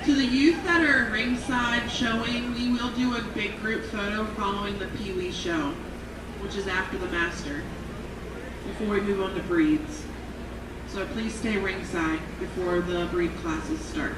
To the youth that are ringside showing, we will do a big group photo following the Pee Wee show, which is after the master, before we move on to breeds. So please stay ringside before the breed classes start.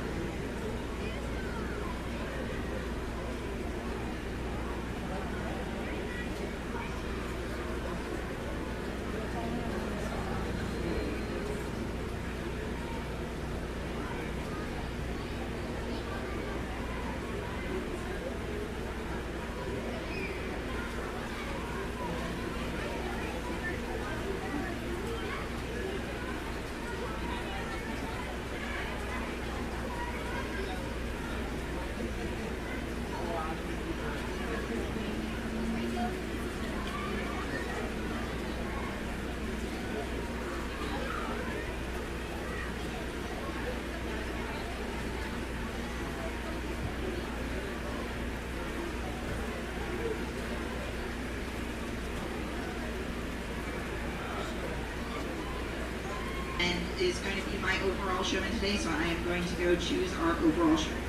is going to be my overall showman today, so I am going to go choose our overall showman.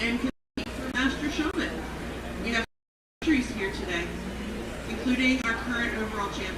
And compete for Master Showman. We have entries here today, including our current overall champion.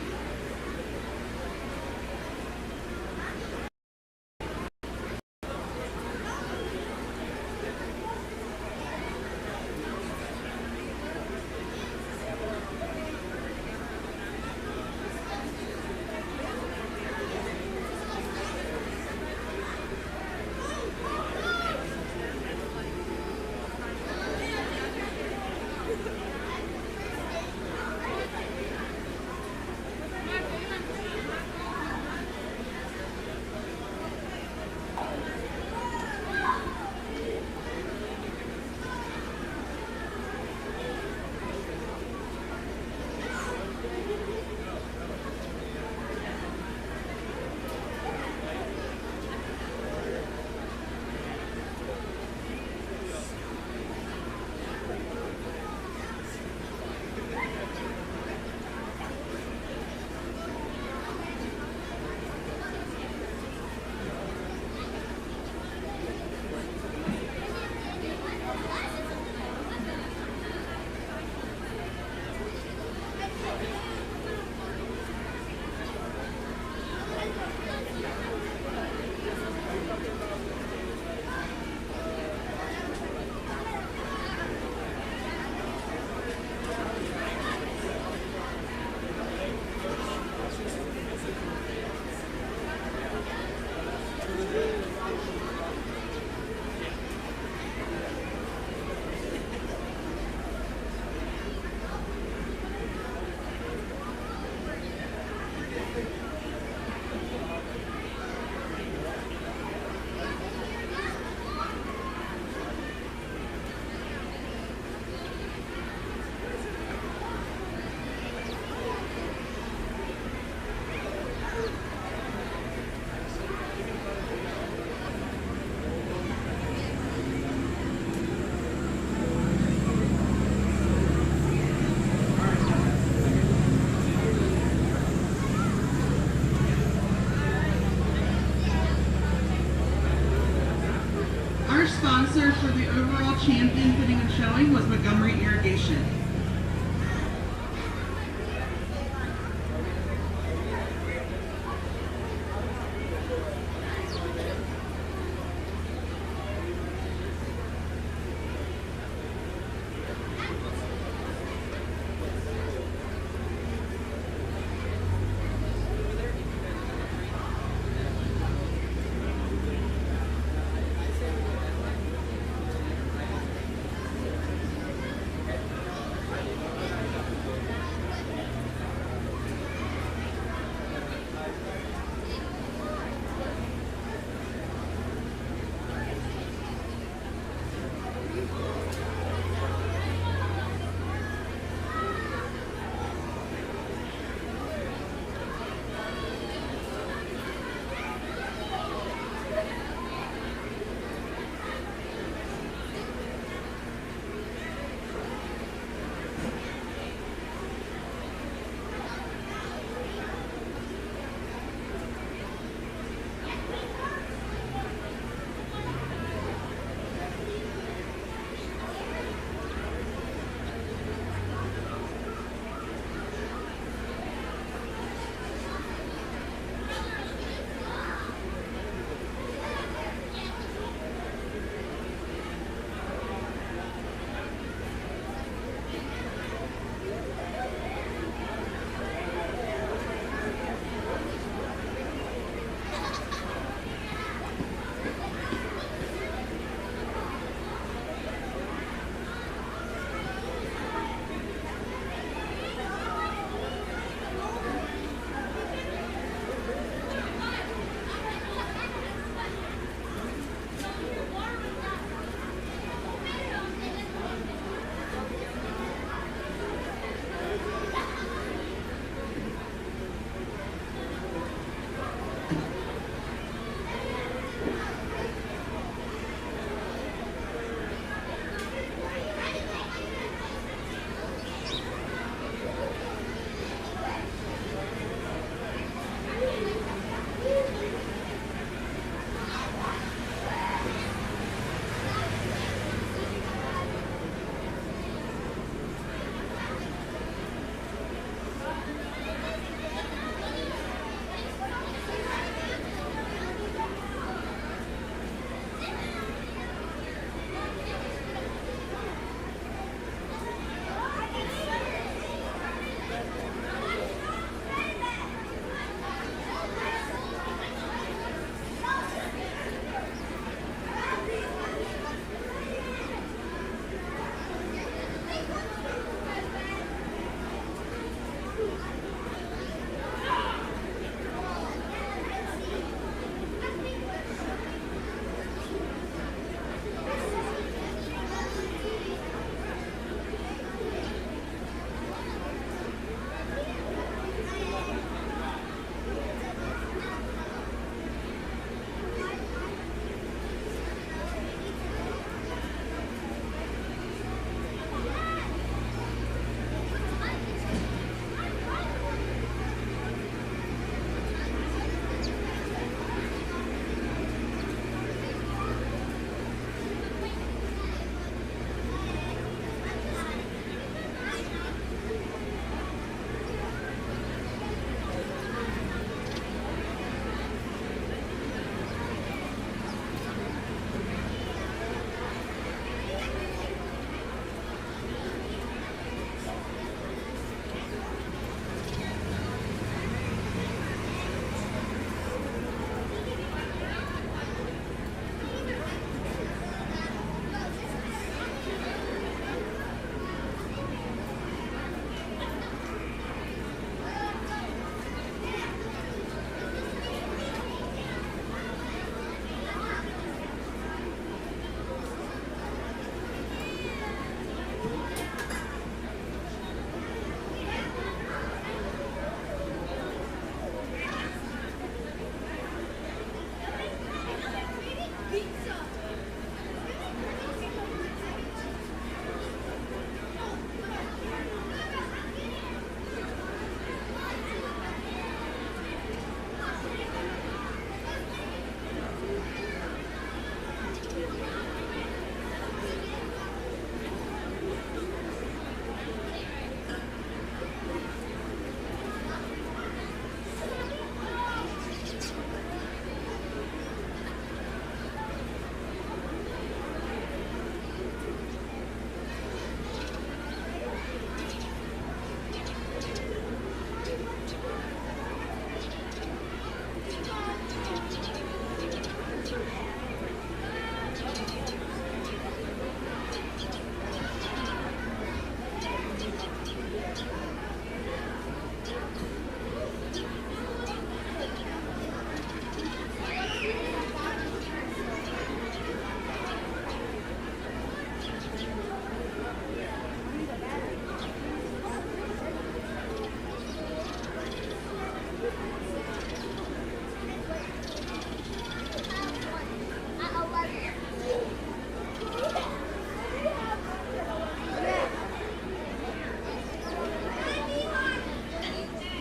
Our sponsor for the overall champion fitting and showing was Montgomery Irrigation.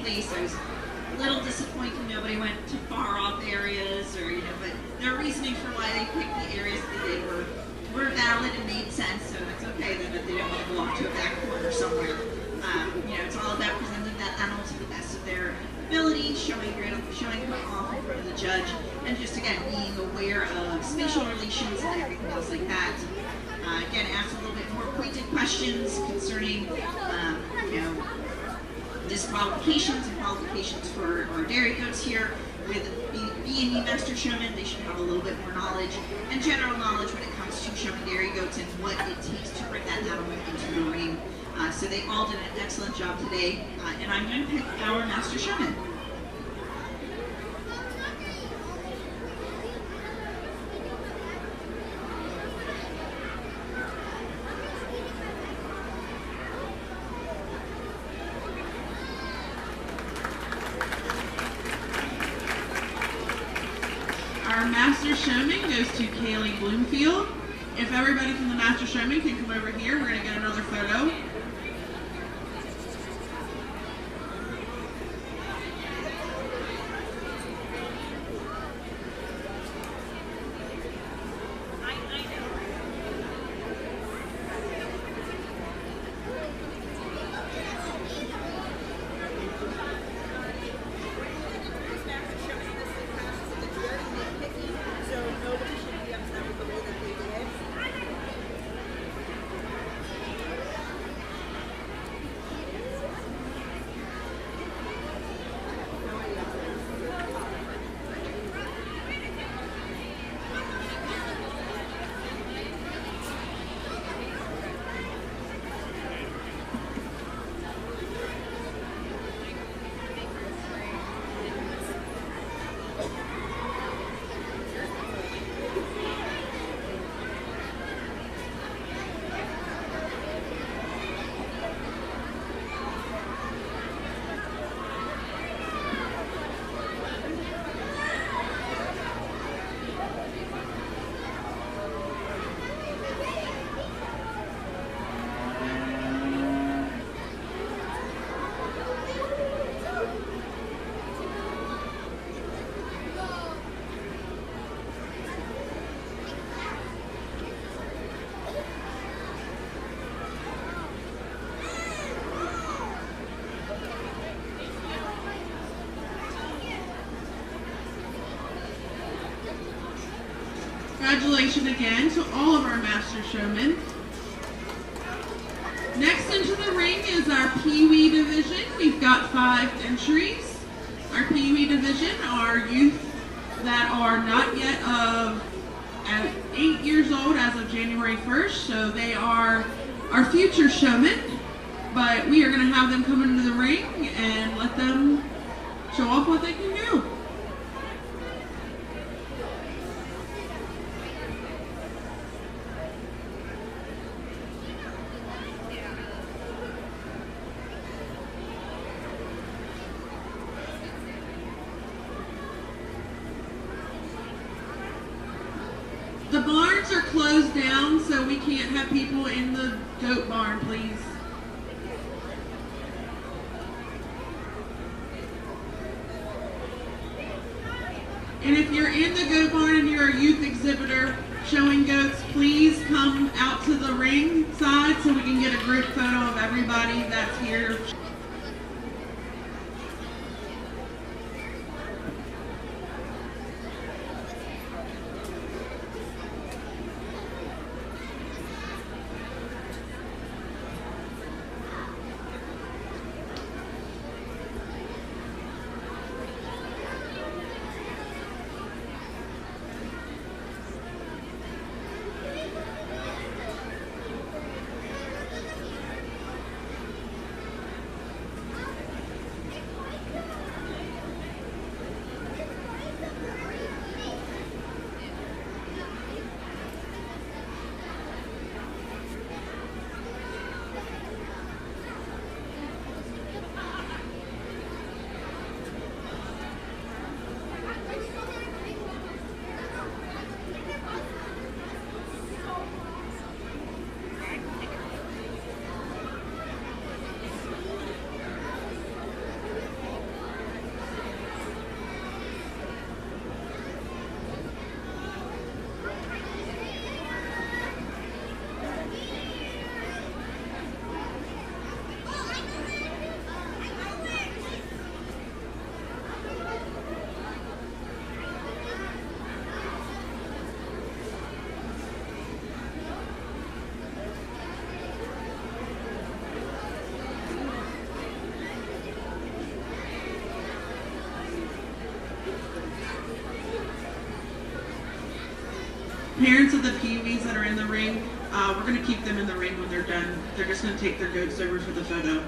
place. I was a little disappointed nobody went to far off areas, or but their reasoning for why they picked the areas that they were valid and made sense. So it's okay then that they don't want to go off to a back corner somewhere. It's all about presenting that animal to the best of their ability, showing her off in front of the judge, and just again being aware of spatial relations and everything else like that. Again, ask a little bit more pointed questions concerning, disqualifications and qualifications for our dairy goats here. With being the master showman, they should have a little bit more knowledge and general knowledge when it comes to showing dairy goats and what it takes to bring that animal into the ring. So they all did an excellent job today, and I'm going to pick our master showman. Our Master Showman goes to Kaylee Bloomfield. If everybody from the Master Showman can come over here, we're going to get another photo. Congratulations again to all of our Master Showmen. Next into the ring is our Pee Wee division. We've got 5 entries. Our Pee Wee division are youth that are not yet of 8 years old as of January 1st, so they are our future showmen, but we are going to have them come into the ring and let them show off what they can do. The barns are closed down, so we can't have people in the goat barn, please. And if you're in the goat barn and you're a youth exhibitor showing goats, please come out to the ring side so we can get a group photo of everybody that's here. Parents of the peewees that are in the ring, we're going to keep them in the ring when they're done. They're just going to take their goats over for the photo.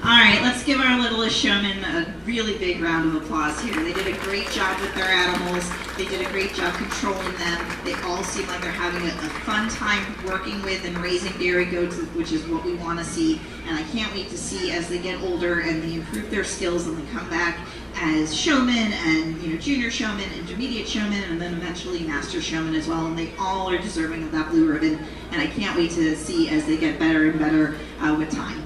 All right, let's give our littlest showmen a really big round of applause here. They did a great job with their animals. They did a great job controlling them. They all seem like they're having a fun time working with and raising dairy goats, which is what we want to see. And I can't wait to see as they get older and they improve their skills and they come back as showmen and junior showmen, intermediate showmen, and then eventually master showmen as well. And they all are deserving of that blue ribbon. And I can't wait to see as they get better and better with time.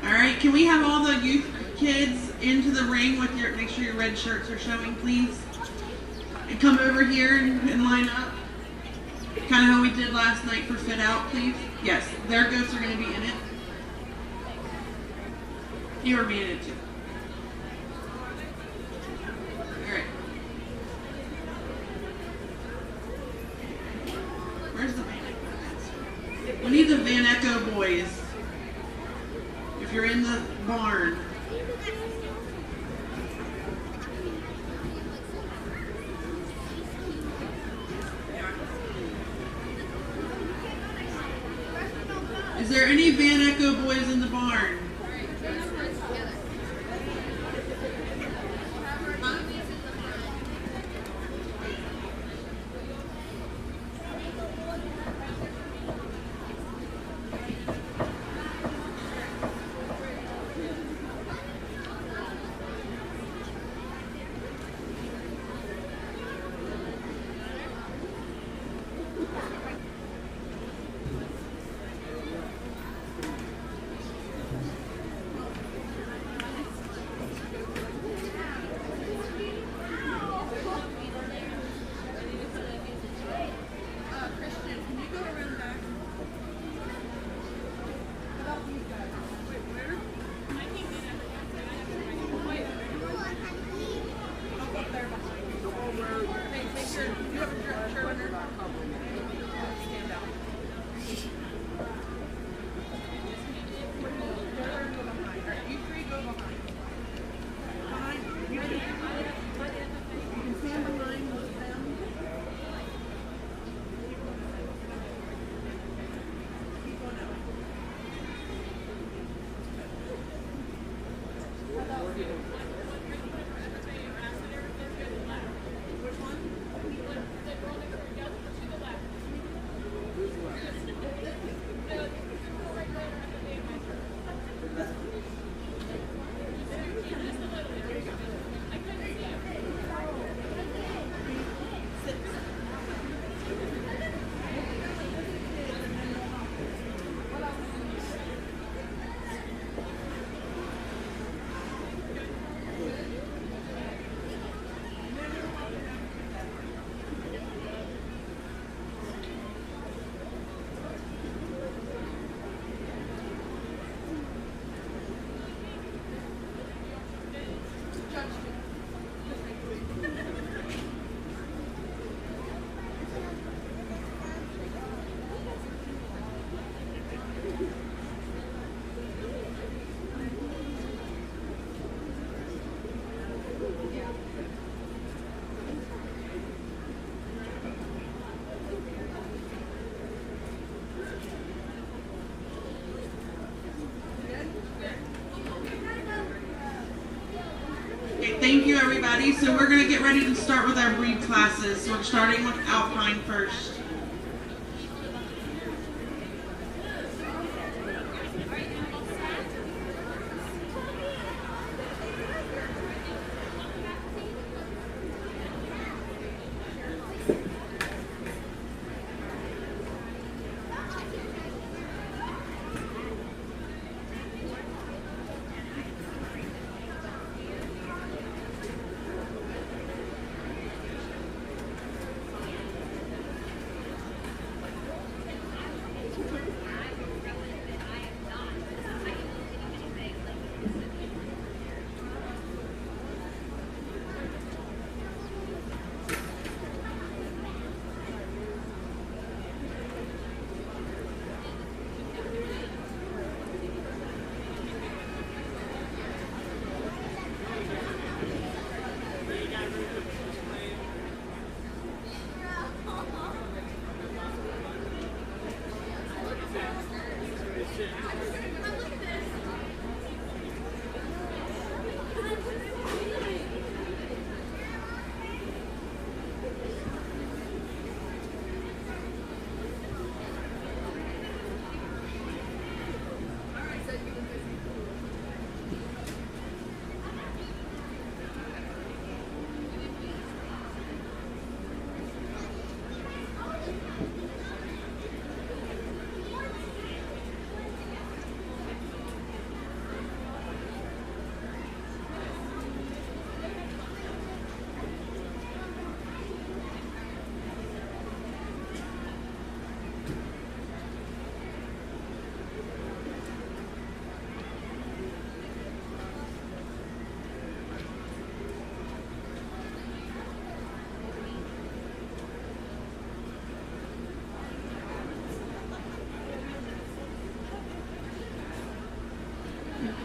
Alright, can we have all the youth kids into the ring with make sure your red shirts are showing, please? And come over here and line up. Kind of how we did last night for Fit Out, please. Yes, their goats are going to be in it. You are being in it too. Alright. Where's the Van Echo? We need the Van Echo boys. If you're in the barn. Is there any Van Echo boys in the barn? everybody. So we're going to get ready to start with our breed classes. So we're starting with Alpine first.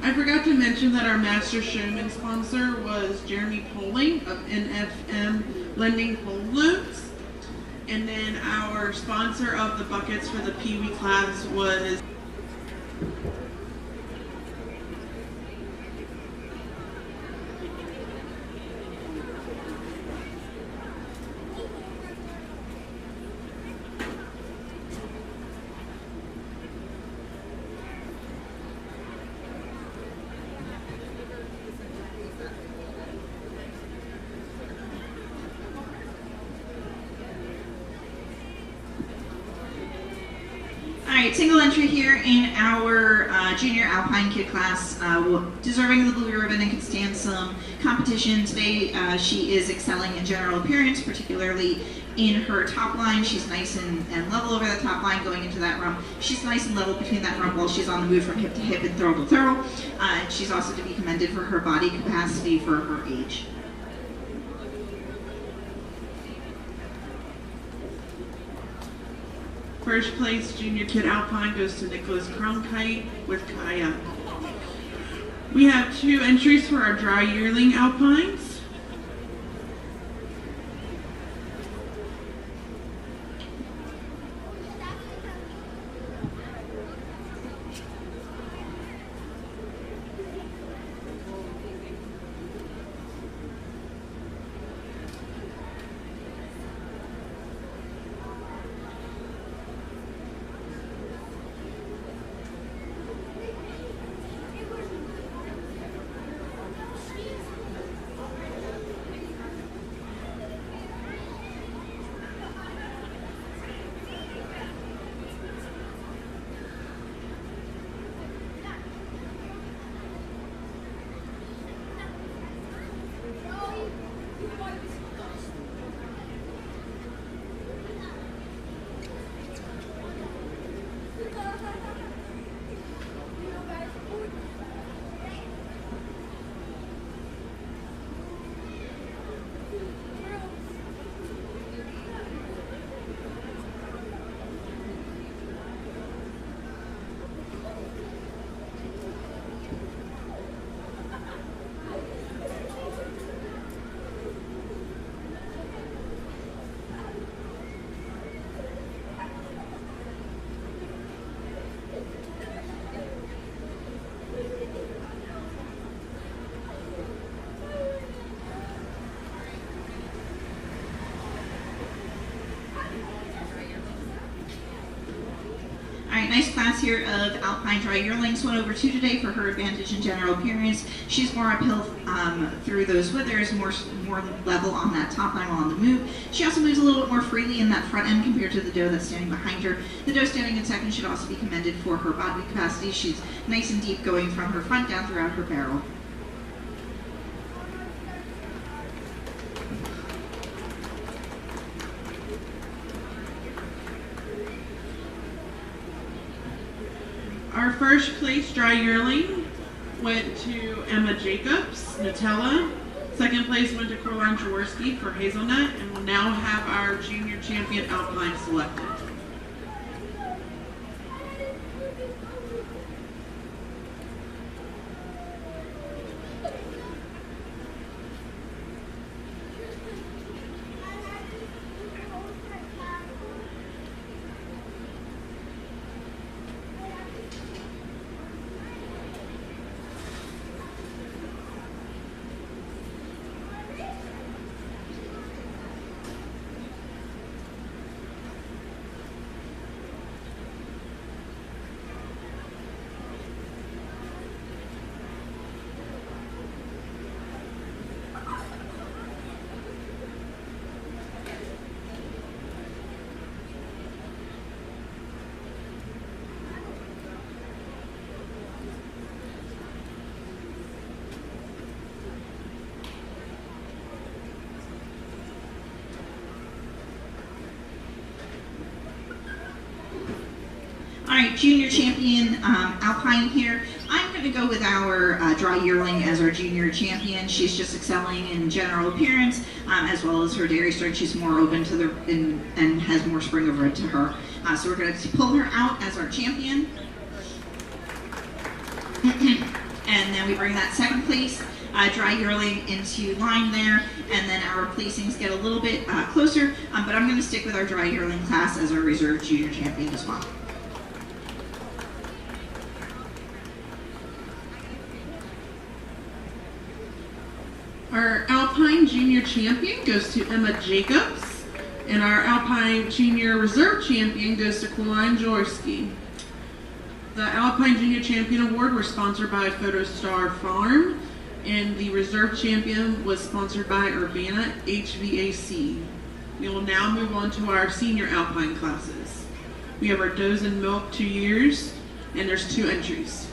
I forgot to mention that our Master Showman sponsor was Jeremy Poling of NFM Lending Pole Loops. And then our sponsor of the buckets for the Pee Wee class was Alright, single entry here in our junior Alpine kid class, deserving of the blue ribbon and can stand some competition. Today she is excelling in general appearance, particularly in her top line. She's nice and level over the top line going into that rump. She's nice and level between that rump while she's on the move from hip to hip and throw to throw. And she's also to be commended for her body capacity for her age. first place junior kid Alpine goes to Nicholas Cronkite with Kaya. We have 2 entries for our dry yearling Alpines. right, nice class here of Alpine Dry Yearlings 1/2 today for her advantage in general appearance. She's more uphill through those withers, more level on that top line while on the move. She also moves a little bit more freely in that front end compared to the doe that's standing behind her. The doe standing in second should also be commended for her body capacity. She's nice and deep going from her front down throughout her barrel. Our first place dry yearling went to Emma Jacobs, Nutella. Second place went to Caroline Jaworski for Hazelnut, and we'll now have our junior champion Alpine selected. All right, junior champion Alpine here. I'm going to go with our dry yearling as our junior champion. She's just excelling in general appearance as well as her dairy strength. She's more open to the and has more spring over it to her. So we're going to pull her out as our champion. And then we bring that second place dry yearling into line there, and then our placings get a little bit closer, but I'm going to stick with our dry yearling class as our reserve junior champion as well. Our Alpine Junior Champion goes to Emma Jacobs, and our Alpine Junior Reserve Champion goes to Caroline Jaworski. The Alpine Junior Champion Award was sponsored by PhotoStar Farm, and the Reserve Champion was sponsored by Urbana HVAC. We will now move on to our senior Alpine classes. We have our does and milk 2 years, and there's 2 entries.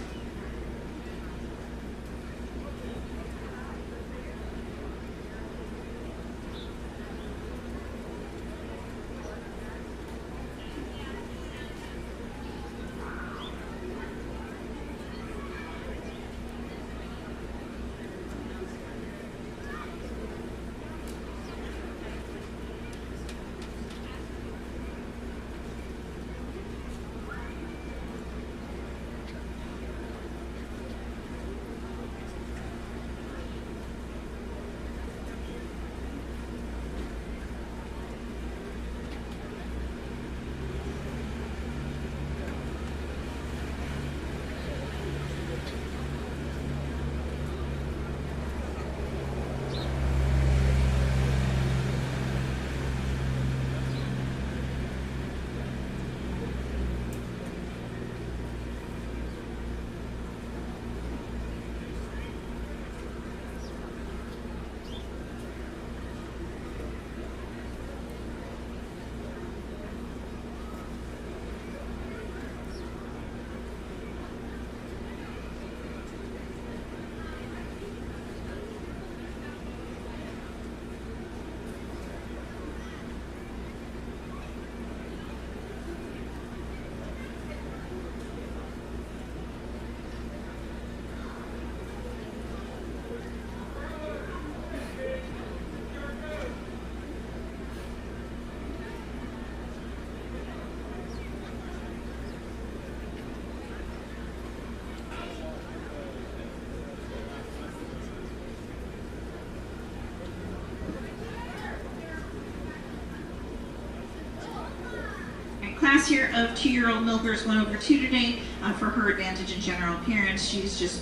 Class here of 2-year-old milkers 1/2 today for her advantage in general appearance. She's just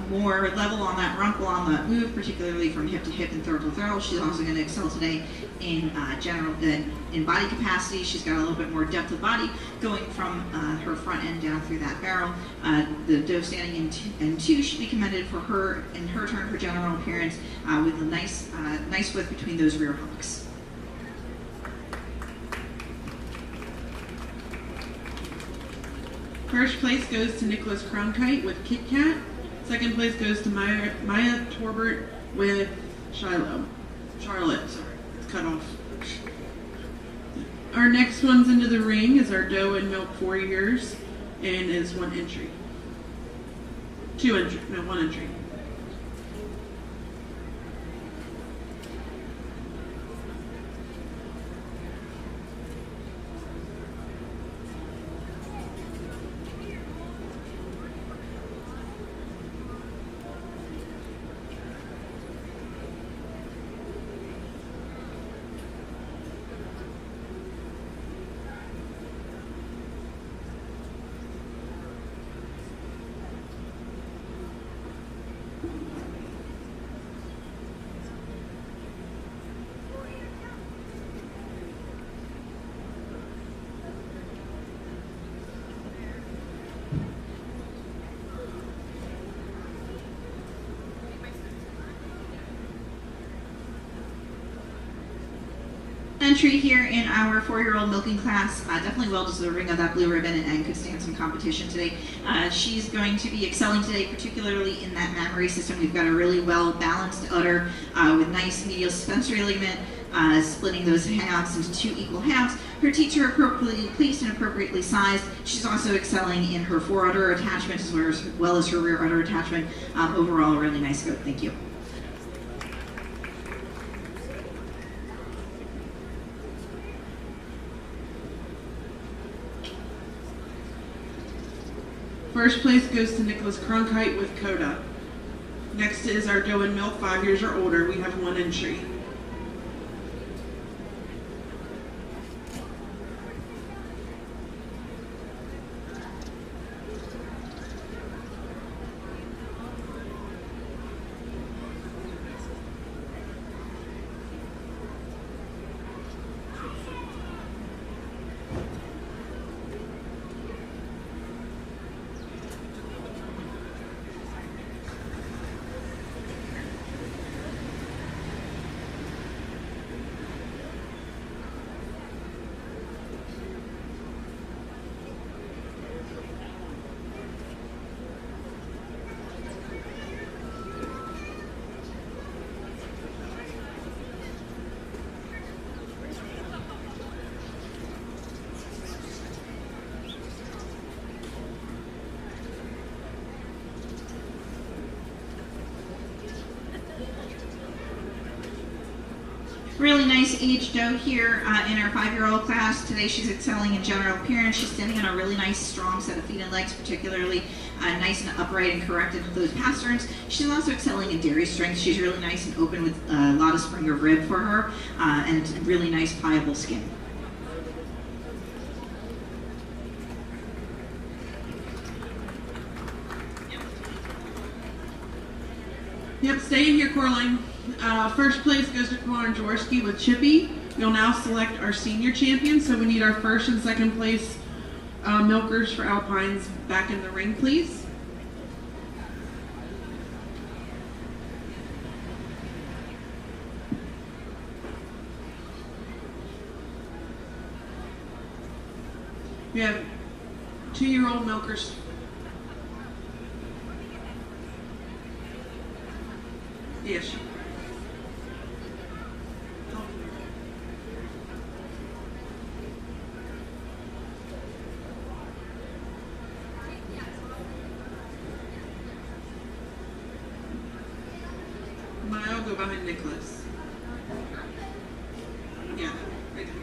more level on that runkle on the move, particularly from hip to hip and throw to throw. She's also going to excel today in in body capacity. She's got a little bit more depth of body going from her front end down through that barrel. The doe standing in two should be commended for her in her turn for general appearance with a nice width between those rear hocks. First place goes to Nicholas Cronkite with Kit Kat. Second place goes to Maya Torbert with Charlotte, sorry, it's cut off. Our next one's into the ring is our doe and milk 4 years and is 1 entry. 1 entry. Entry here in our 4-year-old milking class, definitely well deserving of that blue ribbon and could stand some competition today. She's going to be excelling today, particularly in that mammary system. We've got a really well balanced udder with nice medial suspensory ligament, splitting those hangouts into 2 equal halves. Her teats are appropriately placed and appropriately sized. She's also excelling in her fore udder attachment as well as her rear udder attachment. Overall, a really nice goat. Thank you. First place goes to Nicholas Cronkite with Coda. Next is our doe and milk 5 years or older. We have 1 entry. Really nice aged doe here in our 5-year-old class. Today she's excelling in general appearance. She's standing on a really nice strong set of feet and legs, particularly nice and upright and corrected with those pasterns. She's also excelling in dairy strength. She's really nice and open with a lot of spring of rib for her and really nice pliable skin. Yep, stay in here, Coraline. First place goes to Corin Jaworski with Chippy. You'll now select our senior champion, so we need our first and second place milkers for Alpines back in the ring, please. We have 2-year-old milkers. Yes. Maya will go behind Nicholas. Yeah, right there.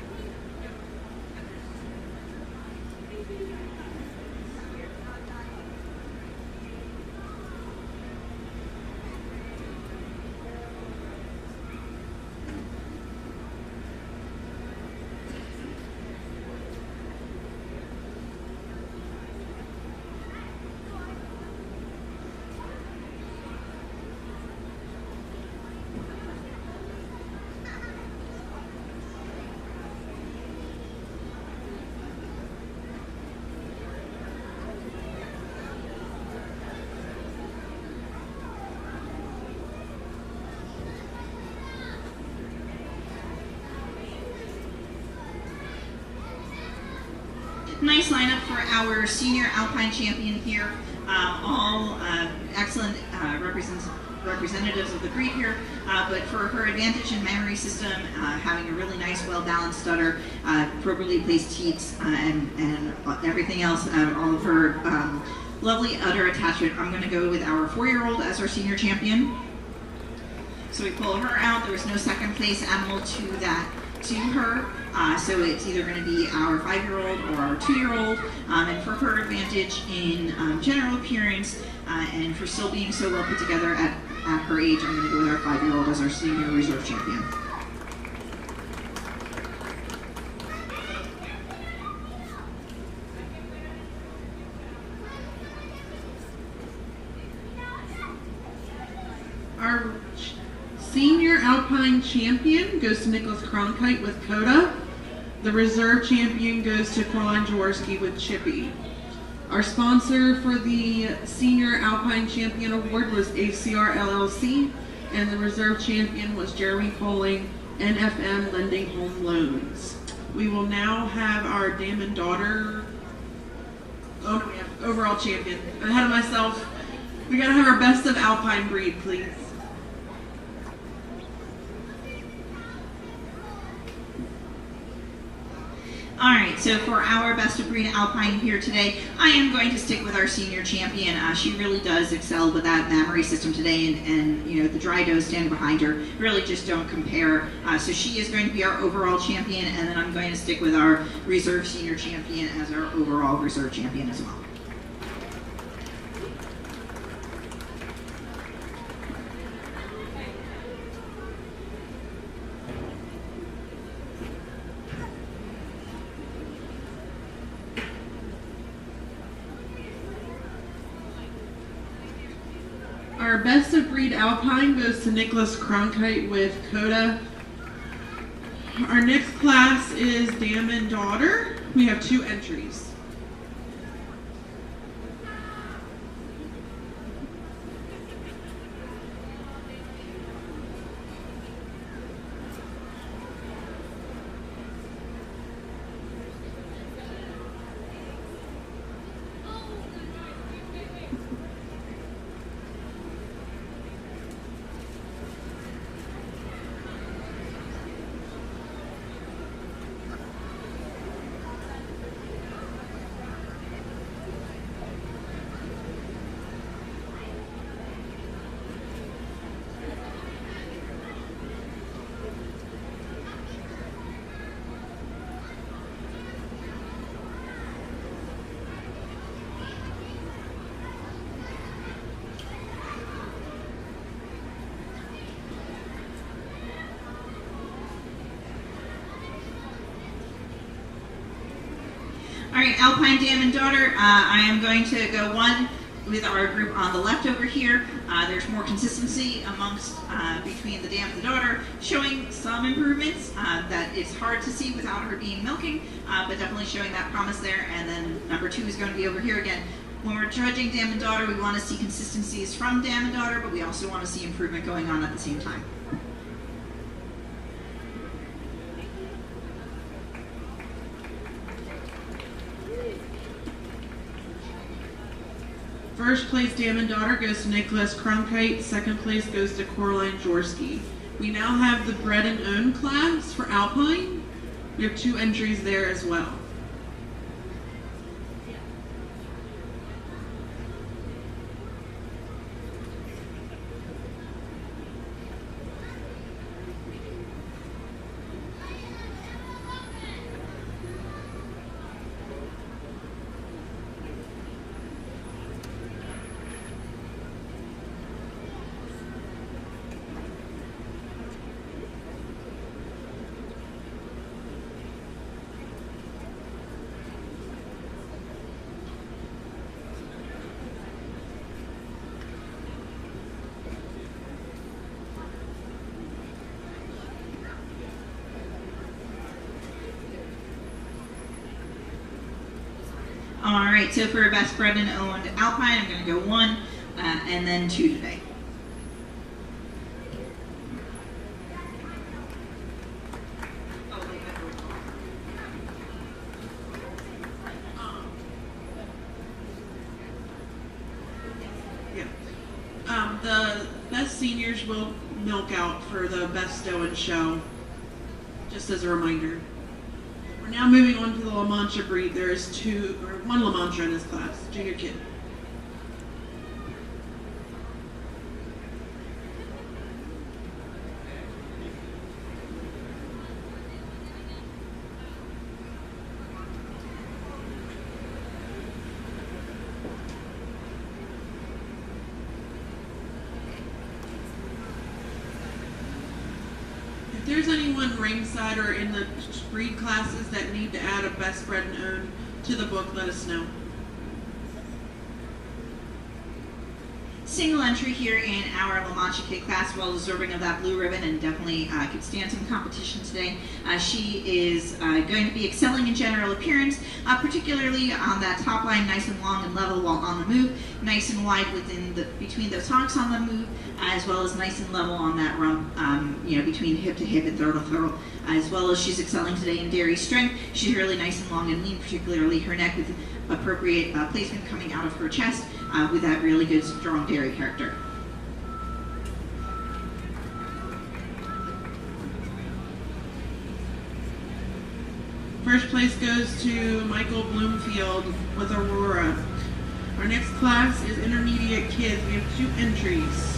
Nice lineup for our senior Alpine champion here. All excellent representatives of the breed here, but for her advantage in memory system, having a really nice, well-balanced stutter, appropriately placed teats, and everything else, all of her lovely udder attachment, I'm going to go with our 4-year-old as our senior champion. So we pull her out. There was no second place animal to her. So it's either going to be our 5-year-old or our 2-year-old. And for her advantage in general appearance and for still being so well put together at her age, I'm going to go with our 5-year-old as our senior reserve champion. Our senior Alpine champion goes to Nicholas Cronkite with Coda. The reserve champion goes to Coraline Jaworski with Chippy. Our sponsor for the Senior Alpine Champion Award was ACR LLC, and the reserve champion was Jeremy Poling, NFM Lending Home Loans. We will now have our dam and daughter, overall champion. I'm ahead of myself. We gotta have our best of Alpine breed, please. All right, so for our best of breed Alpine here today, I am going to stick with our senior champion. She really does excel with that memory system today, and you know, the dry does standing behind her really just don't compare. So she is going to be our overall champion, and then I'm going to stick with our reserve senior champion as our overall reserve champion as well. Our best of breed Alpine goes to Nicholas Cronkite with Coda. Our next class is Dam and Daughter. We have 2 entries. All right, Alpine Dam and Daughter, I am going to go 1 with our group on the left over here. There's more consistency amongst between the Dam and the Daughter, showing some improvements that it's hard to see without her being milking, but definitely showing that promise there. And then number 2 is going to be over here again. When we're judging Dam and Daughter, we want to see consistencies from Dam and Daughter, but we also want to see improvement going on at the same time. First place Dam and Daughter goes to Nicholas Cronkite. Second place goes to Coraline Jaworski. We now have the Bred and Own class for Alpine. We have 2 entries there as well. All right, so for best bred and owned Alpine, I'm going to go 1 and then 2 today. seniors will milk out for the best stow and show, just as a reminder. We're now moving on to the La Mancha breed. There is one La Mancha in this class, junior kid. If there's anyone ringside or in the breed classes that need to add a best bred and own to the book, let us know. Single entry here in our La Mancha Kid class, well deserving of that blue ribbon and definitely could stand some competition today. She is going to be excelling in general appearance, particularly on that top line, nice and long and level while on the move, nice and wide between those hocks on the move, as well as nice and level on that rump, between hip to hip and throw to throw. As well as she's excelling today in dairy strength. She's really nice and long and lean, particularly her neck with appropriate placement coming out of her chest with that really good strong dairy character. First place goes to Michael Bloomfield with Aurora. Our next class is intermediate kids. We have 2 entries.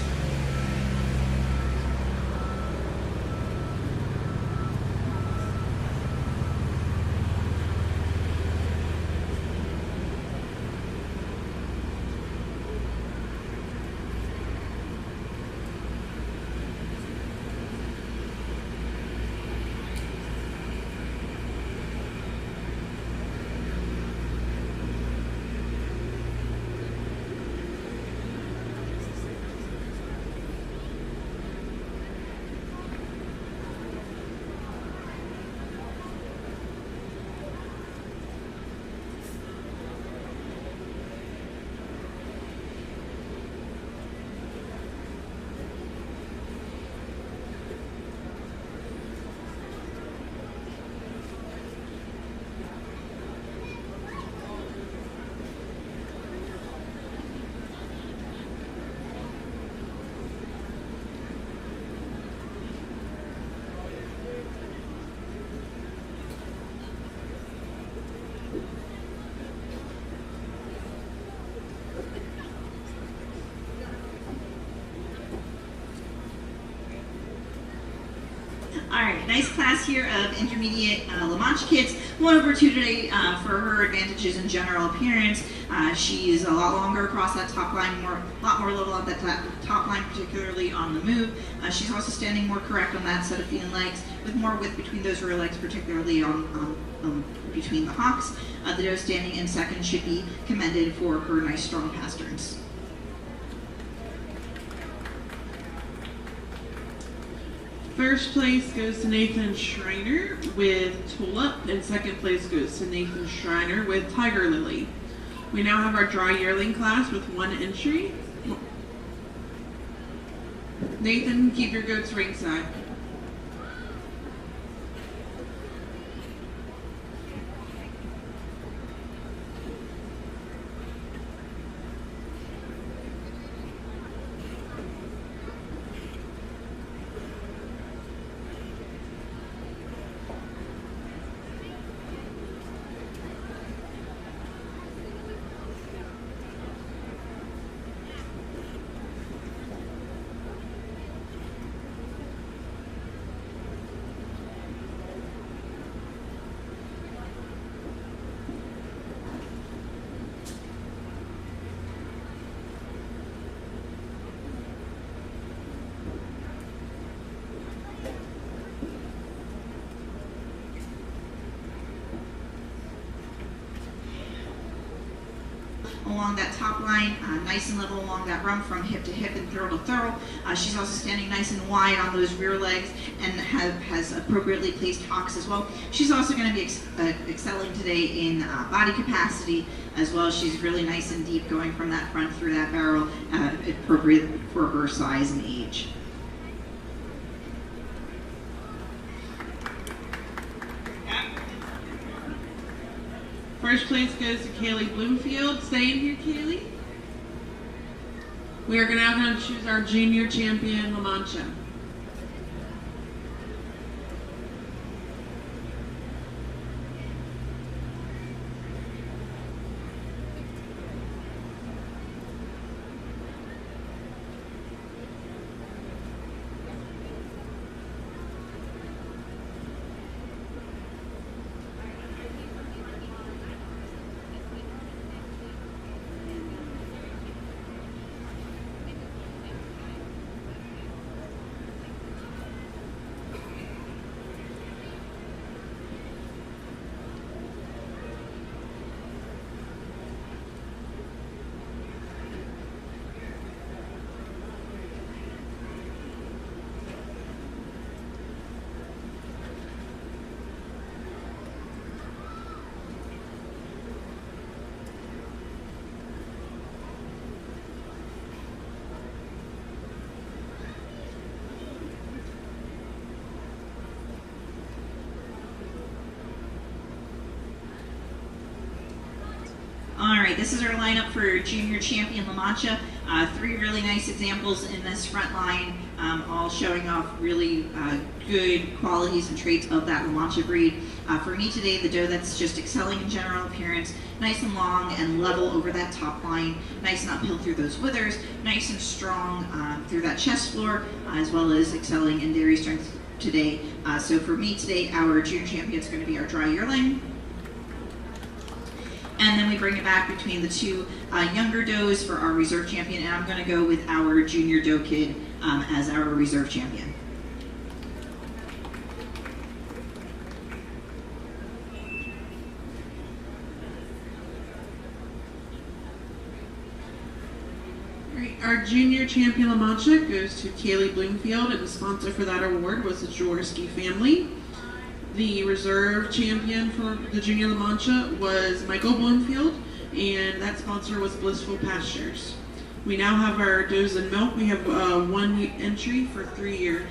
Alright, nice class here of intermediate La Mancha kids. 1 over 2 today for her advantages in general appearance. She is a lot longer across that top line, a lot more level on that top line, particularly on the move. She's also standing more correct on that set of feet and legs, with more width between those rear legs, particularly on between the hocks. The doe standing in second should be commended for her nice strong pasterns. First place goes to Nathan Schreiner with Tulip, and second place goes to Nathan Schreiner with Tiger Lily. We now have our dry yearling class with 1 entry. Nathan, keep your goats ringside. Along that top line, nice and level along that rump from hip to hip and throw to throw. She's also standing nice and wide on those rear legs and has appropriately placed hocks as well. She's also going to be excelling today in body capacity as well. She's really nice and deep going from that front through that barrel, appropriate for her size and age. First place goes to Kaylee Bloomfield. Stay in here, Kaylee. We are now going to choose our junior champion, La Mancha. All right, this is our lineup for junior champion La Mancha. 3 really nice examples in this front line, all showing off really good qualities and traits of that La Mancha breed. For me today, the doe that's just excelling in general appearance, nice and long and level over that top line, nice and uphill through those withers, nice and strong through that chest floor, as well as excelling in dairy strength today. So for me today, our junior champion is going to be our dry yearling. And then we bring it back between the 2 younger does for our reserve champion, and I'm going to go with our junior doe kid as our reserve champion. Our junior champion La Mancha goes to Kaylee Bloomfield, and the sponsor for that award was the Jaworski family. The reserve champion for the junior La Mancha was Michael Bloomfield, and that sponsor was Blissful Pastures. We now have our does and milk. We have 1 entry for 3 years.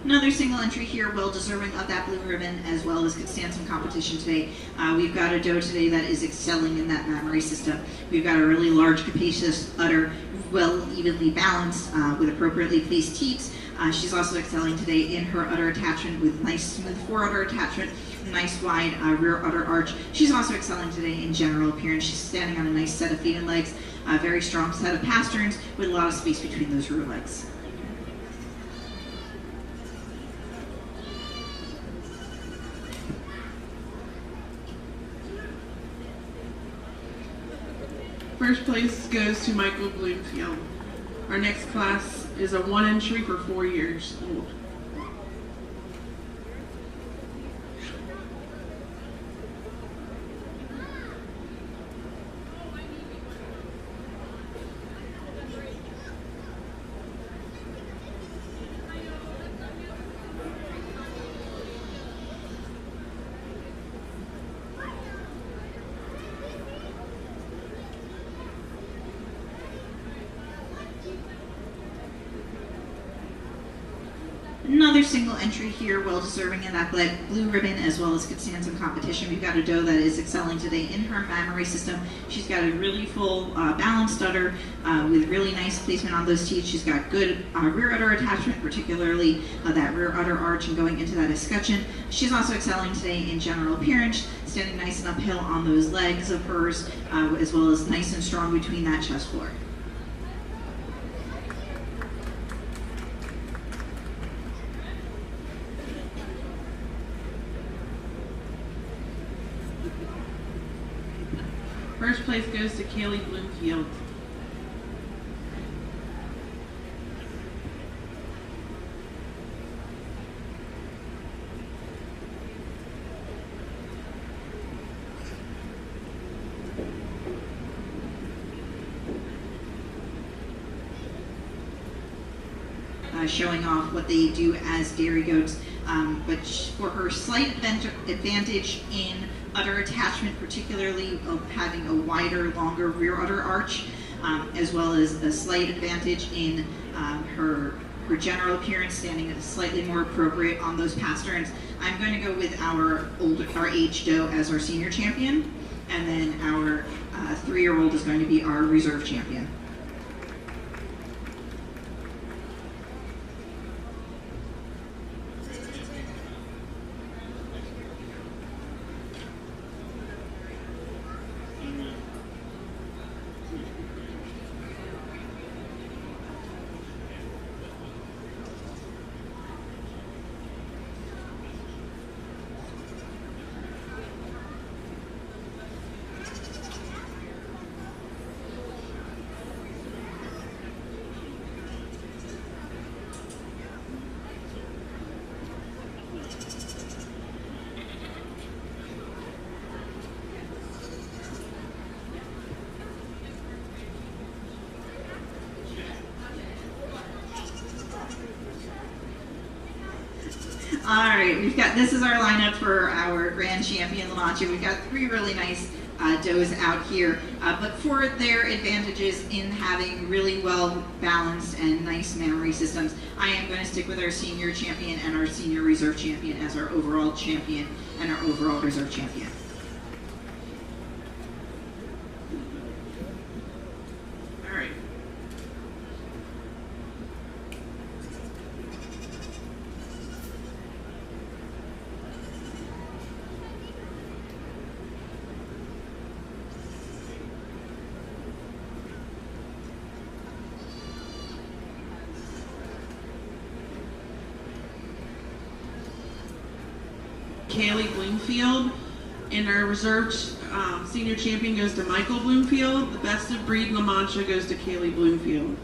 Another single entry here, well deserving of that blue ribbon, as well as could stand some competition today. We've got a doe today that is excelling in that mammary system. We've got a really large, capacious udder, well evenly balanced with appropriately placed teats. She's also excelling today in her udder attachment with nice smooth fore-udder attachment, nice wide rear udder arch. She's also excelling today in general appearance. She's standing on a nice set of feet and legs, a very strong set of pasterns with a lot of space between those rear legs. First place goes to Michael Bloomfield. Our next class is a 1 entry for 4 years old. single entry here, well deserving in that blue ribbon, as well as could stand some competition. We've got a doe that is excelling today in her mammary system. She's got a really full balanced udder with really nice placement on those teeth. She's got good rear udder attachment, particularly that rear udder arch and going into that escutcheon. She's also excelling today in general appearance, standing nice and uphill on those legs of hers, as well as nice and strong between that chest floor. First place goes to Kaylee Bloomfield. Showing off what they do as dairy goats, but for her slight advantage in udder attachment, particularly of having a wider, longer rear udder arch, as well as a slight advantage in her general appearance, standing slightly more appropriate on those pasterns. I'm going to go with our age doe as our senior champion, and then our 3-year-old is going to be our reserve champion. All right, this is our lineup for our grand champion La Mancha. We've got 3 really nice does out here, but for their advantages in having really well balanced and nice mammary systems, I am going to stick with our senior champion and our senior reserve champion as our overall champion and our overall reserve champion. All right. Kaylee Bloomfield, and our reserved senior champion goes to Michael Bloomfield. The best of breed La Mancha goes to Kaylee Bloomfield.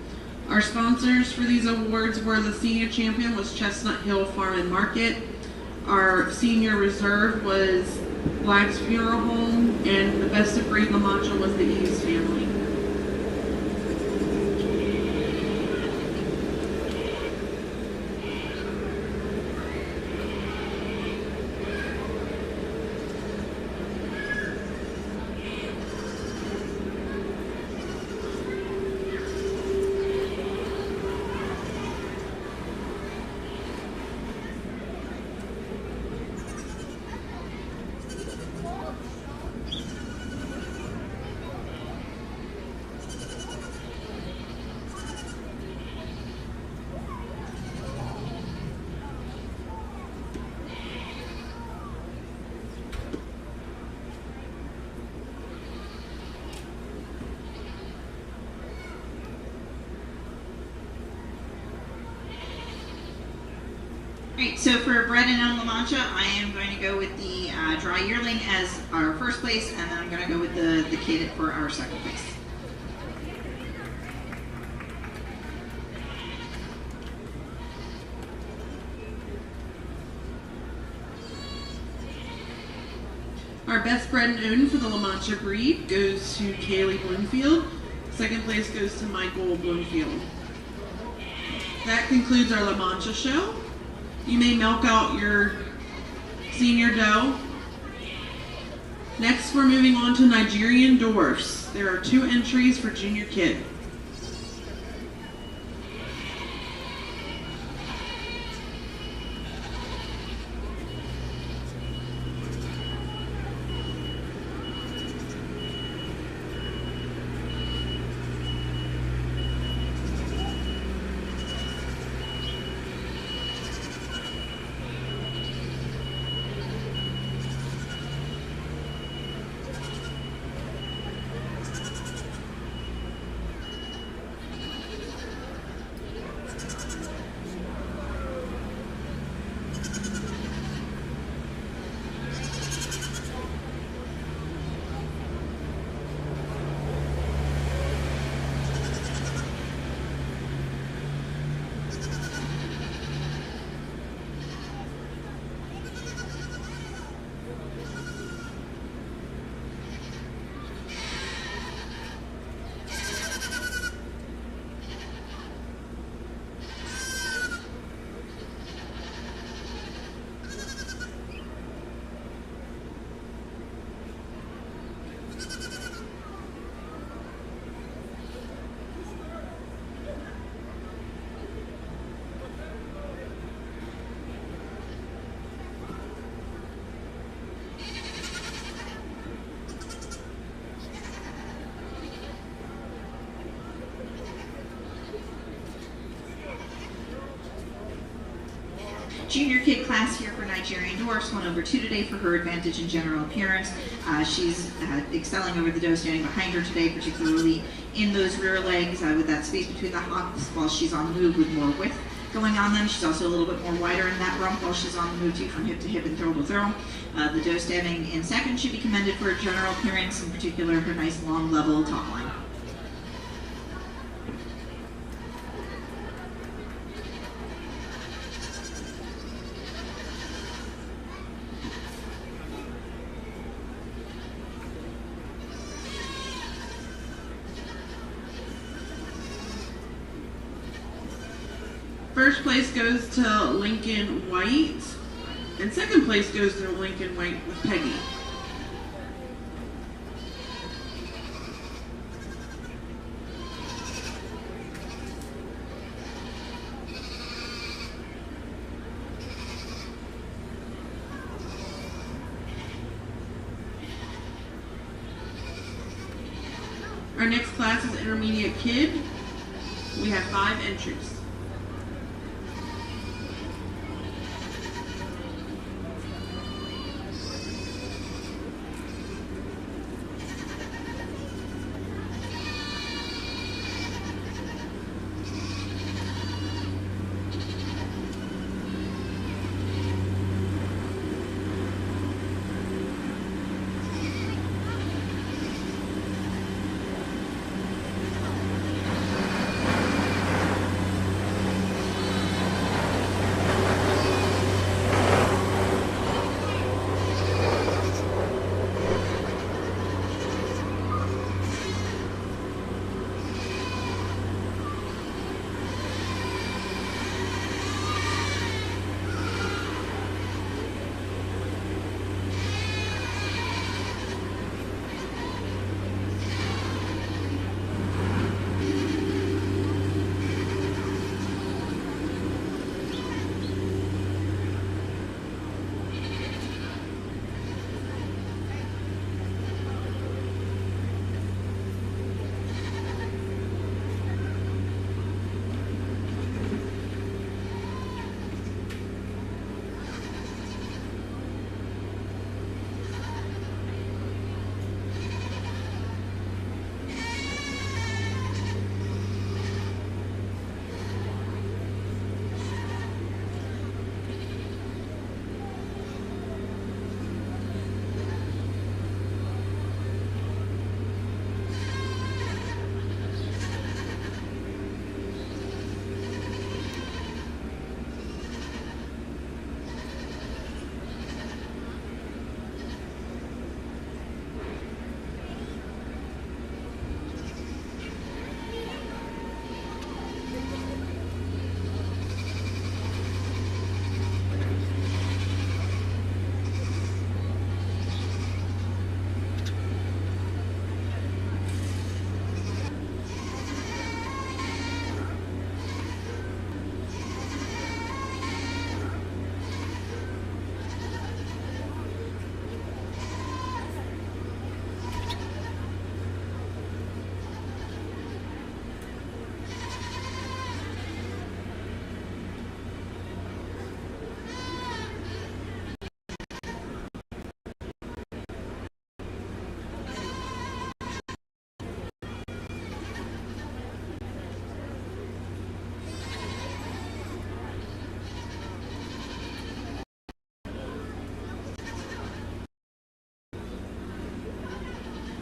Our sponsors for these awards were the senior champion was Chestnut Hill Farm and Market. Our senior reserve was Black's Funeral Home, and the best of breed La Mancha was the Eves family. Great, so for bred and owned La Mancha, I am going to go with the dry yearling as our first place, and then I'm going to go with the kid for our second place. Our best bred and owned for the La Mancha breed goes to Kaylee Bloomfield. Second place goes to Michael Bloomfield. That concludes our La Mancha show. You may milk out your senior doe. Next, we're moving on to Nigerian dwarfs. There are 2 entries for junior kid. junior kid class here for Nigerian Dwarfs, went over 2 today for her advantage in general appearance. She's excelling over the doe standing behind her today, particularly in those rear legs with that space between the hocks while she's on the move with more width going on them. She's also a little bit more wider in that rump while she's on the move too, from hip to hip and throw to throw. The doe standing in second should be commended for her general appearance, in particular her nice long level top line. First place goes to Lincoln White, and second place goes to Lincoln White with Peggy. Our next class is Intermediate Kid. We have 5 entries.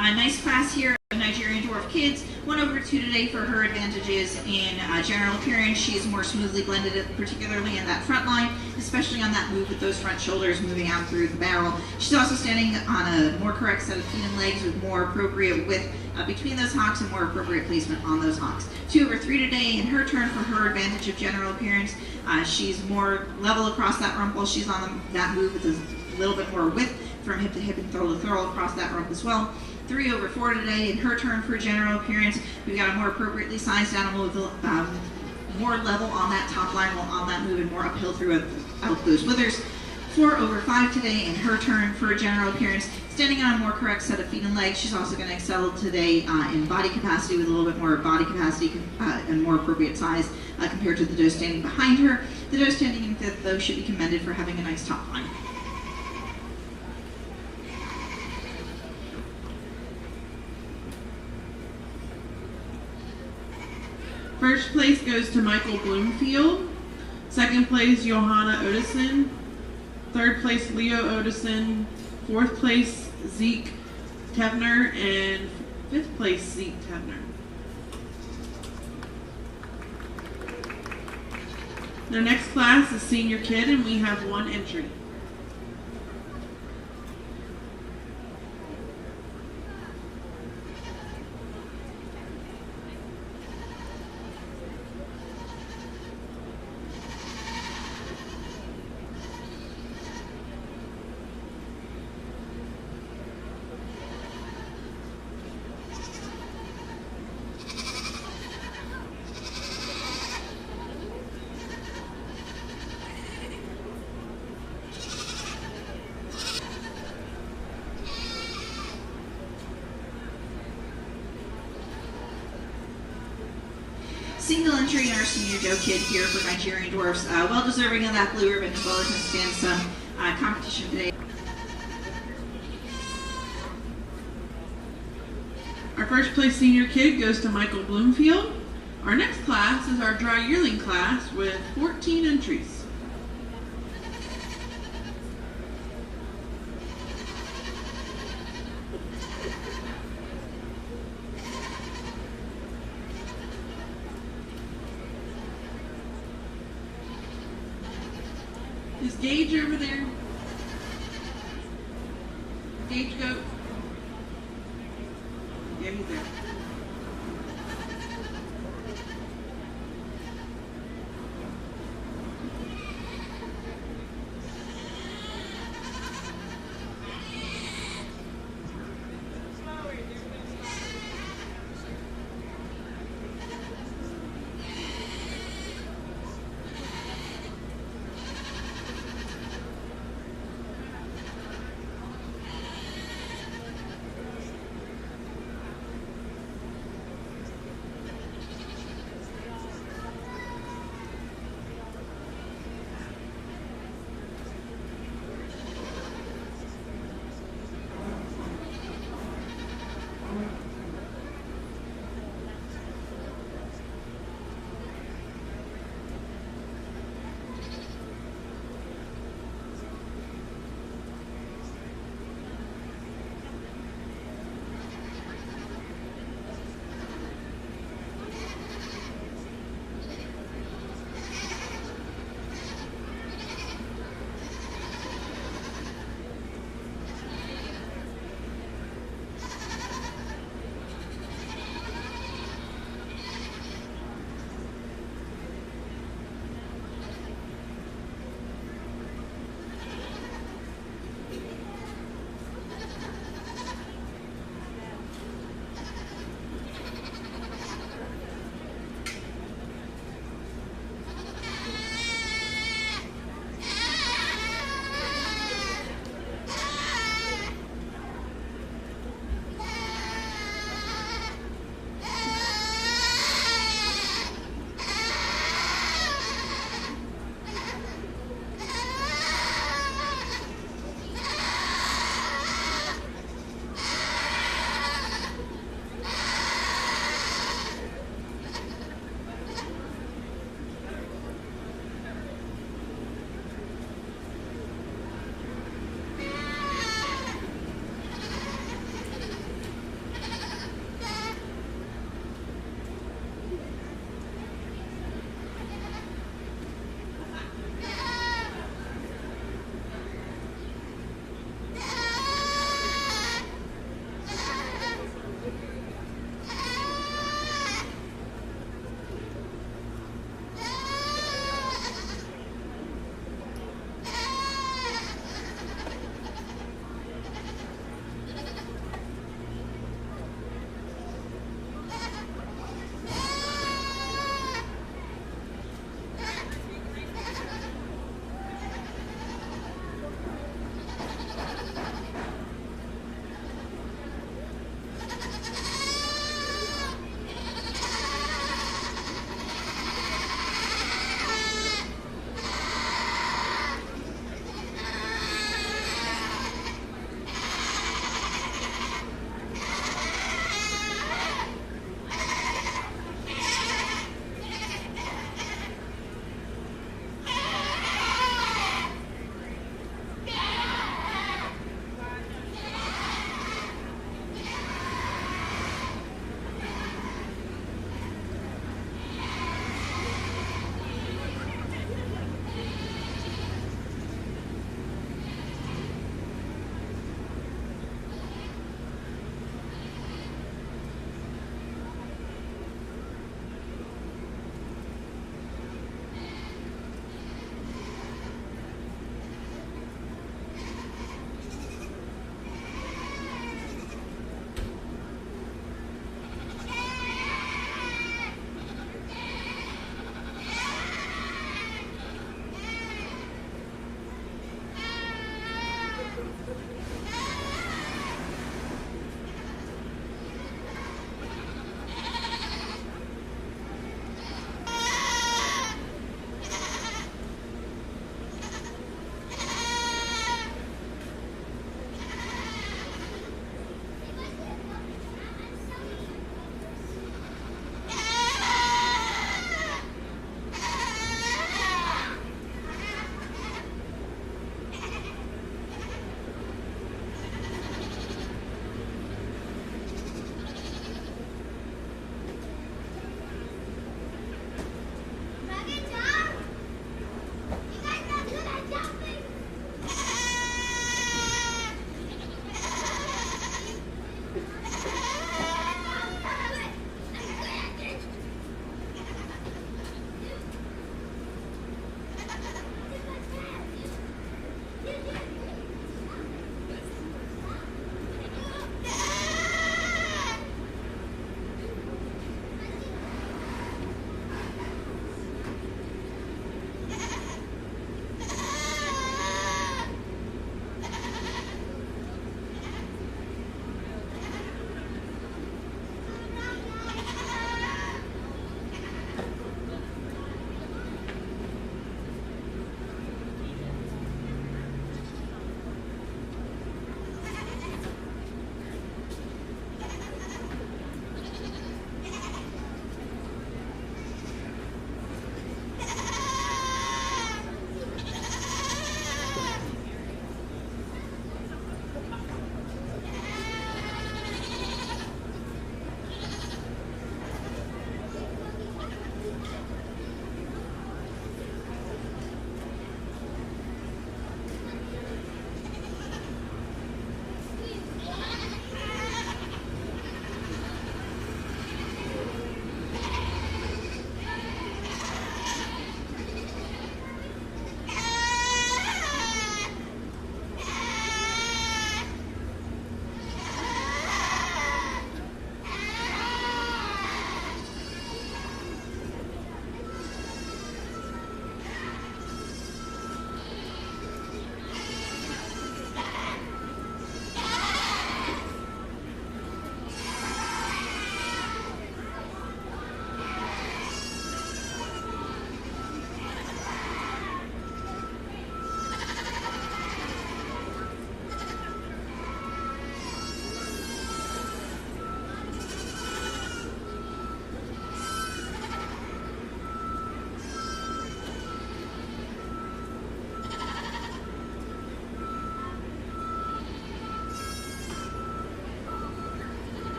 A nice class here of Nigerian Dwarf Kids. Went over 2 today for her advantages in general appearance. She's more smoothly blended, particularly in that front line, especially on that move with those front shoulders moving out through the barrel. She's also standing on a more correct set of feet and legs with more appropriate width between those hocks and more appropriate placement on those hocks. 2 over 3 today in her turn for her advantage of general appearance. She's more level across that rump while she's on that move with a little bit more width from hip to hip and throw to throw across that rump as well. 3 over 4 today in her turn for general appearance. We've got a more appropriately sized animal with more level on that top line while on that move and more uphill throughout those withers. 4 over 5 today in her turn for general appearance. Standing on a more correct set of feet and legs. She's also going to excel today in body capacity with a little bit more body capacity and more appropriate size compared to the doe standing behind her. The doe standing in fifth, though, should be commended for having a nice top line. First place goes to Michael Bloomfield. Second place, Johanna Odison. Third place, Leo Odison. Fourth place, Zeke Tevner. And fifth place, Zeke Tevner. Our next class is senior kid, and we have one entry. Single entry in our senior doe kid here for Nigerian Dwarfs. Well deserving of that blue ribbon as well as stand some competition today. Our first place senior kid goes to Michael Bloomfield. Our next class is our dry yearling class with 14 entries. Is Gage over there? Gage go? Yeah, he's there.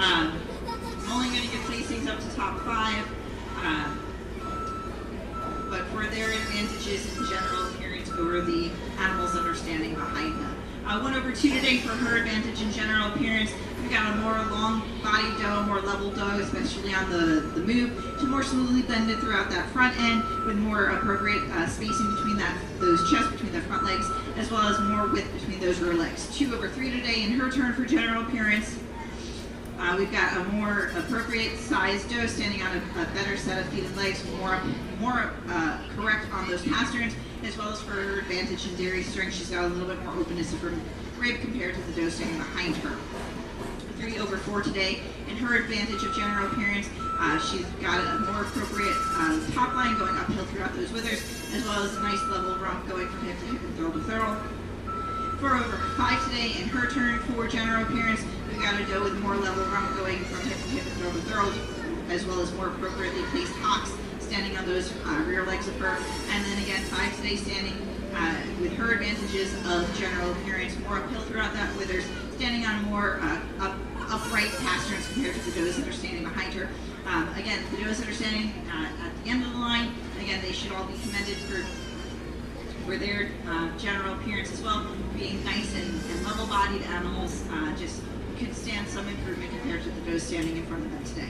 I'm only going to give placings up to top 5. But for their advantages in general appearance over the animal's understanding behind them. 1/2 today for her advantage in general appearance. We've got a more long body doe, more level doe, especially on the move, to more smoothly blended throughout that front end with more appropriate spacing between those chests, between the front legs, as well as more width between those rear legs. 2/3 today in her turn for general appearance. We've got a more appropriate size doe standing on a better set of feet and legs, more correct on those pasterns, as well as for her advantage in dairy strength. She's got a little bit more openness of her rib compared to the doe standing behind her. 3/4 today in her advantage of general appearance. She's got a more appropriate top line going uphill throughout those withers, as well as a nice level rump going from hip to hip and throw to throw. 4/5 today in her turn for general appearance. We've got a doe with more level rump going from hip to hip and throw to throw, as well as more appropriately placed hocks standing on those rear legs of her. And then again, 5 today standing with her advantages of general appearance, more uphill throughout that withers, standing on more upright pasterns compared to the does that are standing behind her. Again, the does that are standing at the end of the line, again, they should all be commended for their general appearance as well, being nice and level-bodied animals. Just could stand some improvement compared to the does standing in front of them today.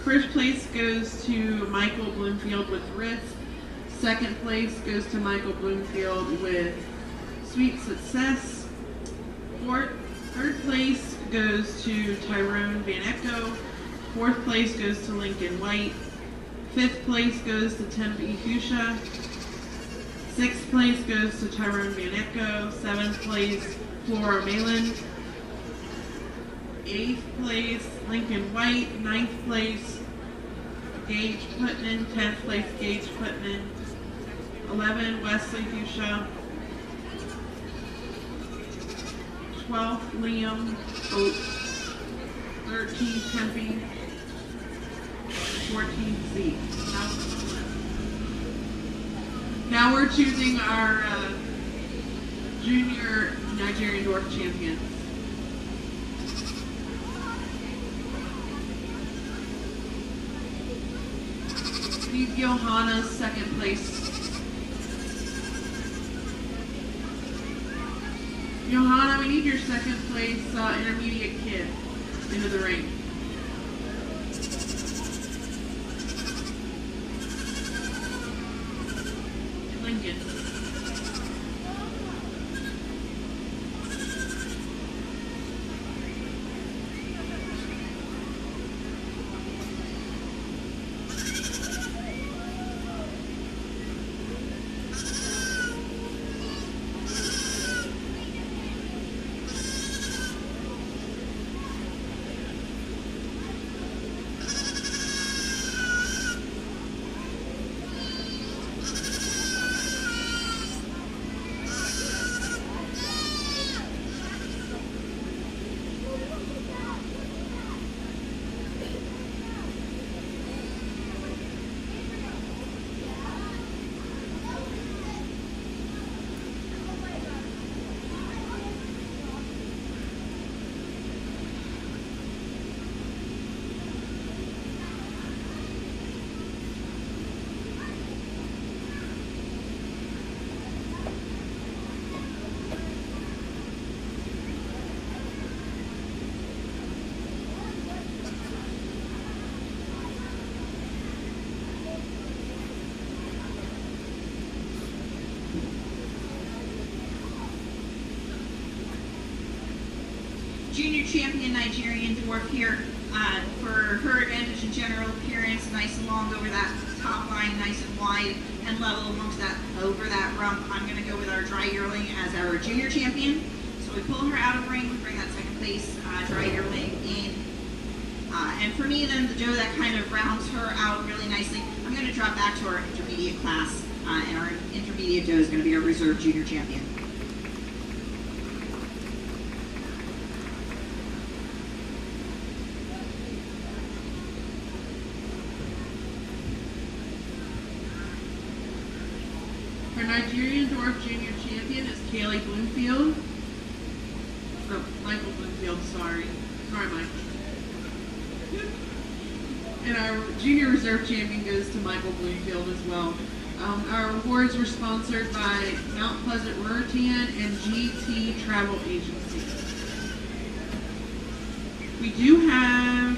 First place goes to Michael Bloomfield with Risk. Second place goes to Michael Bloomfield with Sweet Success. Third place goes to Tyrone Van Echo. Fourth place goes to Lincoln White. Fifth place goes to Tempe Fuchsia. Sixth place goes to Tyrone Van Echo. Seventh place, Flora Malin. 8th place, Lincoln White. 9th place, Gage Putman. 10th place, Gage Putman. 11, Wesley Fuchsia. 12th, Liam Oates. 13th, Tempe. 14th, Zeke. Now we're choosing our junior Nigerian Dwarf champions. Steve Johanna's second place. Johanna, we need your second place intermediate kid into the ring. Lincoln. Junior champion Nigerian Dwarf here for her advantage in general appearance, nice and long over that top line, nice and wide and level amongst that over that rump. I'm going to go with our dry yearling as our junior champion. So we pull her out of ring, we bring that second place dry yearling in. And for me then, the doe that kind of rounds her out really nicely, I'm going to drop back to our intermediate class, and our intermediate doe is going to be our reserve junior champion. Nigerian Dwarf Junior Champion is Kaylee Bloomfield. Oh, Michael Bloomfield, sorry. Sorry, Mike. And our Junior Reserve Champion goes to Michael Bloomfield as well. Our awards were sponsored by Mount Pleasant Ruritan and GT Travel Agency. We do have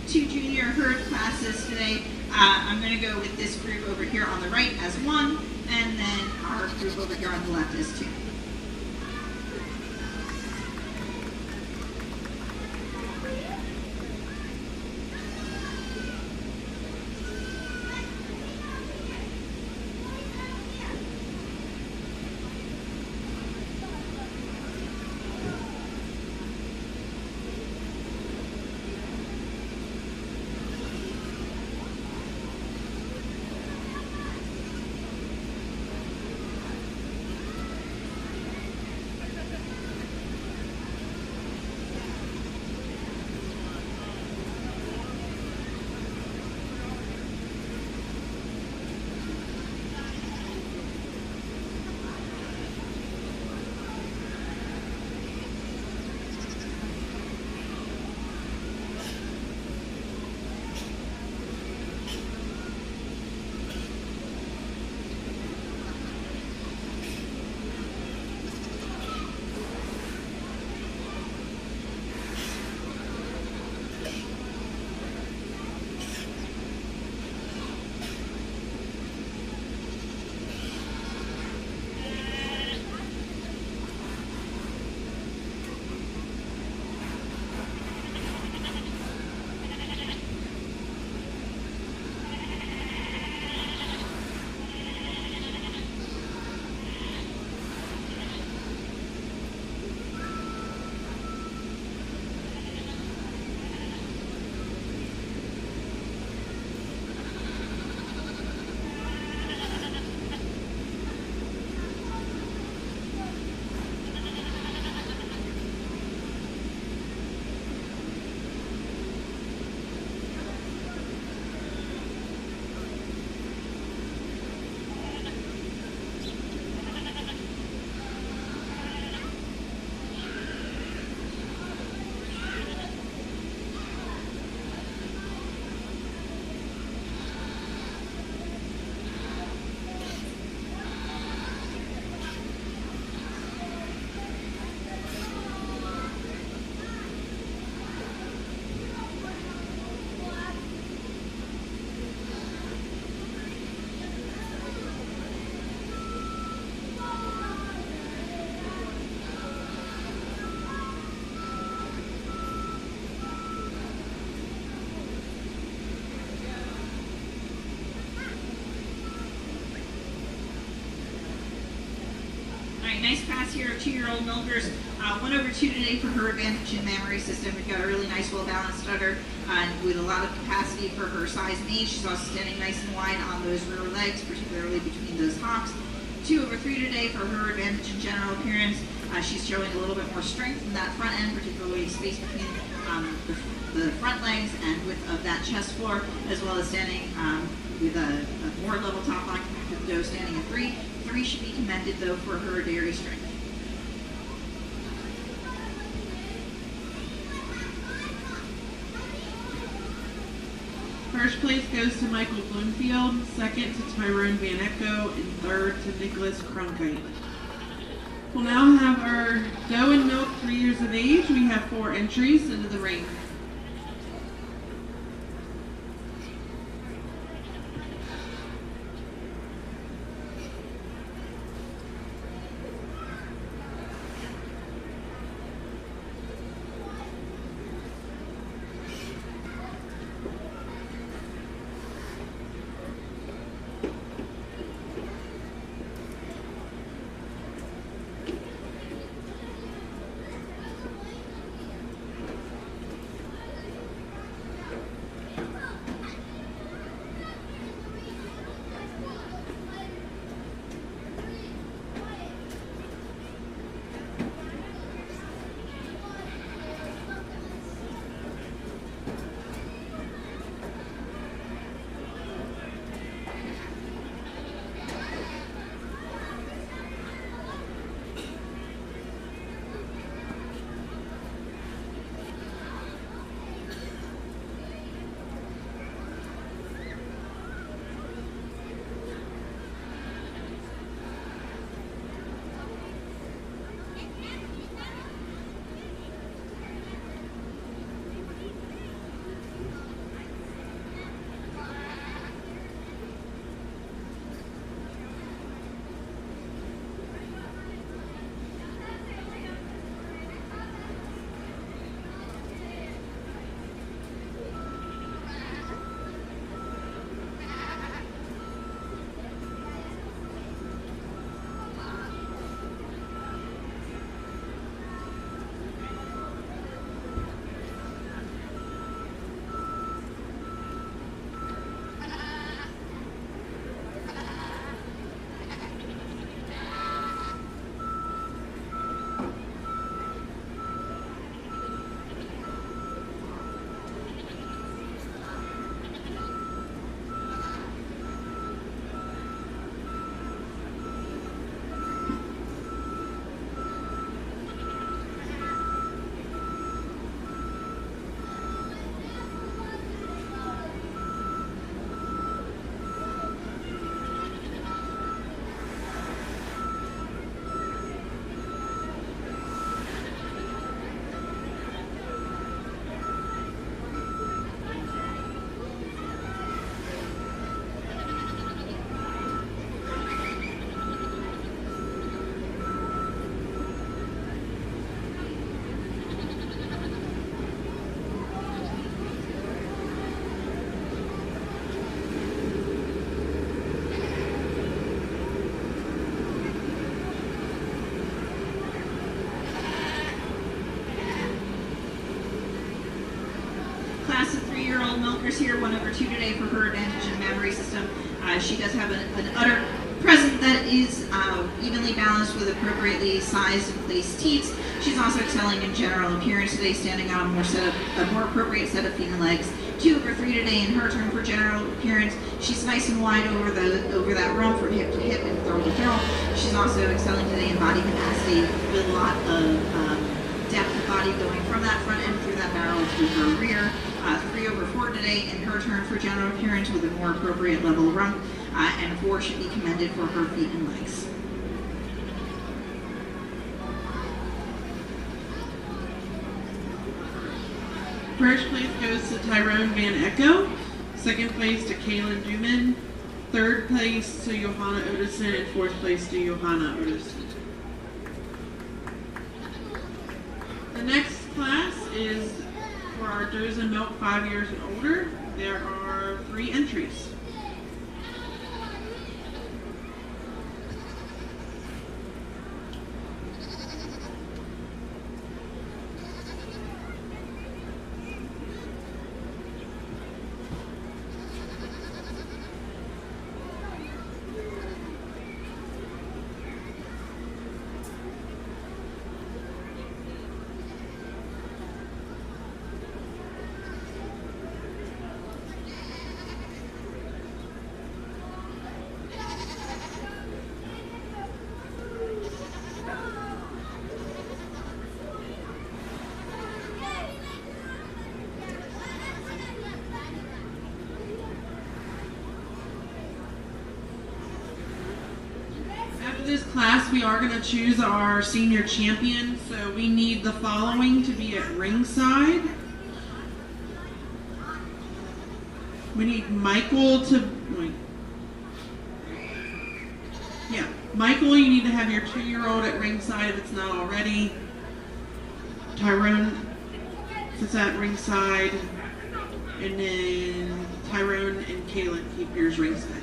two junior herd classes today. I'm going to go with this group over here on the right as one, and then our group over here on the left as two. Nice pass here of 2-year-old milkers. 1/2 today for her advantage in mammary system. We've got a really nice, well-balanced udder with a lot of capacity for her size and age. She's also standing nice and wide on those rear legs, particularly between those hocks. 2/3 today for her advantage in general appearance. She's showing a little bit more strength in that front end, particularly space between the front legs and width of that chest floor, as well as standing with a more level top line compared to the doe standing at 3. 3 should be commended though for her dairy strength. For First place goes to Michael Bloomfield, second to Tyrone Van Echo, and third to Nicholas Cronkite. We'll now have our doe and milk 3 years of age. We have 4 entries into the ring. Class of 3-year-old milkers here, 1 over 2 today for her advantage in memory system. She does have an udder present that is evenly balanced with appropriately sized and placed teats. She's also excelling in general appearance today, standing on a more appropriate set of feet and legs. 2 over 3 today in her turn for general appearance. She's nice and wide over that rump from hip to hip and throat to throat. She's also excelling today in body capacity with a lot of depth of body going from that front end through that barrel to her rear. 3 over 4 today in her turn for general appearance with a more appropriate level rump, and 4 should be commended for her feet and legs. First place goes to Tyrone Van Echo, second place to Kaylin Duman, third place to Johanna Odison, and fourth place to Johanna Odison. The next class is for our does and milk 5 years and older. There are 3 entries. class, we are going to choose our senior champion, so we need the following to be at ringside. We need Michael to, wait. Yeah, Michael, you need to have your 2-year-old at ringside if it's not already. Tyrone sits at ringside, and then Tyrone and Kaylin keep yours ringside.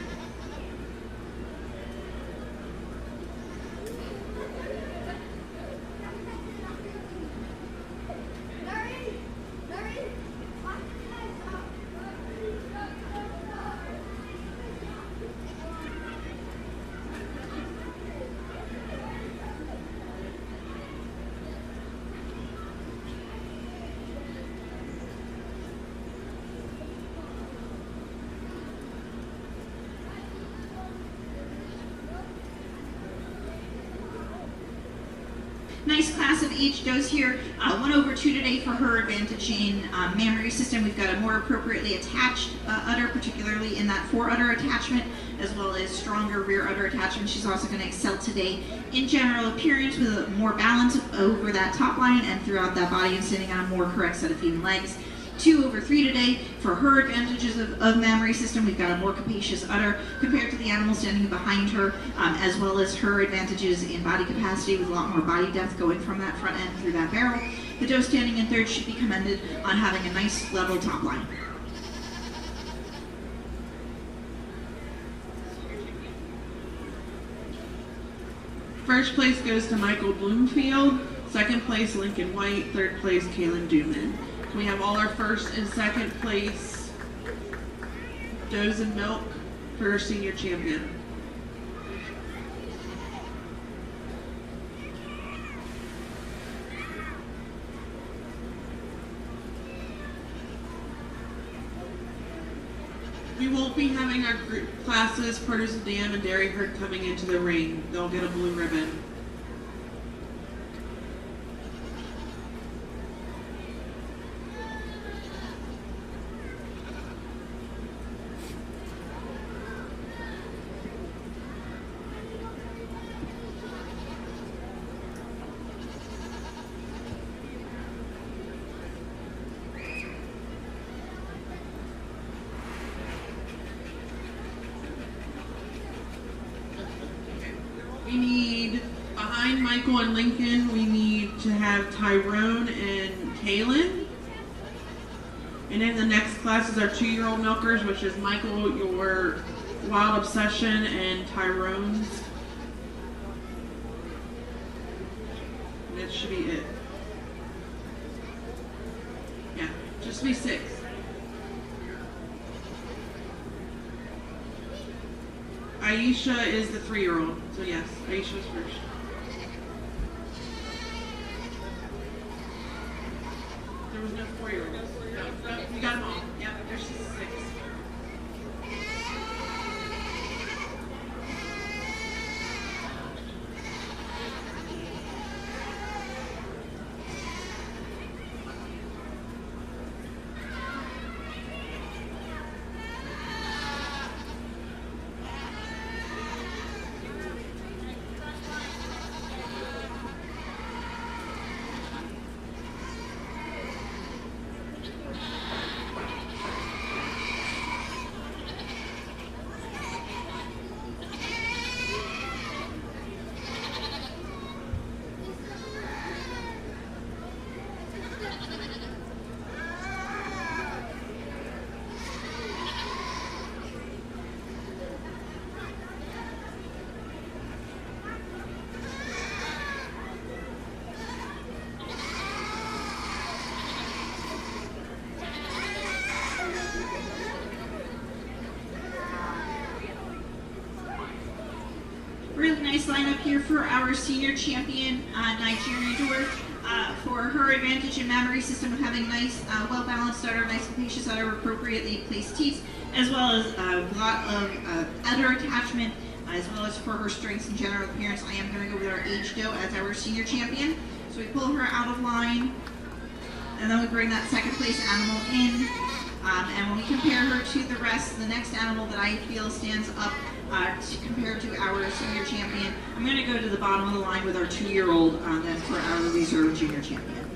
Nice class of each dose here. 1/2 today for her advantage in mammary system. We've got a more appropriately attached udder, particularly in that fore-udder attachment, as well as stronger rear udder attachment. She's also going to excel today in general appearance with a more balance over that top line and throughout that body and sitting on a more correct set of feet and legs. 2/3 today for her advantages of mammary system. We've got a more capacious udder compared to the animal standing behind her, as well as her advantages in body capacity with a lot more body depth going from that front end through that barrel. The doe standing in third should be commended on having a nice level top line. First place goes to Michael Bloomfield, second place Lincoln White, third place Kaylin Dooman. We have all our first and second place does and milk for our senior champion. We won't be having our group classes, Produce and Dam and Dairy Herd coming into the ring. They'll get a blue ribbon. We need, behind Michael and Lincoln, we need to have Tyrone and Kaylin. And then the next class is our 2-year-old milkers, which is Michael, your Wild Obsession, and Tyrone's. And that should be it. Yeah, just be 6. Aisha is the 3-year-old, so yes, Aisha was first. There was no 4-year-old. No, you got them all. Yeah, there's 6. Really nice lineup here for our senior champion, Nigerian Dwarf. For her advantage in mammary system of having nice, well-balanced udder, nice capacious udder, appropriately placed teats, as well as a lot of udder attachment, as well as for her strengths and general appearance. I am going to go with our aged doe as our senior champion. So we pull her out of line, and then we bring that second place animal in. And when we compare her to the rest, the next animal that I feel stands up compared to our senior champion. I'm going to go to the bottom of the line with our 2-year-old then for our reserve junior champion.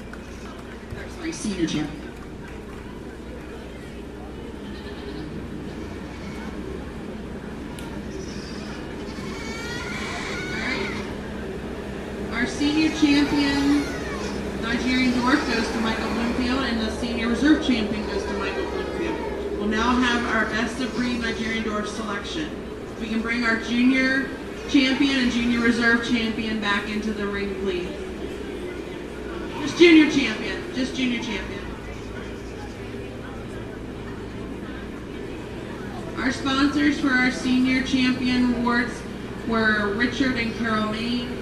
Or, sorry, senior champion. Our senior champion, Nigerian Dwarf, goes to Michael Bloomfield, and the senior reserve champion goes to Michael Bloomfield. We'll now have our best of breed Nigerian Dwarf selection. We can bring our junior champion and junior reserve champion back into the ring, please. Just junior champion. Just junior champion. Our sponsors for our senior champion awards were Richard and Carol Maine.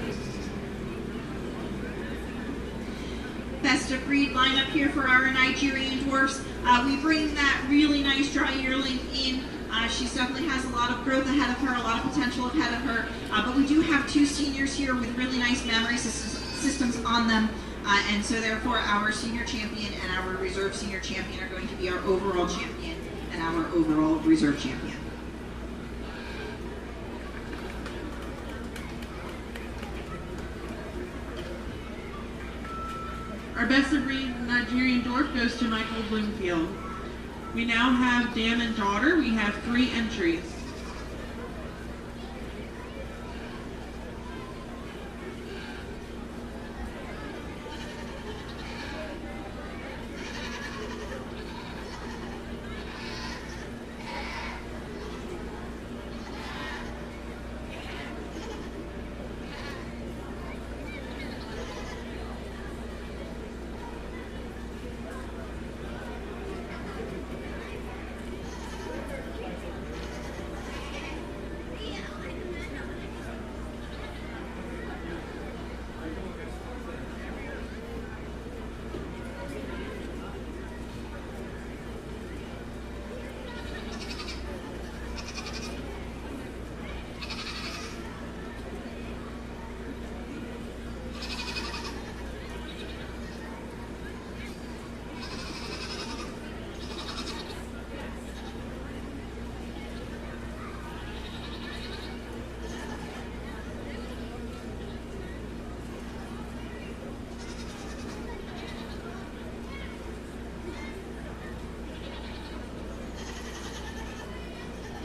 Best of breed lineup here for our Nigerian Dwarfs. We bring that really nice dry yearling in. She definitely has a lot of growth ahead of her, a lot of potential ahead of her. But we do have 2 seniors here with really nice memory systems on them. And so therefore our senior champion and our reserve senior champion are going to be our overall champion and our overall reserve champion. Our best of breed Nigerian Dwarf goes to Michael Bloomfield. We now have dam and daughter. We have 3 entries.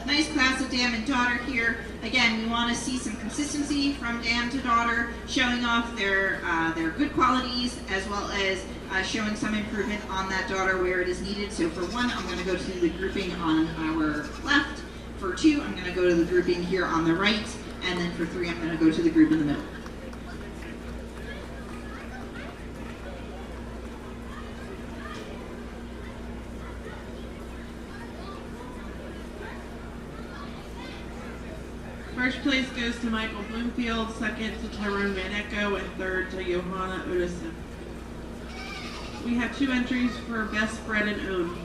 Nice class of dam and daughter here. Again, we want to see some consistency from dam to daughter, showing off their good qualities as well as showing some improvement on that daughter where it is needed. So for 1, I'm going to go to the grouping on our left. For 2, I'm going to go to the grouping here on the right. And then for 3, I'm going to go to the group in the middle. First place goes to Michael Bloomfield, second to Tyrone Van Echo, and third to Johanna Odison. We have 2 entries for best bred and owned.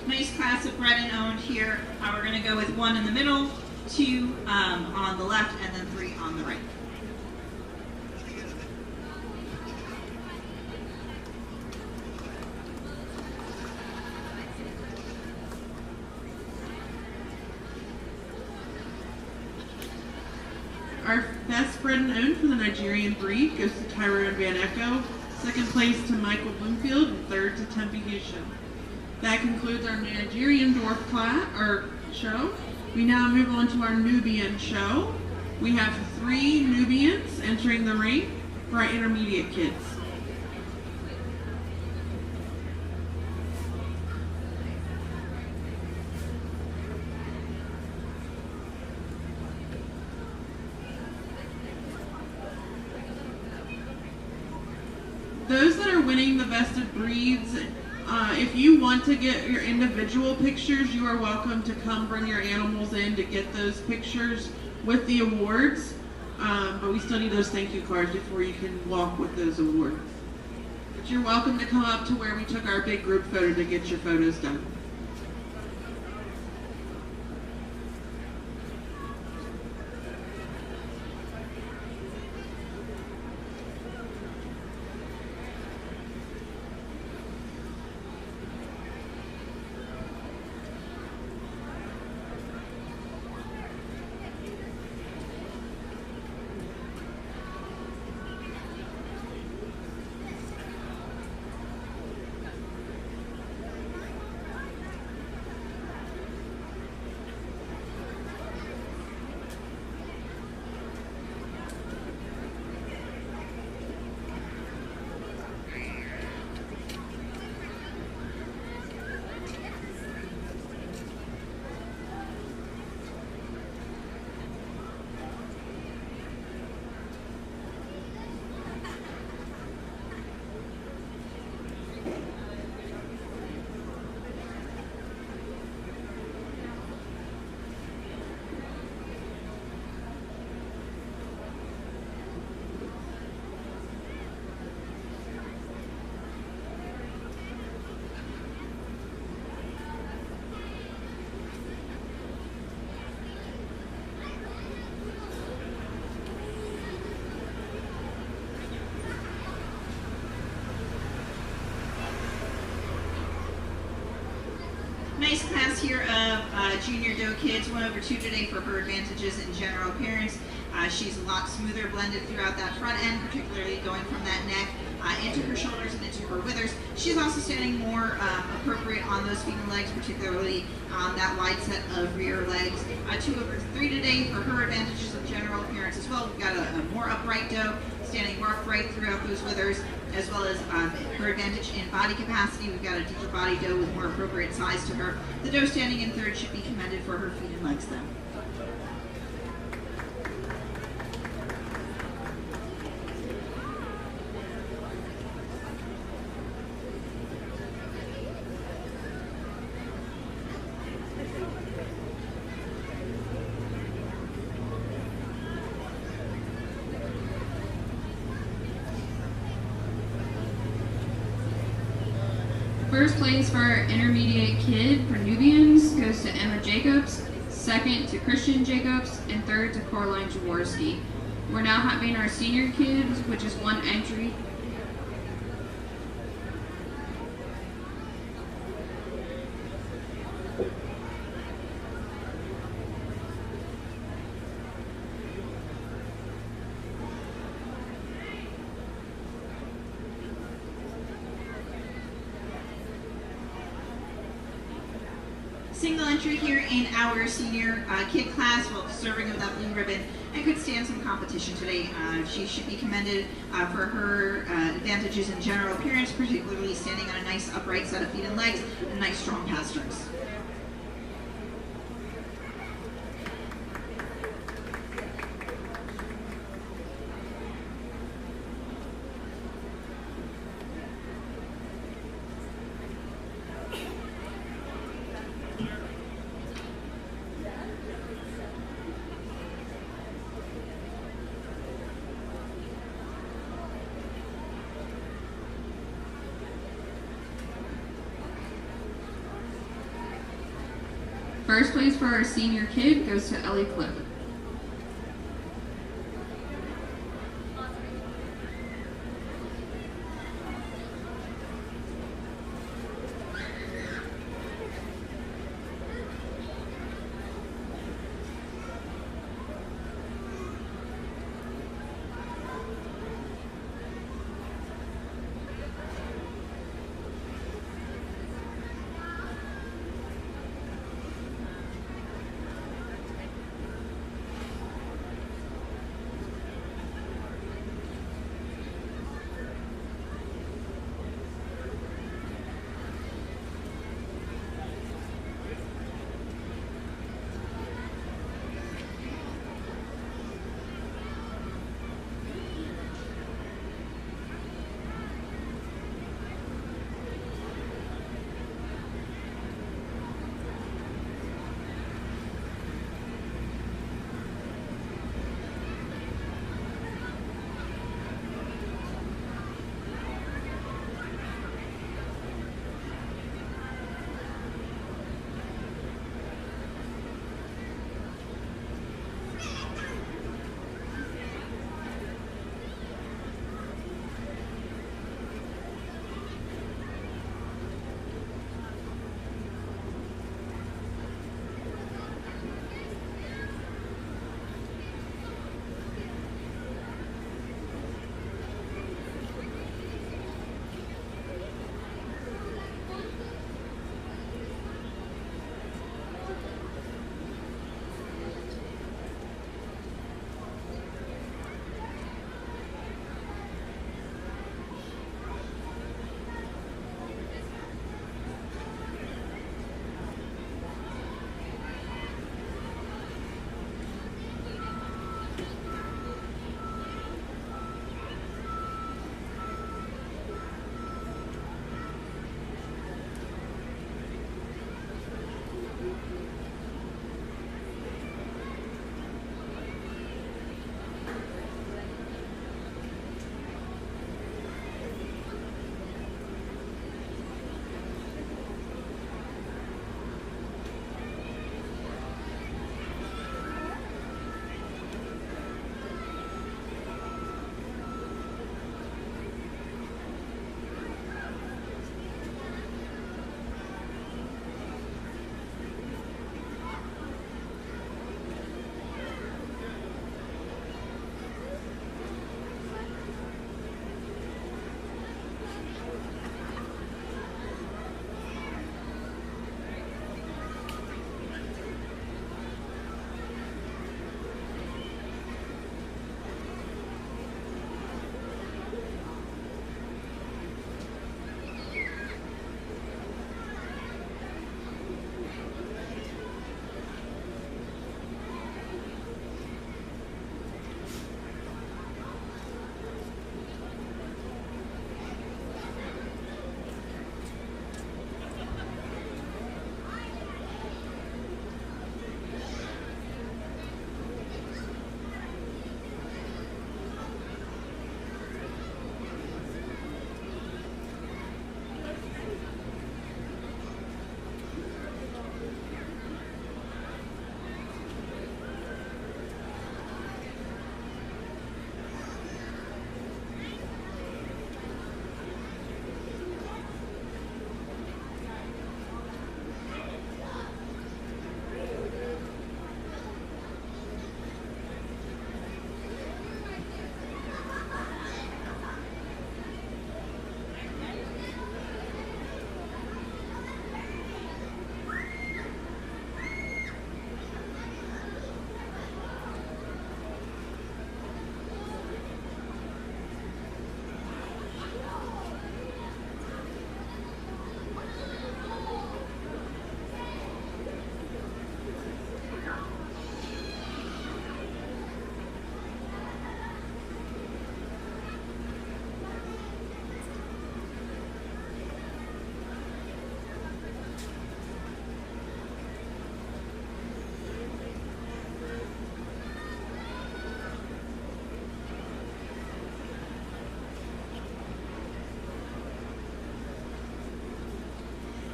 Nice class of bred and owned here. We're going to go with 1 in the middle, 2 on the left, and then 3 on the right. Our best bred and owned for the Nigerian breed goes to Tyrone Van Echo, second place to Michael Bloomfield, and third to Tempe Houston. That concludes our Nigerian dwarf show. We now move on to our Nubian show. We have 3 Nubians entering the ring for our intermediate kids. Those that are winning the vested breeds, if you want to get your individual pictures, you are welcome to come bring your animals in to get those pictures with the awards. But we still need those thank you cards before you can walk with those awards. But you're welcome to come up to where we took our big group photo to get your photos done. Nice class here of junior doe kids. 1/2 today for her advantages in general appearance. She's a lot smoother blended throughout that front end, particularly going from that neck into her shoulders and into her withers. She's also standing more appropriate on those feet and legs, particularly on that wide set of rear legs. 2/3 today for her advantages of general appearance as well. We've got a more upright doe, standing more upright throughout those withers, as well as her advantage in body capacity. We've got a deeper body doe with more appropriate size to her. The doe standing in third should be commended for her feet and legs though. First place for our intermediate kid for Nubians goes to Emma Jacobs, second to Christian Jacobs, and third to Coraline Jaworski. We're now having our senior kids, which is 1 entry. Single entry here in our senior kid class, well, serving of that blue ribbon, and could stand some competition today. She should be commended for her advantages in general appearance, particularly standing on a nice upright set of feet and legs, and nice strong pasterns. First place for our senior kid goes to Ellie Clip.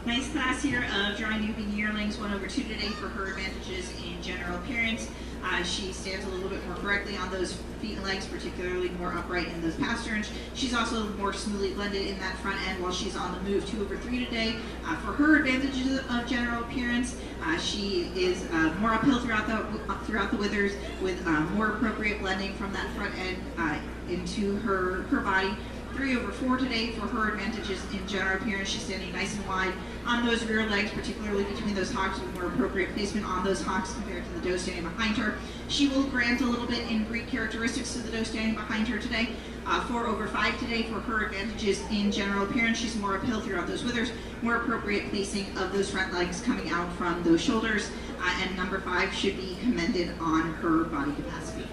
Nice class here of drawing newbie yearlings, 1/2 today for her advantages in general appearance. She stands a little bit more correctly on those feet and legs, particularly more upright in those pasterns. She's also more smoothly blended in that front end while she's on the move 2/3 today. For her advantages of general appearance, she is more uphill throughout the withers with more appropriate blending from that front end into her body. 3/4 today for her advantages in general appearance. She's standing nice and wide on those rear legs, particularly between those hocks, with more appropriate placement on those hocks compared to the doe standing behind her. She will grant a little bit in breed characteristics to the doe standing behind her today. 4/5 today for her advantages in general appearance. She's more uphill throughout those withers, more appropriate placing of those front legs coming out from those shoulders, and number 5 should be commended on her body capacity.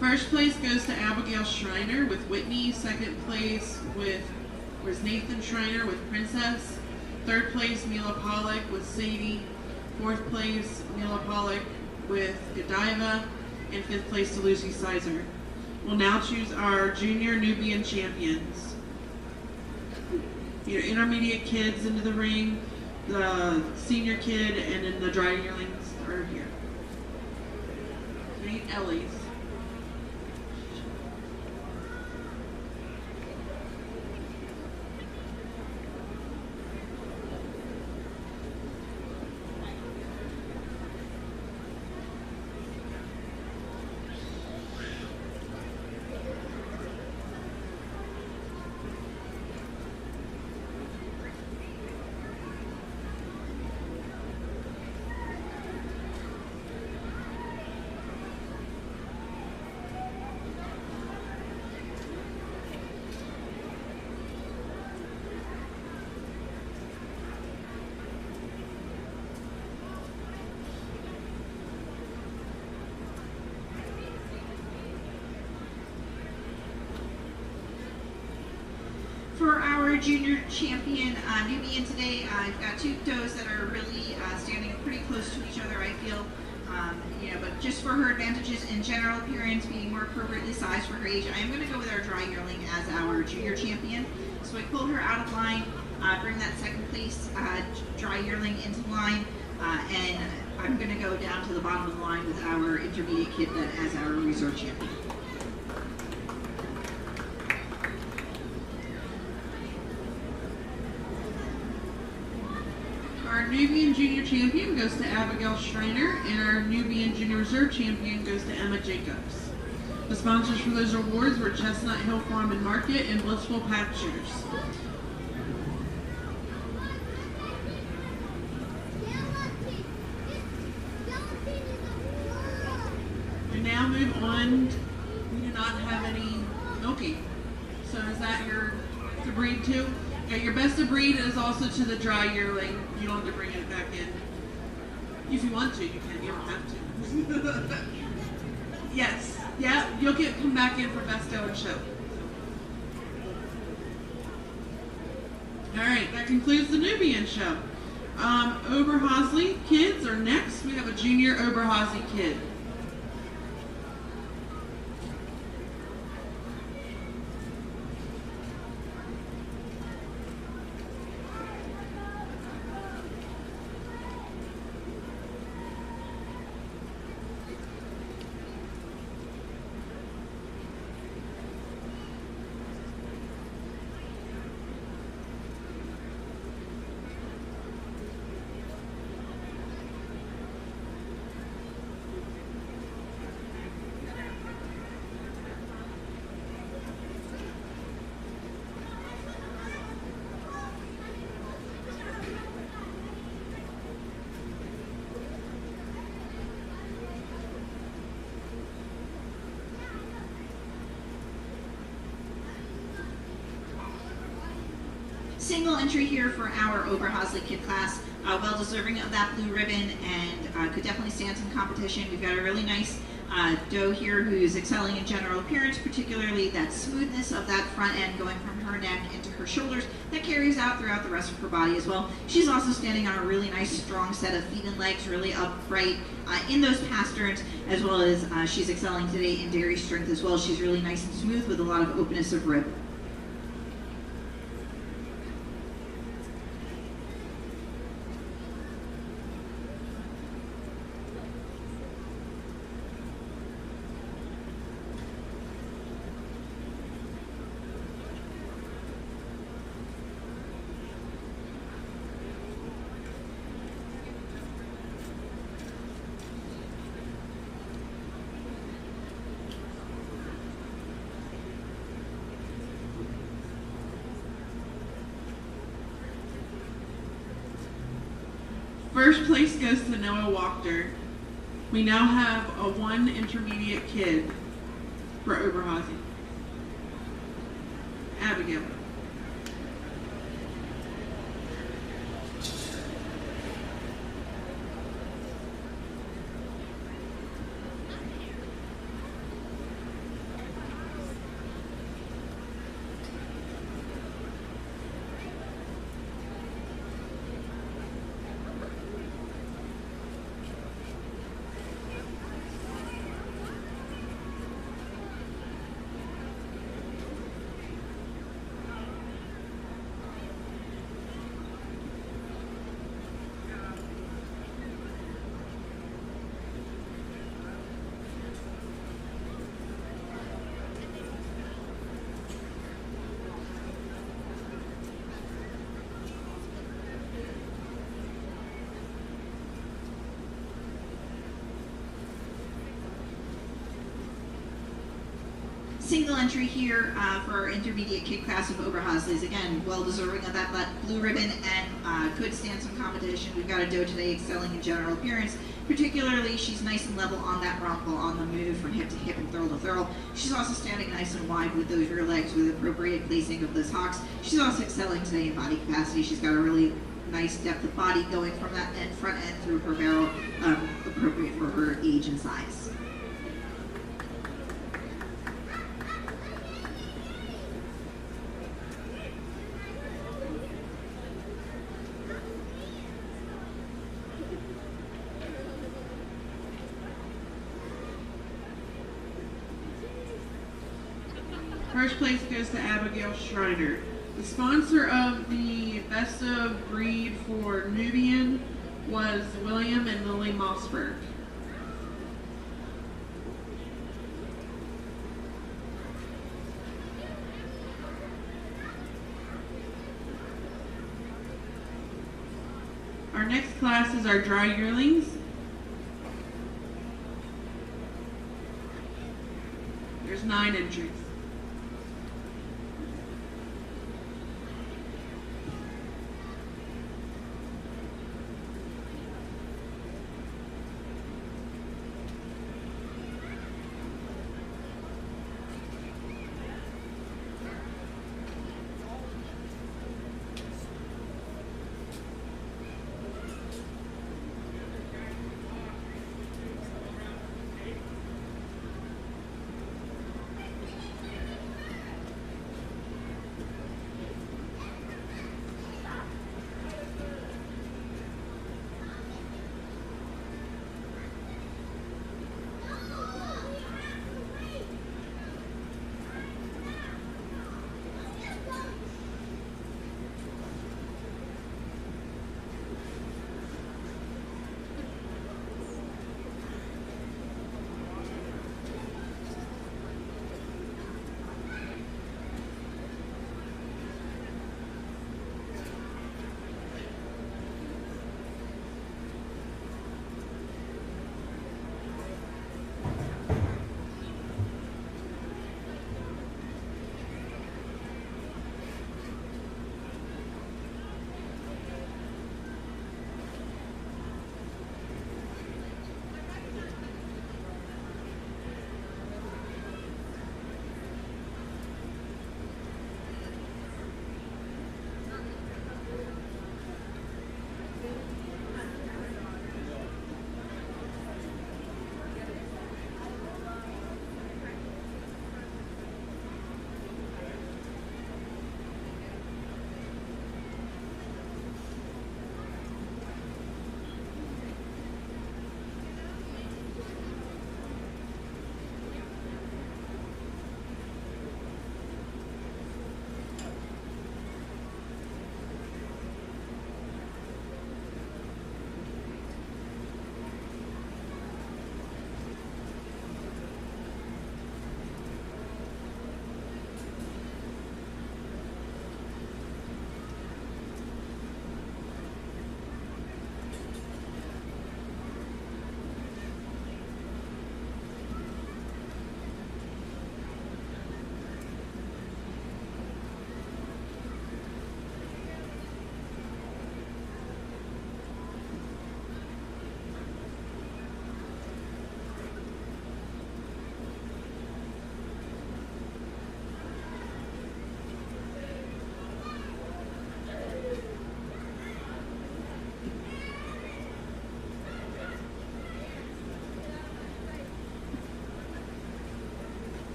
First place goes to Abigail Schreiner with Whitney. Second place was Nathan Schreiner with Princess. Third place, Mila Pollock with Sadie. Fourth place, Mila Pollock with Godiva. And fifth place to Lucy Sizer. We'll now choose our junior Nubian champions. Your intermediate kids into the ring, the senior kid, and then the dry yearlings are here. Meet Ellie's. For our junior champion Nubian today, I've got 2 does that are really standing pretty close to each other, I feel. But just for her advantages in general appearance, being more appropriately sized for her age, I am going to go with our dry yearling as our junior champion. So I pull her out of line, bring that second place dry yearling into line, and I'm going to go down to the bottom of the line with our intermediate kid then as our reserve champion. Our Nubian Junior Champion goes to Abigail Schreiner, and our Nubian Junior Reserve Champion goes to Emma Jacobs. The sponsors for those awards were Chestnut Hill Farm and Market and Blissful Pastures. We now move on. We do not have any milking. So is that the breed too? Yeah, your best of breed is also to the dry yearling. You don't have to bring it back in. If you want to, you can. You don't have to. Yes. Yeah, you'll come back in for Besto and show. All right, that concludes the Nubian show. Oberhausley kids are next. We have a junior Oberhausley kid. Single entry here for our Oberhausley kid class. Well deserving of that blue ribbon and could definitely stand some competition. We've got a really nice doe here who's excelling in general appearance, particularly that smoothness of that front end going from her neck into her shoulders that carries out throughout the rest of her body as well. She's also standing on a really nice strong set of feet and legs, really upright in those pasterns, as well as she's excelling today in dairy strength as well. She's really nice and smooth with a lot of openness of rib. First place goes to Noah Wachter. We now have a 1 intermediate kid for Oberhausen. Abigail. Single entry here for our intermediate kid class of Oberhausley's. Again, well deserving of that blue ribbon and could stand some competition. We've got a doe today excelling in general appearance. Particularly, she's nice and level on that rump while on the move from hip to hip and thurl to thurl. She's also standing nice and wide with those rear legs with appropriate placing of those hocks. She's also excelling today in body capacity. She's got a really nice depth of body going from that front end through her barrel, appropriate for her age and size. First place goes to Abigail Schreiner. The sponsor of the Best of Breed for Nubian was William and Lily Mossberg. Our next class is our dry yearlings. There's 9 entries.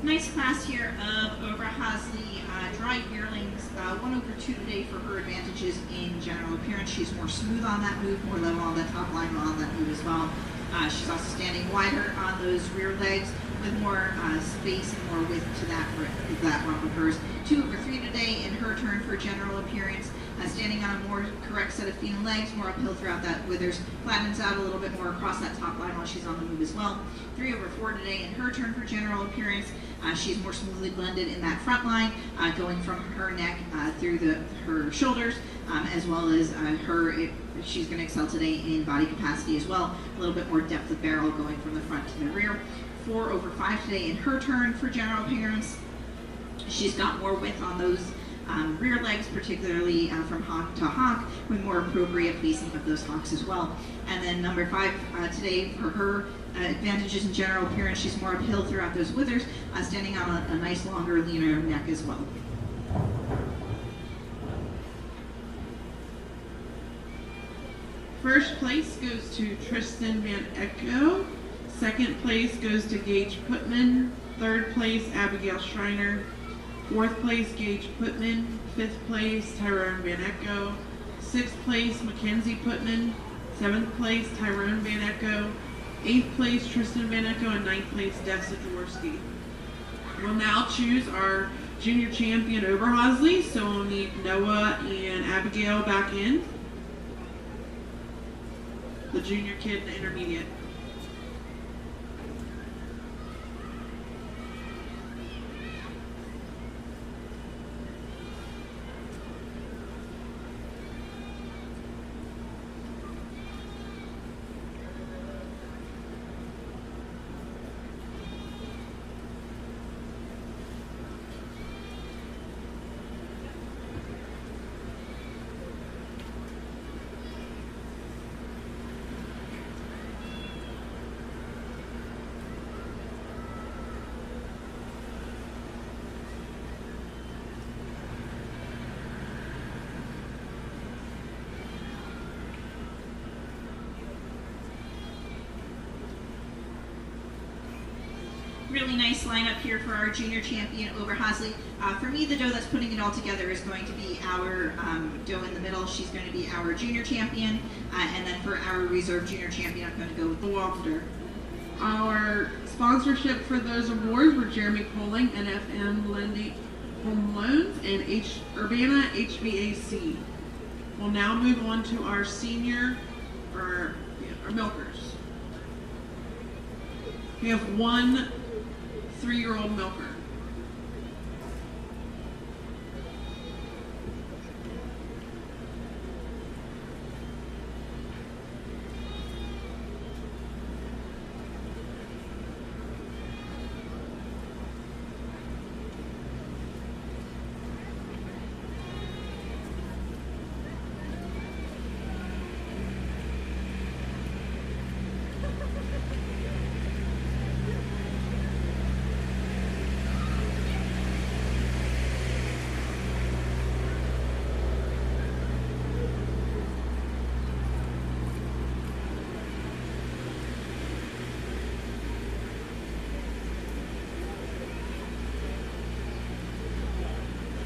Nice class here of Oberhasli dry yearlings, 1/2 today for her advantages in general appearance. She's more smooth on that move, more level on the top line on that move as well. She's also standing wider on those rear legs with more space and more width to that rump of hers. 2/3 today in her turn for general appearance. Standing on a more correct set of feet and legs, more uphill throughout that withers, flattens out a little bit more across that top line while she's on the move as well. 3/4 today in her turn for general appearance. She's more smoothly blended in that front line, going from her neck through her shoulders, as well as she's going to excel today in body capacity as well. A little bit more depth of barrel going from the front to the rear. 4/5 today in her turn for general appearance. She's got more width on those rear legs, particularly from hock to hock, with more appropriate placing of those hocks as well. And then number 5 today for her advantages in general appearance, she's more uphill throughout those withers, standing on a nice longer, leaner neck as well. First place goes to Tristan Van Echo. Second place goes to Gage Putman. Third place, Abigail Schreiner. Fourth place, Gage Putman. Fifth place, Tyrone Van Echo. Sixth place, Mackenzie Putman. Seventh place, Tyrone Van Echo. Eighth place, Tristan Van Echo. And ninth place, Dessa Jaworski. We'll now choose our junior champion Oberhasli. So we'll need Noah and Abigail back in. The junior kid and the intermediate. Really nice lineup here for our junior champion Oberhasli. For me, the doe that's putting it all together is going to be our doe in the middle. She's going to be our junior champion. And then for our reserve junior champion, I'm going to go with the Wafter. Our sponsorship for those awards were Jeremy Poling, NFM Lending Home Loans, and Urbana HVAC. We'll now move on to our senior, our milkers. We have one 3-year-old milker.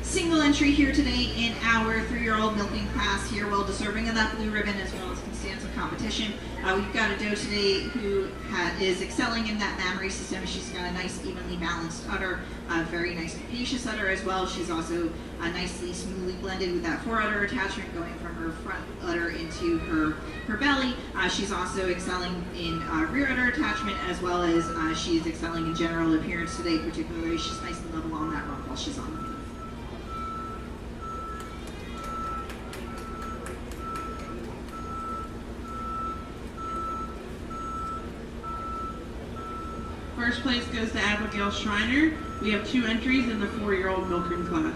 Single entry here today in our 3-year-old milking class here, well deserving of that blue ribbon as well as Constanza competition. We've got a doe today who is excelling in that mammary system. She's got a nice evenly balanced udder, a very nice capacious udder as well. She's also nicely smoothly blended with that fore udder attachment going from her front udder into her belly. She's also excelling in rear udder attachment as well as she's excelling in general appearance today, particularly she's nice and level on that rump while she's on the move. First place goes to Abigail Schreiner. We have 2 entries in the 4-year-old milking class.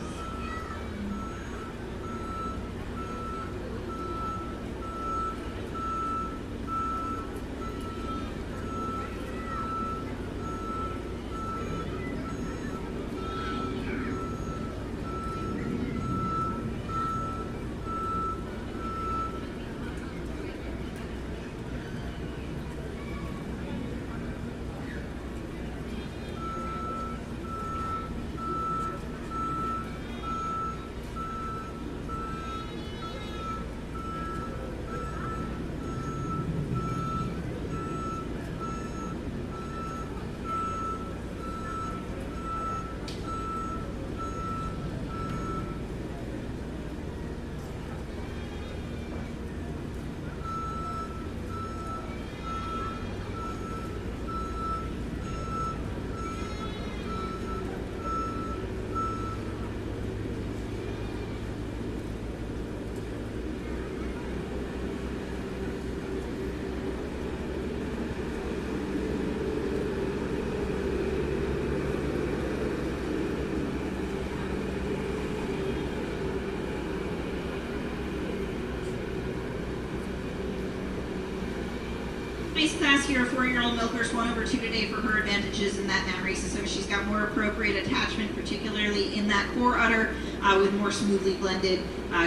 Nice class here, 4-year-old milkers, 1/2 today for her advantages in that mammary system. She's got more appropriate attachment, particularly in that core udder, with more smoothly blended,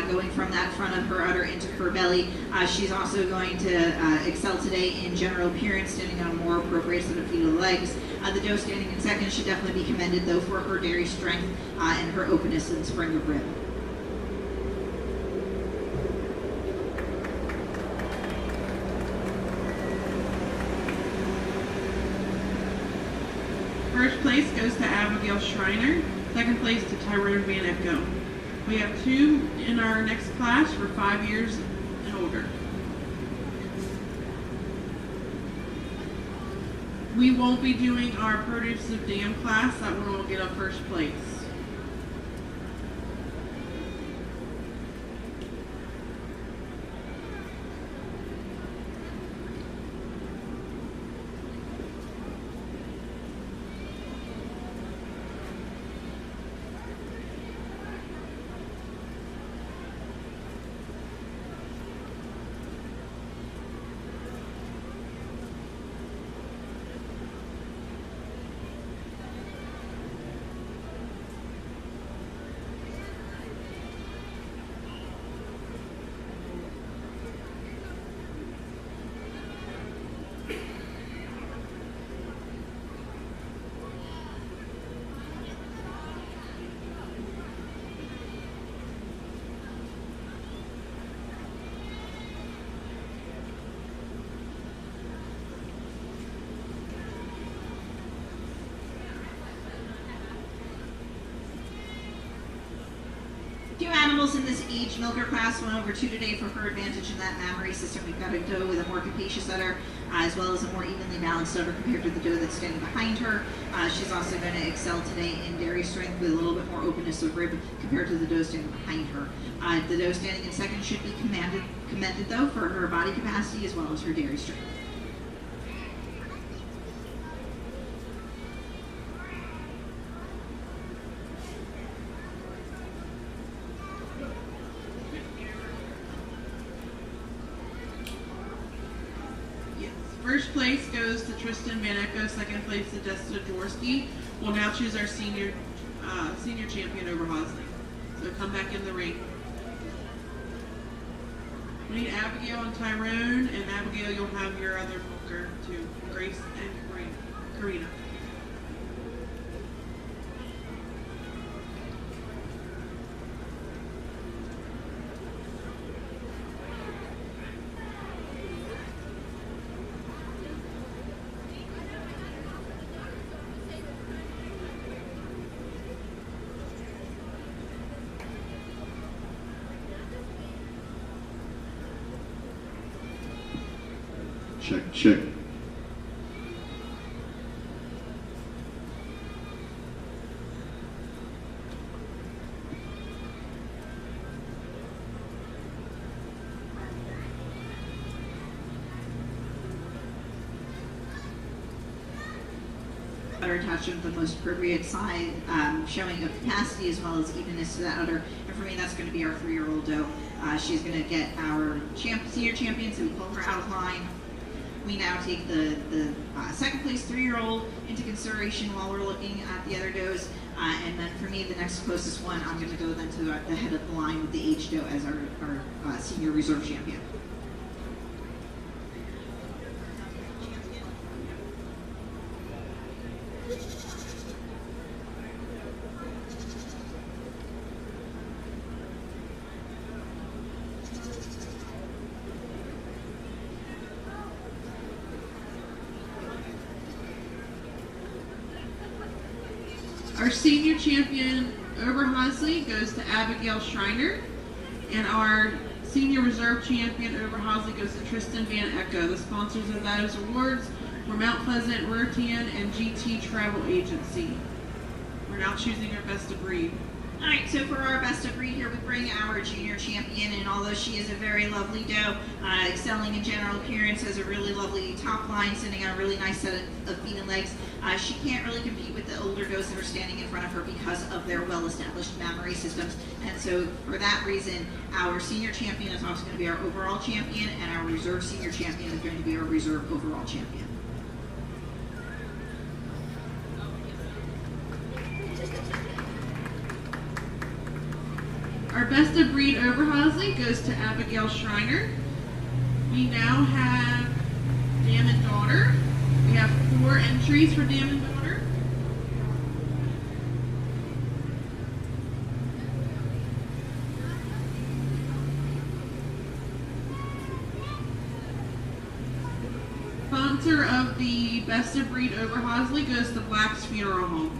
going from that front of her udder into her belly. She's also going to excel today in general appearance, standing on a more appropriate set of fetal legs. The doe standing in second should definitely be commended, though, for her dairy strength and her openness and spring of rib. First place goes to Abigail Schreiner. Second place to Tyrone Van Echo. We have 2 in our next class for 5 years and older. We won't be doing our produce of dam class. That one will get a first place. Two animals in this age milker class, 1/2 today for her advantage in that mammary system. We've got a doe with a more capacious udder, as well as a more evenly balanced udder compared to the doe that's standing behind her. She's also going to excel today in dairy strength with a little bit more openness of rib compared to the doe standing behind her. The doe standing in second should be commended, though, for her body capacity as well as her dairy strength. First place goes to Tristan Van Echo. Second place to Desta Jaworski. We'll now choose our senior champion over Hosley. So come back in the ring. We need Abigail and Tyrone, and Abigail, you'll have your other milker too, Grace and Karina. Check. Udder attachment, the most appropriate side, showing of capacity as well as evenness to that udder. And for me, that's going to be our 3-year-old doe. She's going to get our senior champion, so we pull her out of line. We now take the second place 3-year-old into consideration while we're looking at the other does. And then for me, the next closest one, I'm going to go then to the head of the line with the age doe as our senior reserve champion. Our senior champion over Hosley goes to Abigail Schreiner, and our senior reserve champion over Hosley goes to Tristan Van Echo. The sponsors of those awards were Mount Pleasant, Rurtian, and GT Travel Agency. We're now choosing our best of breed. All right, so for our best of breed here, we bring our junior champion, and although she is a very lovely doe, excelling in general appearance, has a really lovely top line, sitting on a really nice set of feet and legs, she can't really compete with the older does that are standing in front of her because of their well-established mammary systems. And so for that reason, our senior champion is also going to be our overall champion, and our reserve senior champion is going to be our reserve overall champion. Our best of breed Overhosley goes to Abigail Schreiner. We now have Dam and Daughter. We have 4 entries for Dam and Daughter. Sponsor of the best of breed Overhosley goes to Black's Funeral Home.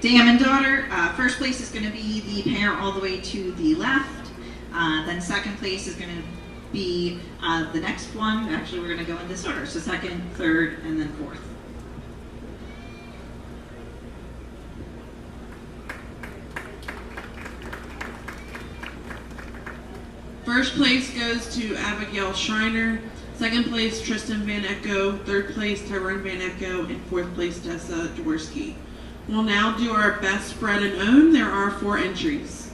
Dam and Daughter, first place is going to be the pair all the way to the left. Then second place is going to be the next one. Actually, we're going to go in this order. So second, third, and then fourth. First place goes to Abigail Schreiner. Second place, Tristan Van Echo. Third place, Tyrone Van Echo. And fourth place, Dessa Jaworski. We'll now do our best bred and own. There are 4 entries.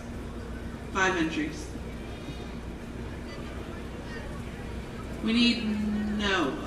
5 entries. We need Noah.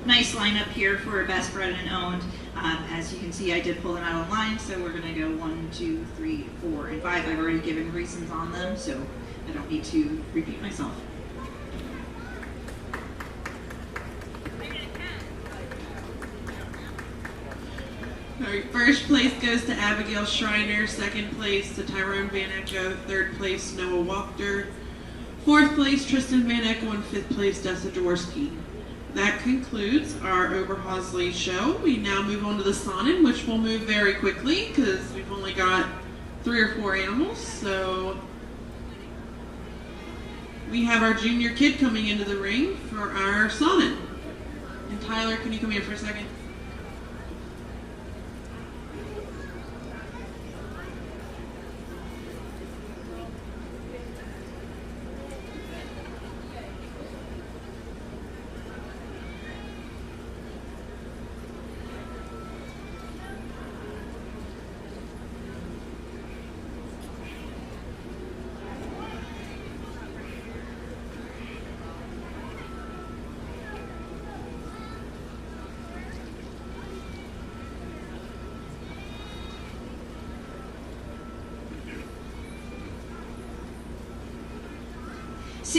Nice lineup here for best bred and owned. As you can see, I did pull them out online, so we're going to go 1, 2, 3, 4, and 5. I've already given reasons on them, so I don't need to repeat myself. All right, first place goes to Abigail Schreiner. Second place to Tyrone Van Echo. Third place, Noah Wachter. Fourth place, Tristan Van Echo. And fifth place, Dessa Jaworski. That concludes our Overhosley show. We now move on to the Saanen, which will move very quickly because we've only got 3 or 4 animals. So we have our junior kid coming into the ring for our Saanen. And Tyler, can you come here for a second?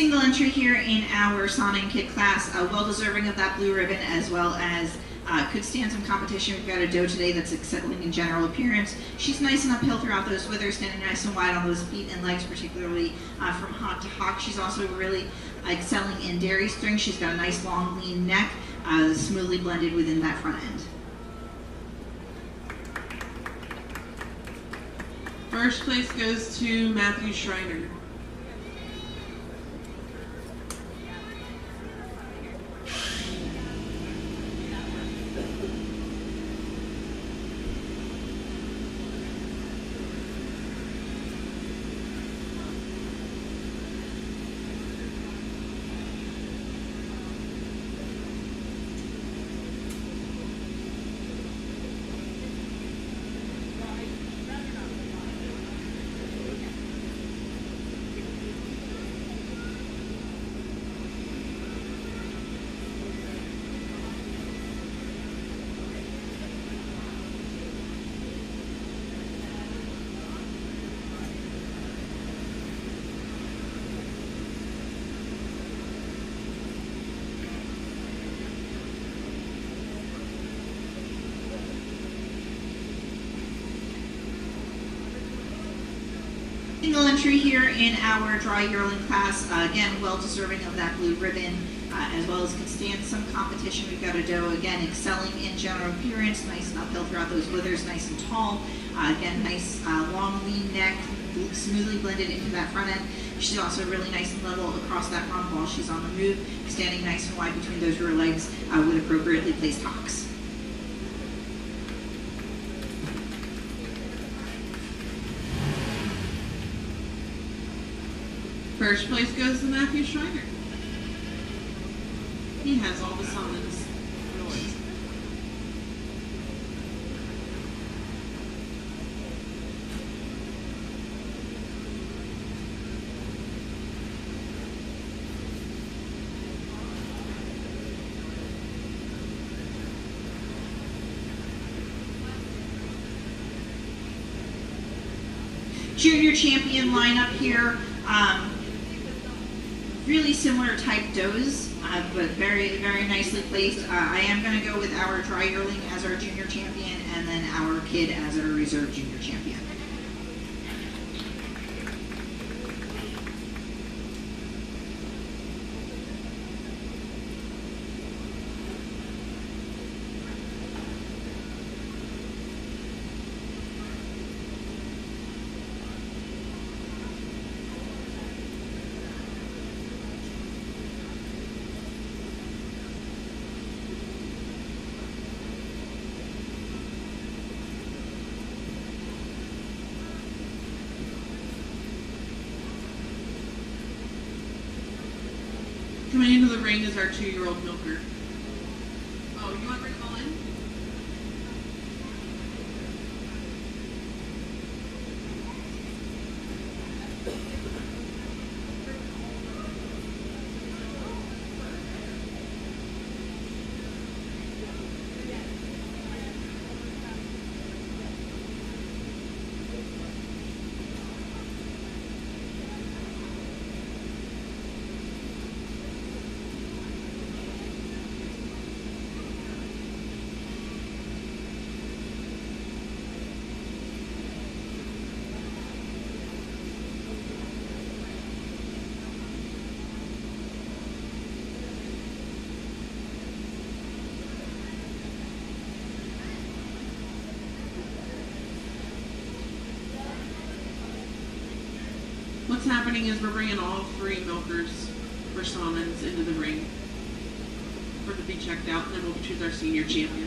Single entry here in our Sauna and Kid class, well deserving of that blue ribbon, as well as could stand some competition. We've got a doe today that's excelling in general appearance. She's nice and uphill throughout those withers, standing nice and wide on those feet and legs, particularly from hot to hock. She's also really excelling in dairy strength. She's got a nice long lean neck, smoothly blended within that front end. First place goes to Matthew Schreiner. Single entry here in our dry yearling class, again, well deserving of that blue ribbon, as well as can stand some competition. We've got a doe, again, excelling in general appearance, nice and uphill throughout those withers, nice and tall. Again, nice long lean neck, smoothly blended into that front end. She's also really nice and level across that rump while she's on the move, standing nice and wide between those rear legs with appropriately placed hocks. First place goes to Matthew Schreiner. He has all the summons. Really. Junior champion lineup here. Really similar type does, but very, very nicely placed. I am going to go with our dry yearling as our junior champion, and then our kid as our reserve junior champion. Coming into the ring is our 2-year-old milker. Oh, you want to bring them all in? What's happening is we're bringing all 3 milkers for Salmons into the ring for them to be checked out, and then we'll choose our senior champion.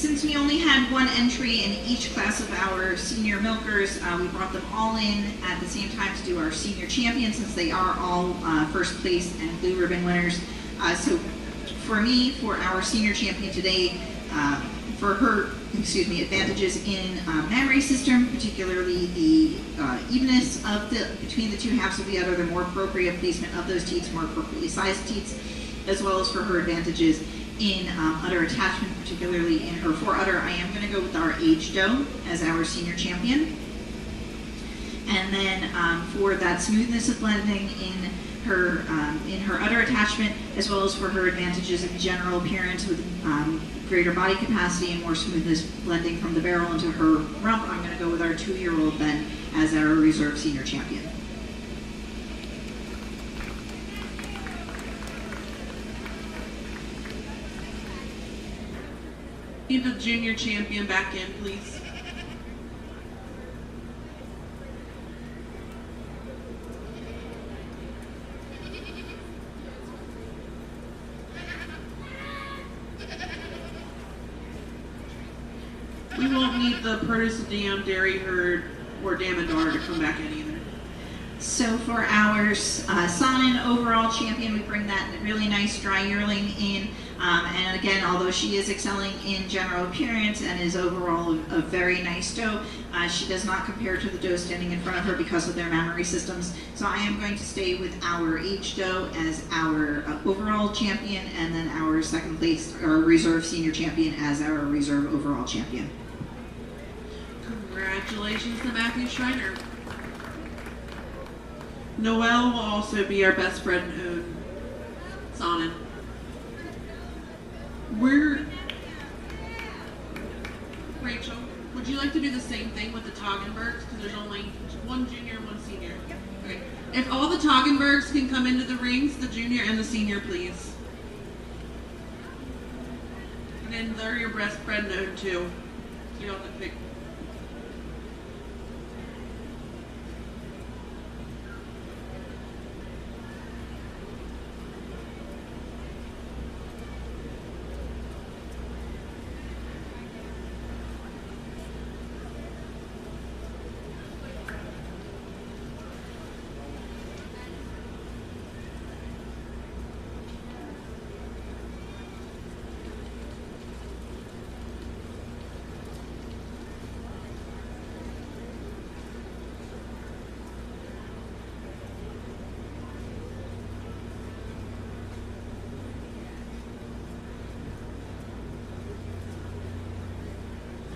Since we only had one entry in each class of our senior milkers, we brought them all in at the same time to do our senior champion, since they are all first place and blue ribbon winners. So for me, for our senior champion today, for her, advantages in mammary system, particularly the evenness of between the two halves of the udder, the more appropriate placement of those teats, more appropriately sized teats, as well as for her advantages in udder attachment, particularly in her foreudder. I am going to go with our aged doe as our senior champion. And then for that smoothness of blending in her udder attachment, as well as for her advantages in general appearance with greater body capacity and more smoothness blending from the barrel into her rump, I'm going to go with our 2-year-old then as our reserve senior champion. Need the junior champion back in, please. We won't need the Produce Dam, Dairy Herd, or Damodar to come back in either. So for our Sonnen overall champion, we bring that really nice dry yearling in. And again, although she is excelling in general appearance and is overall a very nice doe, she does not compare to the doe standing in front of her because of their mammary systems. So I am going to stay with our aged doe as our overall champion, and then our second place, our reserve senior champion as our reserve overall champion. Congratulations to Matthew Schreiner. Noelle will also be our best bred and owned Sonnen. Rachel, would you like to do the same thing with the Toggenburgs? Because there's only one junior and one senior. Okay. If all the Toggenburgs can come into the rings, the junior and the senior, please. And then they're your best bred and owned too. So you don't have to pick.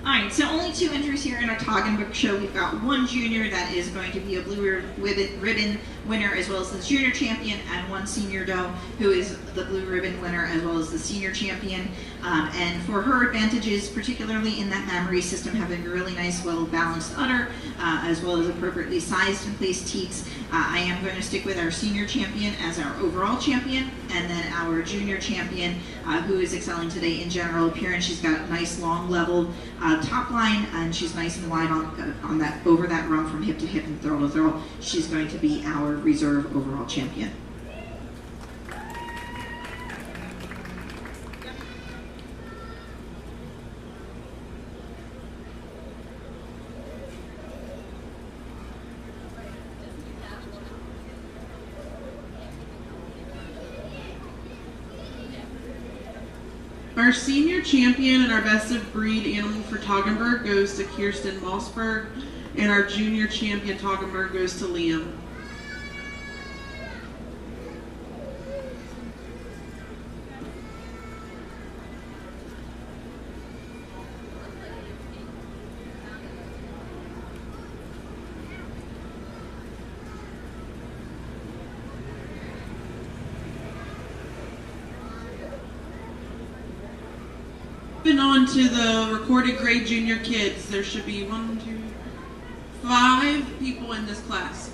Alright, so only 2 entries here in our Toggenburg show. We've got one junior that is going to be a blue ribbon winner as well as the junior champion, and one senior doe who is the blue ribbon winner as well as the senior champion. And for her advantages, particularly in that mammary system, having a really nice, well-balanced udder, as well as appropriately sized and placed teats, I am going to stick with our senior champion as our overall champion, and then our junior champion, who is excelling today in general appearance. She's got a nice, long, level top line, and she's nice and wide on that, over that rump from hip to hip and throw to throw. She's going to be our reserve overall champion. Our senior champion and our best of breed animal for Toggenburg goes to Kirsten Mossberg, and our junior champion Toggenburg goes to Liam. Moving on to the recorded grade junior kids, there should be 1, 2, 5 people in this class.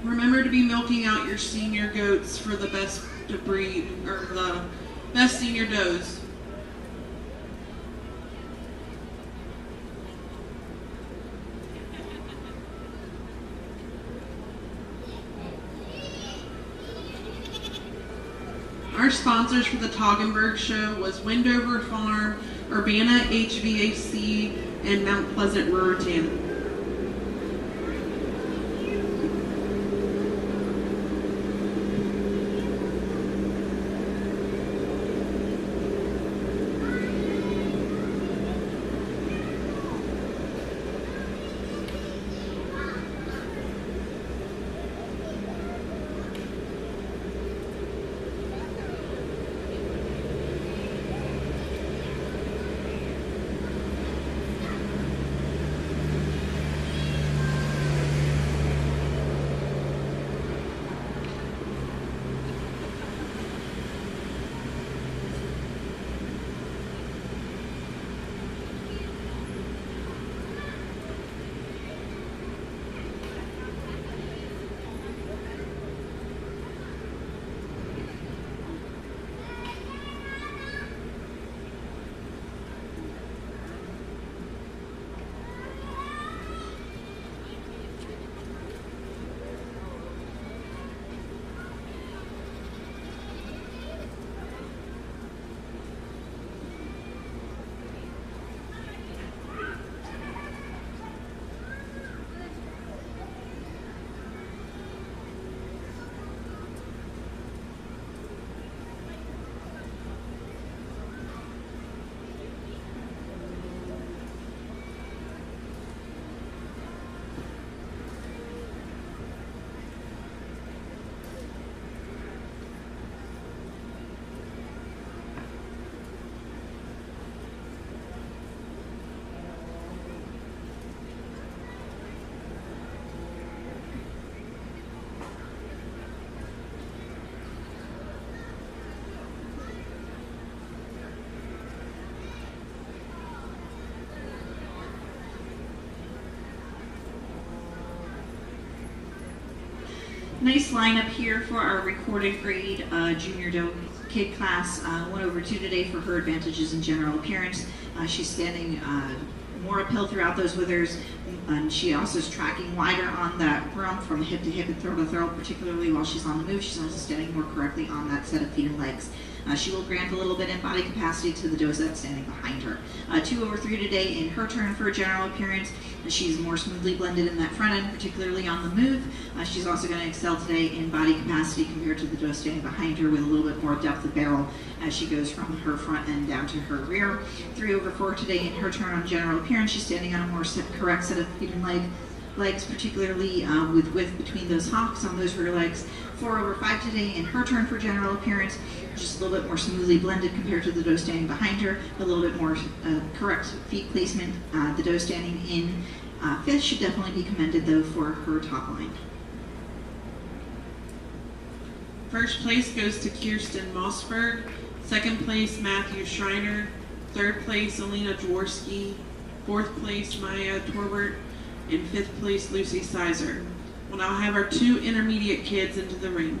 Remember to be milking out your senior goats for the best to breed, or the best senior does. Our sponsors for the Toggenburg show was Wendover Farm, Urbana HVAC, and Mount Pleasant Ruritan. Nice lineup here for our recorded grade junior doe kid class. 1/2 today for her advantages in general appearance. She's standing more uphill throughout those withers, and she also is tracking wider on that rump from hip to hip and throw to throw, particularly while she's on the move. She's also standing more correctly on that set of feet and legs. She will grant a little bit in body capacity to the does that's standing behind her. 2/3 today in her turn for a general appearance. She's more smoothly blended in that front end, particularly on the move. She's also going to excel today in body capacity compared to the doe standing behind her, with a little bit more depth of barrel as she goes from her front end down to her rear. 3/4 today in her turn on general appearance. She's standing on a more correct set of feet and legs, particularly with width between those hocks on those rear legs. 4/5 today in her turn for general appearance. Just a little bit more smoothly blended compared to the doe standing behind her. A little bit more correct feet placement. The doe standing in fifth should definitely be commended, though, for her top line. First place goes to Kirsten Mossberg. Second place, Matthew Schreiner. Third place, Alina Jaworski. Fourth place, Maya Torbert. And fifth place, Lucy Sizer. We'll now have our 2 intermediate kids into the ring.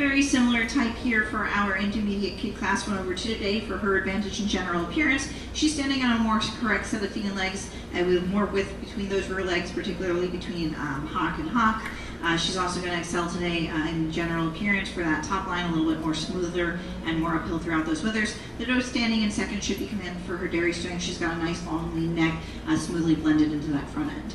Very similar type here for our intermediate kid class went over to today for her advantage in general appearance. She's standing on a more correct set of feet and legs with more width between those rear legs, particularly between hock and hock. She's also going to excel today in general appearance for that top line, a little bit more smoother and more uphill throughout those withers. The doe standing in second should be commanded for her dairy strength. She's got a nice long lean neck, smoothly blended into that front end.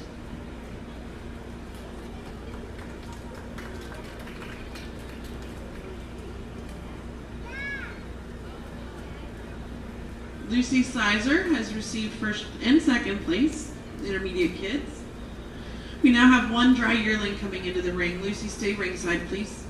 Lucy Sizer has received first and second place, intermediate kids. We now have one dry yearling coming into the ring. Lucy, stay ringside, please.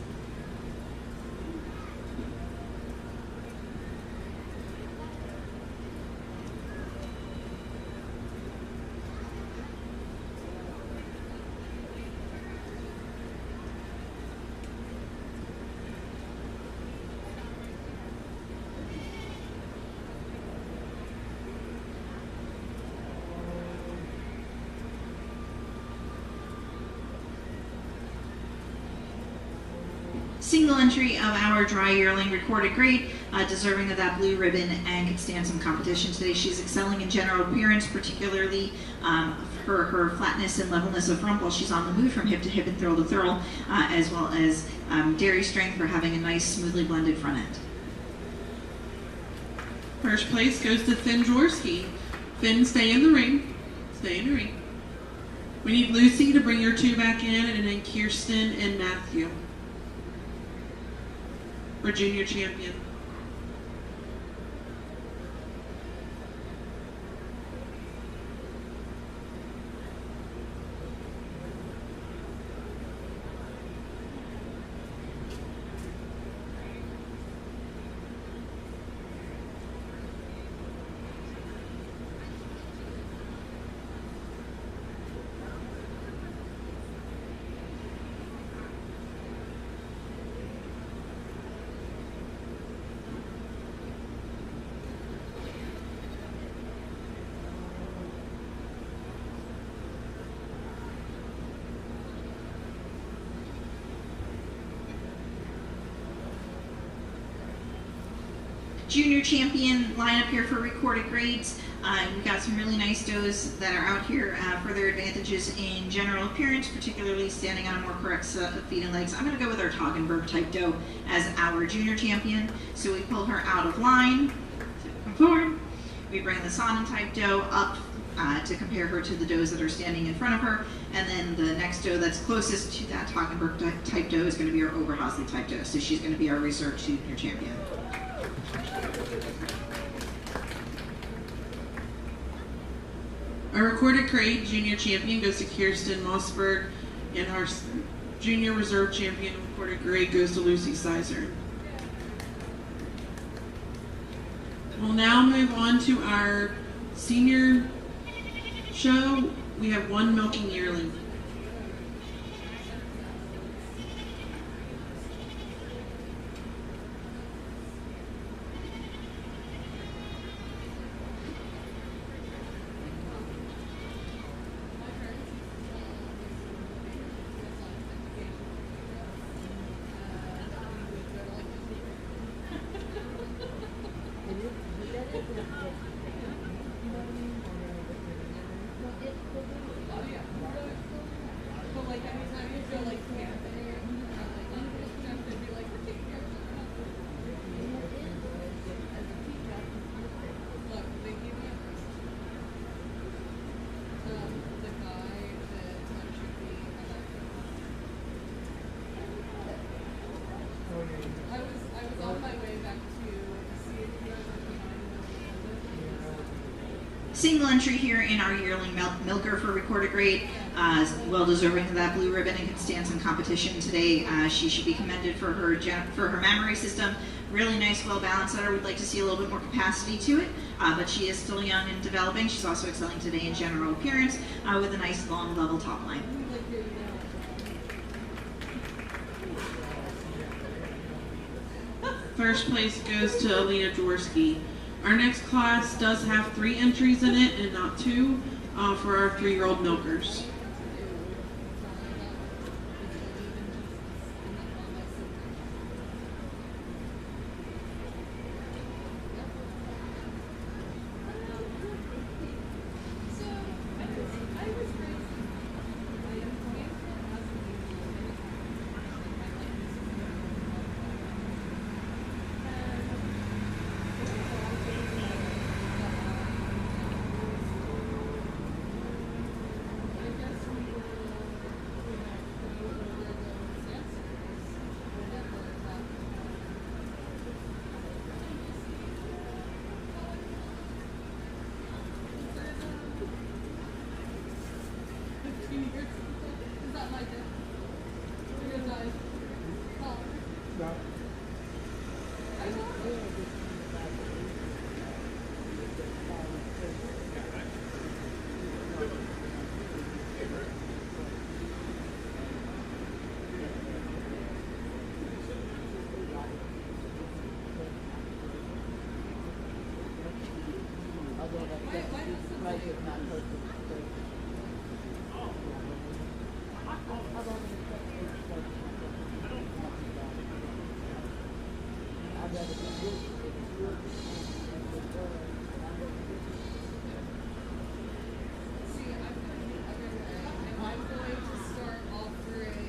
Single entry of our dry yearling, recorded grade, deserving of that blue ribbon and could stand some competition today. She's excelling in general appearance, particularly for her flatness and levelness of rump while she's on the move from hip to hip and thurl to thurl, as well as dairy strength for having a nice smoothly blended front end. First place goes to Finn Jaworski. Finn, stay in the ring. Stay in the ring. We need Lucy to bring your two back in, and then Kirsten and Matthew for junior champion. Junior champion lineup here for recorded grades. We've got some really nice does that are out here for their advantages in general appearance, particularly standing on a more correct set of feet and legs. I'm going to go with our Toggenburg type doe as our junior champion. So we pull her out of line, come forward. We bring the Sonnen type doe up to compare her to the does that are standing in front of her. And then the next doe that's closest to that Toggenburg type doe is going to be our Oberhausen type doe. So she's going to be our reserve junior champion. Our recorded grade junior champion goes to Kirsten Mossberg, and our junior reserve champion recorded grade goes to Lucy Sizer. We'll now move on to our senior show. We have one milking yearling. Single entry here in our yearling milker for recorded grade, well deserving of that blue ribbon and can stand some competition today. She should be commended for her mammary system. Really nice, well balanced udder. We'd like to see a little bit more capacity to it, but she is still young and developing. She's also excelling today in general appearance with a nice long level top line. First place goes to Alina Jaworski. Our next class does have 3 entries in it and not 2 for our 3-year-old milkers. seniors. Is that my dad? Your dad? Oh. No. I know. See, I'm going to start offering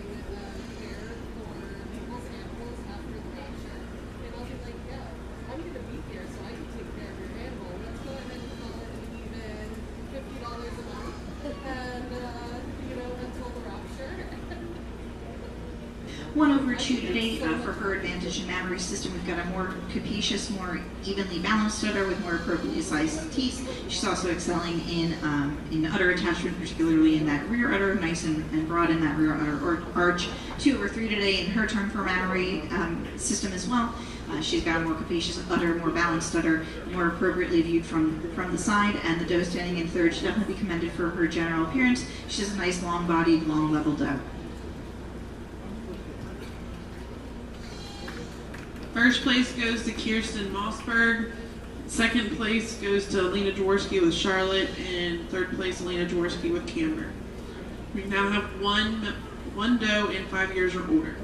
care for people's animals after the auction. And I'll be like, yeah, I'm going to be here so I can take care of your animal. Let's go ahead and call it an even $50 a month. And, until the rapture. One over two today for her Advantage and Mavery system. We've got a more capacious, more evenly balanced udder with more appropriately sized teeth. She's also excelling in udder attachment, particularly in that rear udder, nice and broad in that rear udder arch. 2 over 3 today in her turn for Mavery system as well. She's got a more capacious udder, more balanced udder, more appropriately viewed from the side, and the doe standing in third should definitely be commended for her general appearance. She has a nice long-bodied, long-level doe. First place goes to Kirsten Mossberg. Second place goes to Alina Jaworski with Charlotte, and third place Alina Jaworski with Camber. We now have one doe in 5 years or older.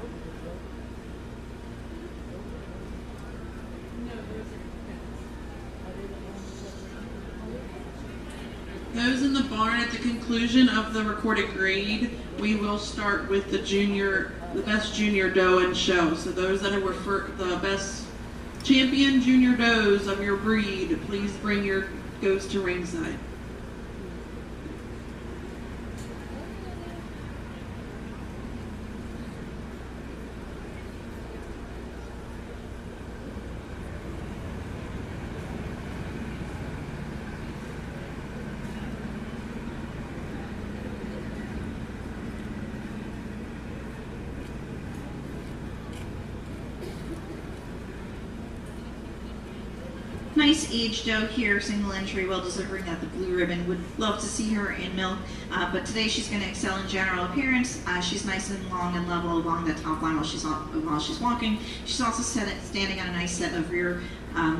Those in the barn at the conclusion of the recorded grade, we will start with the best junior doe and show. So those that were the best champion junior does of your breed, please bring your goats to ringside. Nice age doe here, single entry, well deserving at the blue ribbon. Would love to see her in milk, but today she's going to excel in general appearance. She's nice and long and level along the top line while she's walking. She's also standing on a nice set of rear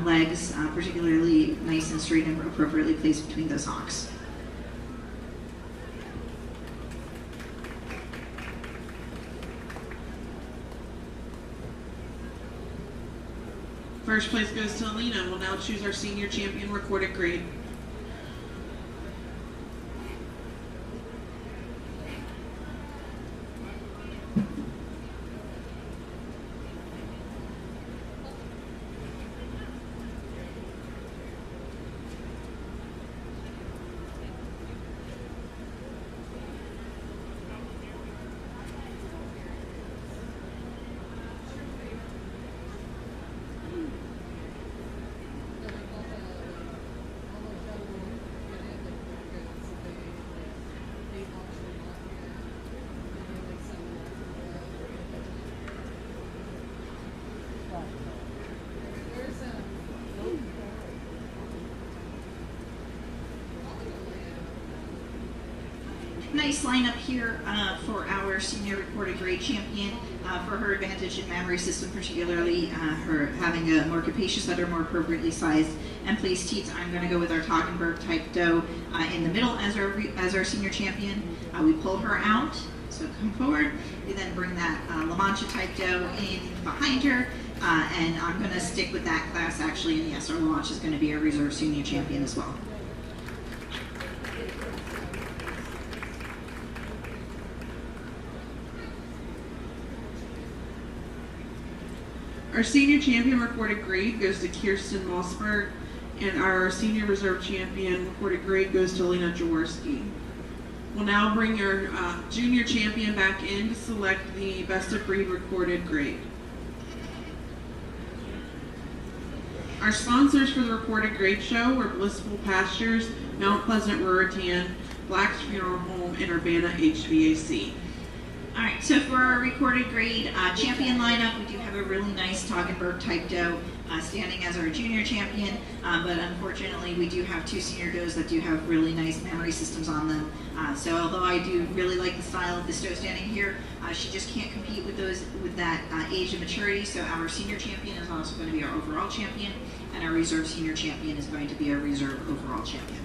legs, particularly nice and straight and appropriately placed between those hocks. First place goes to Alina. We'll now choose our senior champion recorded grade. Nice lineup here for our senior recorded grade champion. For her Advantage and Mavery system, particularly her having a more capacious udder, more appropriately sized and placed teats. I'm going to go with our Toggenburg type doe in the middle as our senior champion. We pull her out, so come forward. We then bring that La Mancha type doe in behind her, and I'm going to stick with that class actually. And yes, our La Mancha is going to be our reserve senior champion as well. Our senior champion recorded grade goes to Kirsten Mossberg, and our senior reserve champion recorded grade goes to Alina Jaworski. We'll now bring our junior champion back in to select the best of breed recorded grade. Our sponsors for the recorded grade show were Blissful Pastures, Mount Pleasant Ruritan, Black's Funeral Home, and Urbana HVAC. All right, so for our recorded grade champion lineup, we do have a really nice Toggenburg type doe standing as our junior champion, but unfortunately we do have two senior does that do have really nice memory systems on them. So although I do really like the style of this doe standing here, she just can't compete with those with that age of maturity. So our senior champion is also going to be our overall champion, and our reserve senior champion is going to be our reserve overall champion.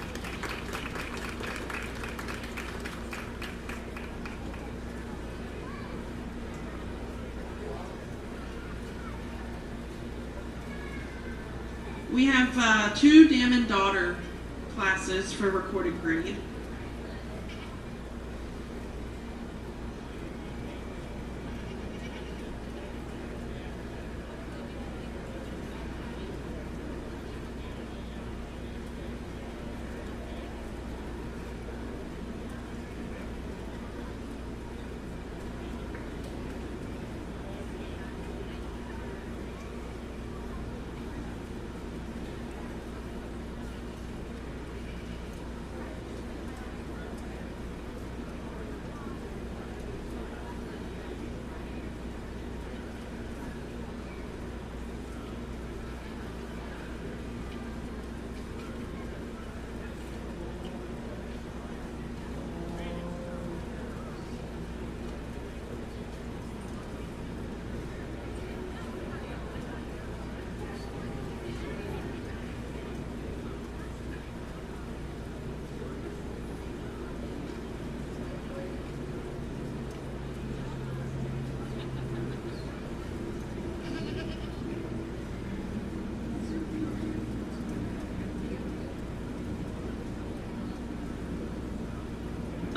We have two dam and daughter classes for recorded grade.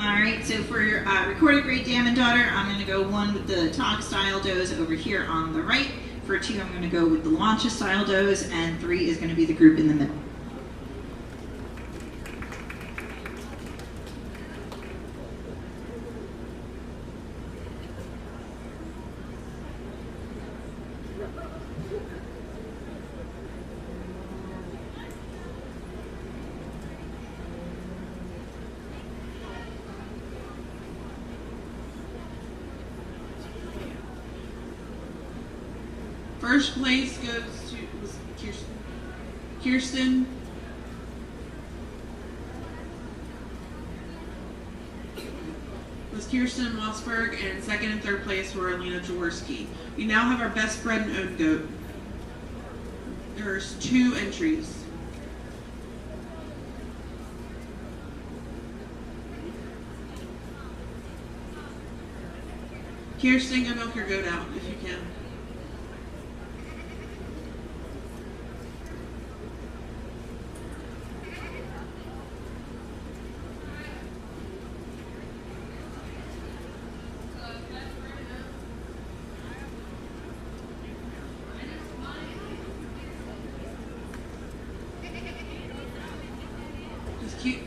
Alright, so for your recorded grade dam and daughter, I'm going to go one with the Tog style does over here on the right. For two, I'm going to go with the Launcha style does, and three is going to be the group in the middle. First place goes to Kirsten. Was Kirsten Mossberg, and second and third place were Alina Jaworski. We now have our best bred and owned goat. There's 2 entries. Kirsten, go milk your goat out if you can.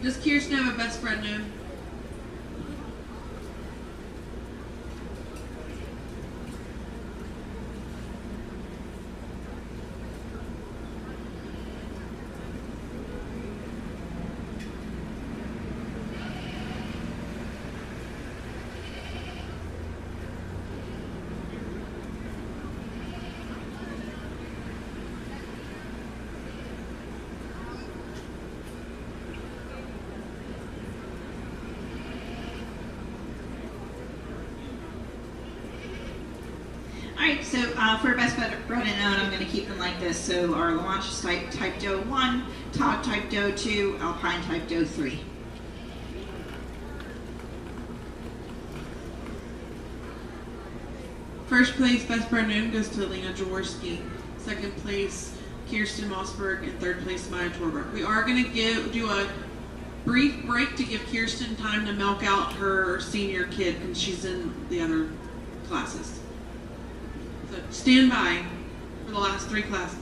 Does Kirsten have a best friend name? Alright, so for best bred and owned, I'm going to keep them like this. So our Launcha type doe 1, Tog type doe 2, Alpine type doe 3. First place, best bred and owned, goes to Alina Jaworski. Second place, Kirsten Mossberg, and third place, Maya Torberg. We are going to do a brief break to give Kirsten time to milk out her senior kid because she's in the other classes. So stand by for the last 3 classes.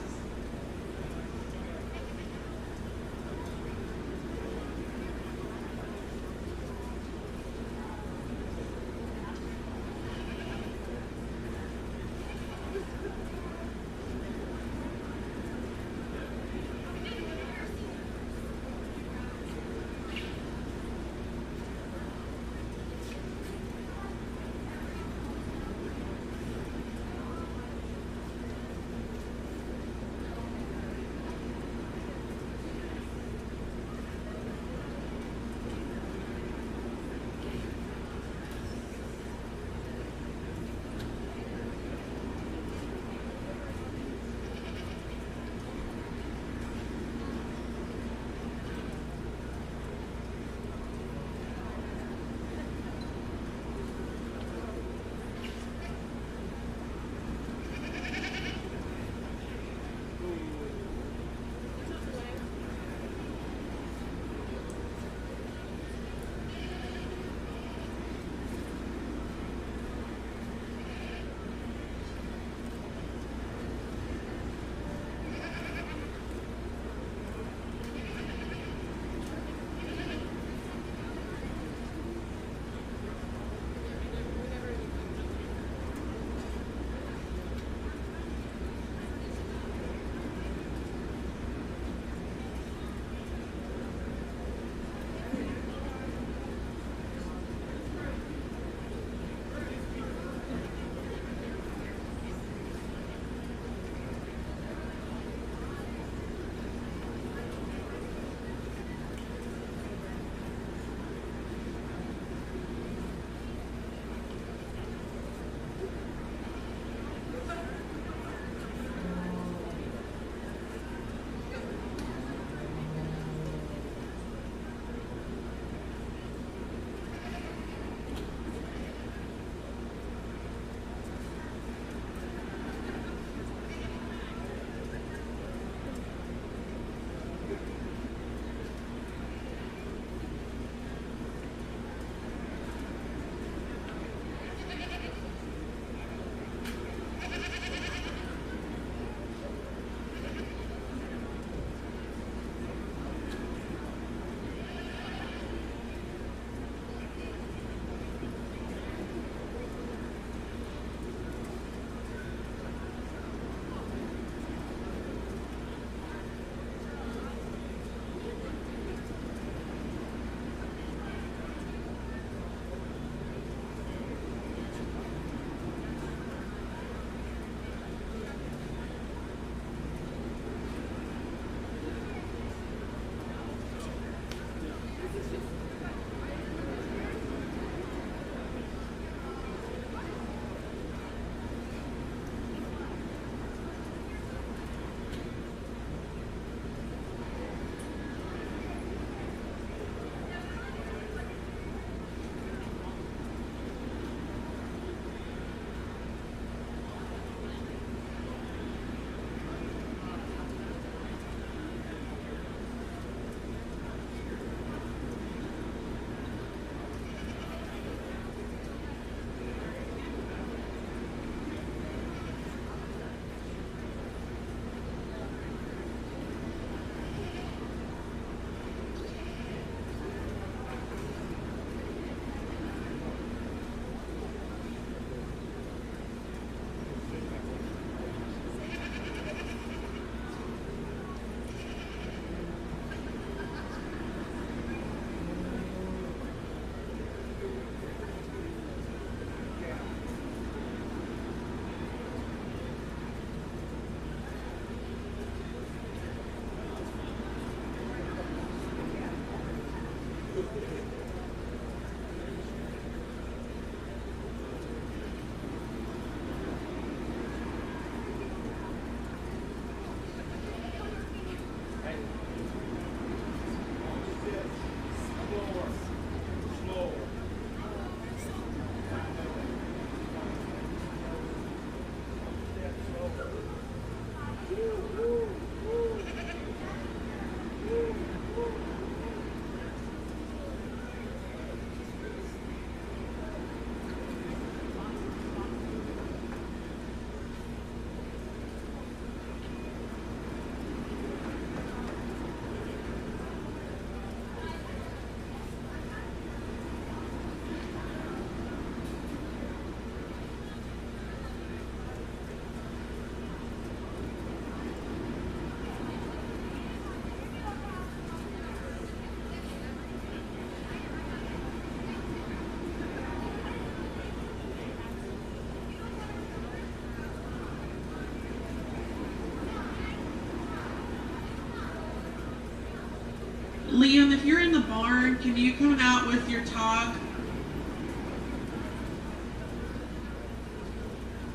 Liam, if you're in the barn, can you come out with your tog?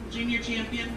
Junior champion.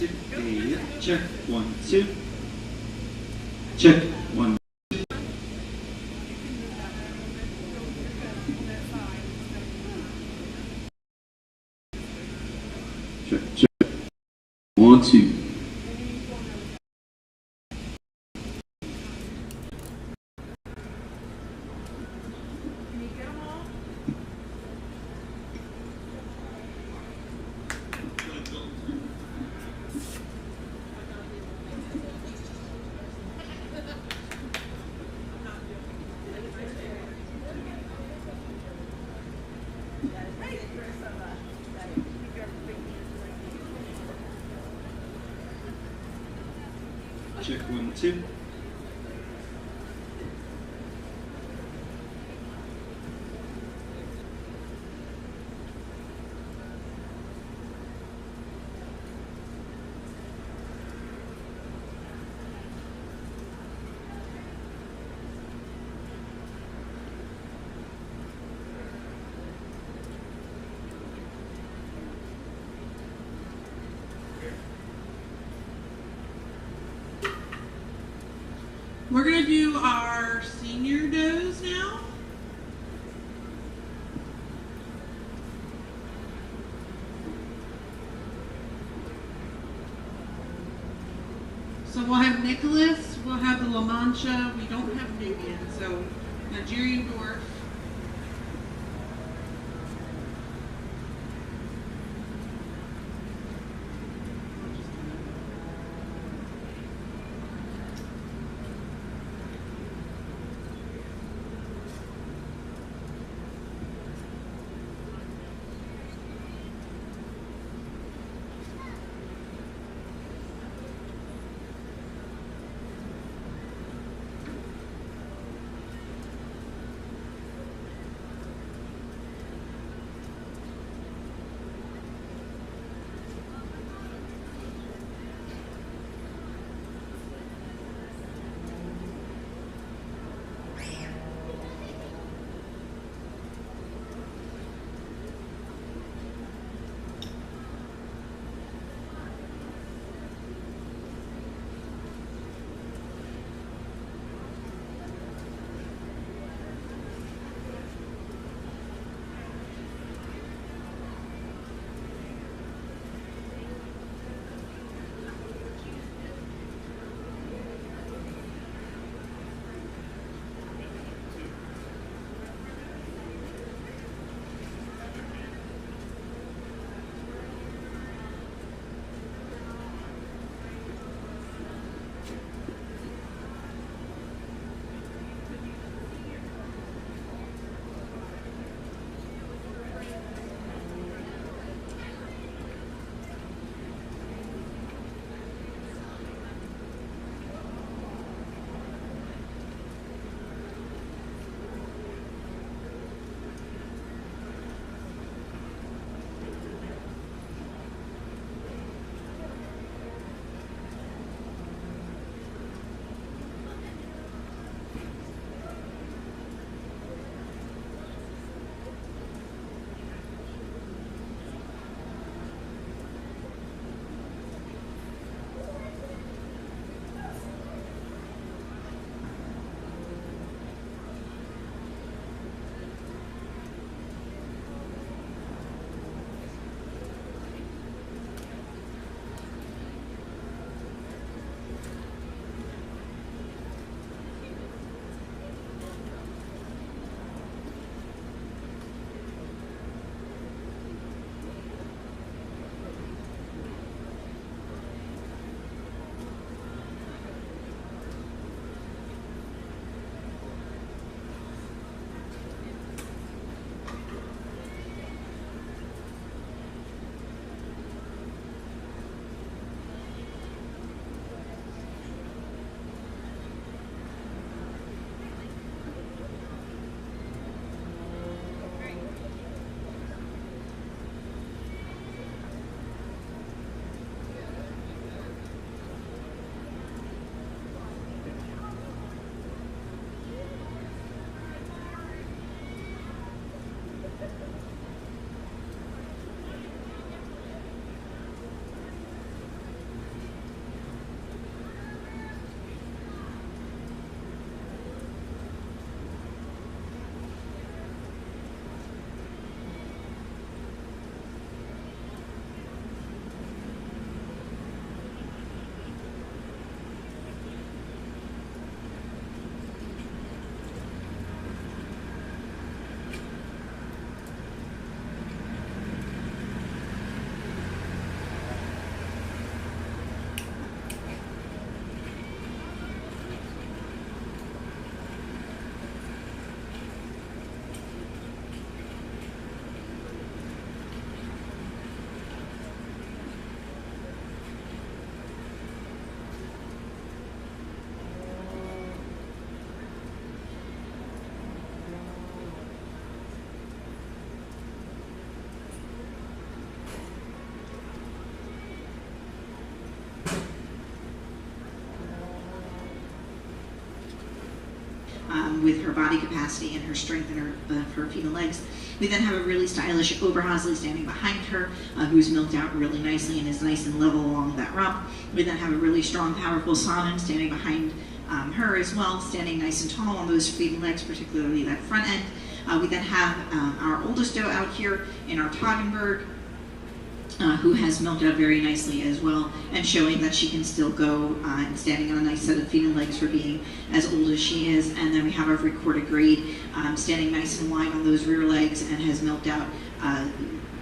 two. Hey, check. 1, 2. Check. 1. Check, check. 1, 2. Check 1, 2. We're gonna do our senior does now. So we'll have Nicholas, we'll have the La Mancha, we don't have Nubian, so Nigerian dwarf. with her body capacity and her strength and her feet and legs. We then have a really stylish Oberhasli standing behind her, who's milked out really nicely and is nice and level along that rump. We then have a really strong, powerful Saanen standing behind her as well, standing nice and tall on those feet and legs, particularly that front end. We then have our oldest doe out here in our Toggenburg, who has milked out very nicely as well, and showing that she can still go and standing on a nice set of feet and legs for being as old as she is. And then we have our recorded grade standing nice and wide on those rear legs and has milked out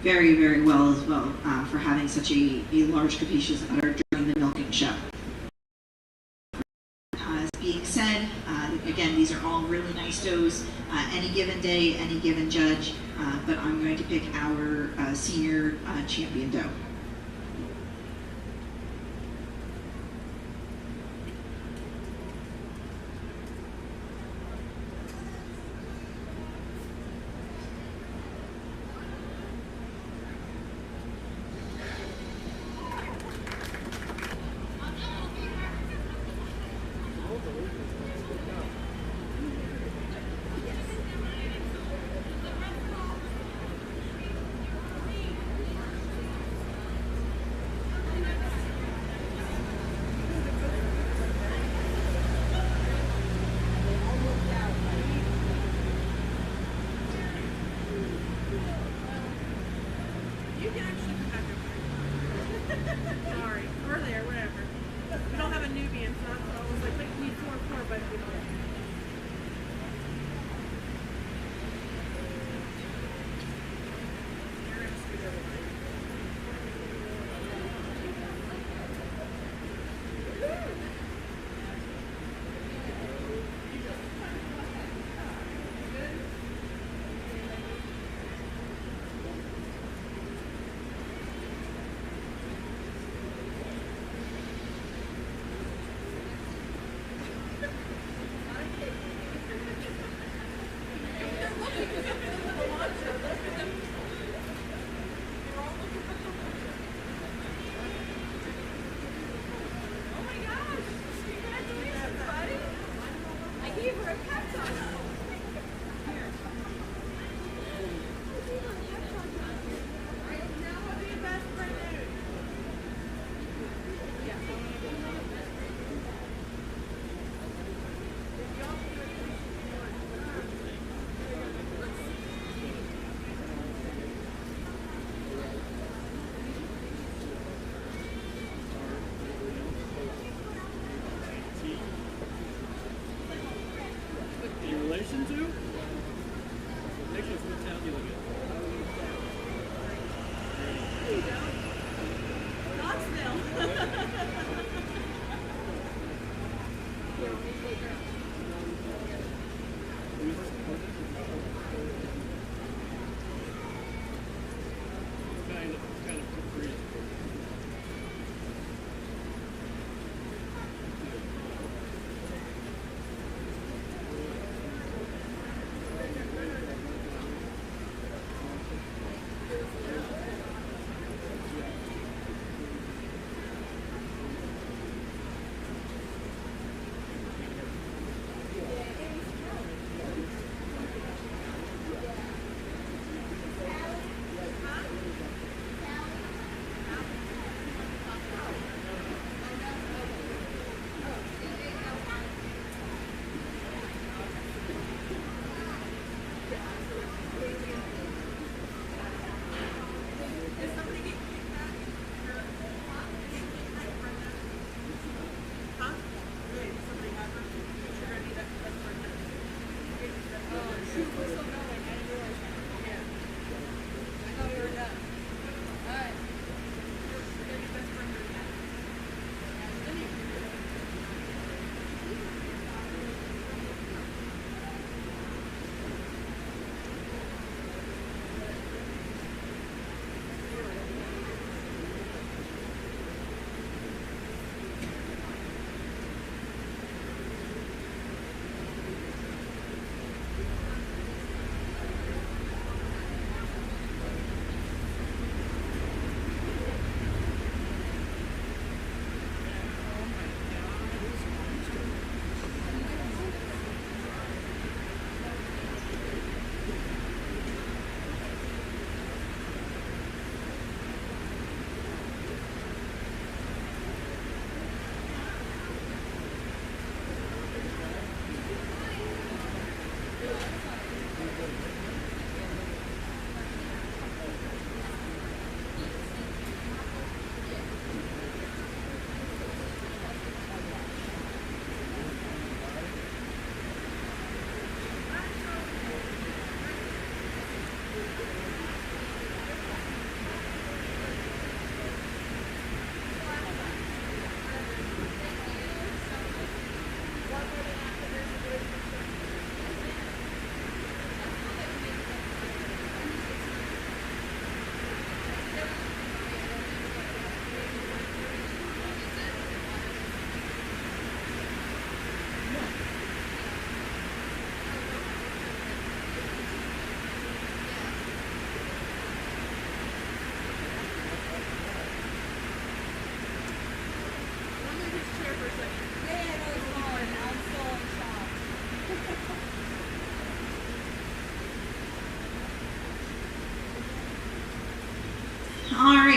very, very well as well for having such a large capacious udder during the milking show. As being said, again, these are all really nice does. Any given day, any given judge, but I'm going to pick our senior champion doe. You can actually come back over. Sorry. Or there, whatever. We don't have a Nubian, so that's what I was like, we need 4-4, but we don't. You're gonna scoot over. Oh my gosh! Congratulations, buddy! I gave her a pep talk. Now what be your best friend news? Yeah. In relation to? Nicholas, what town do you live in? Kind of curious.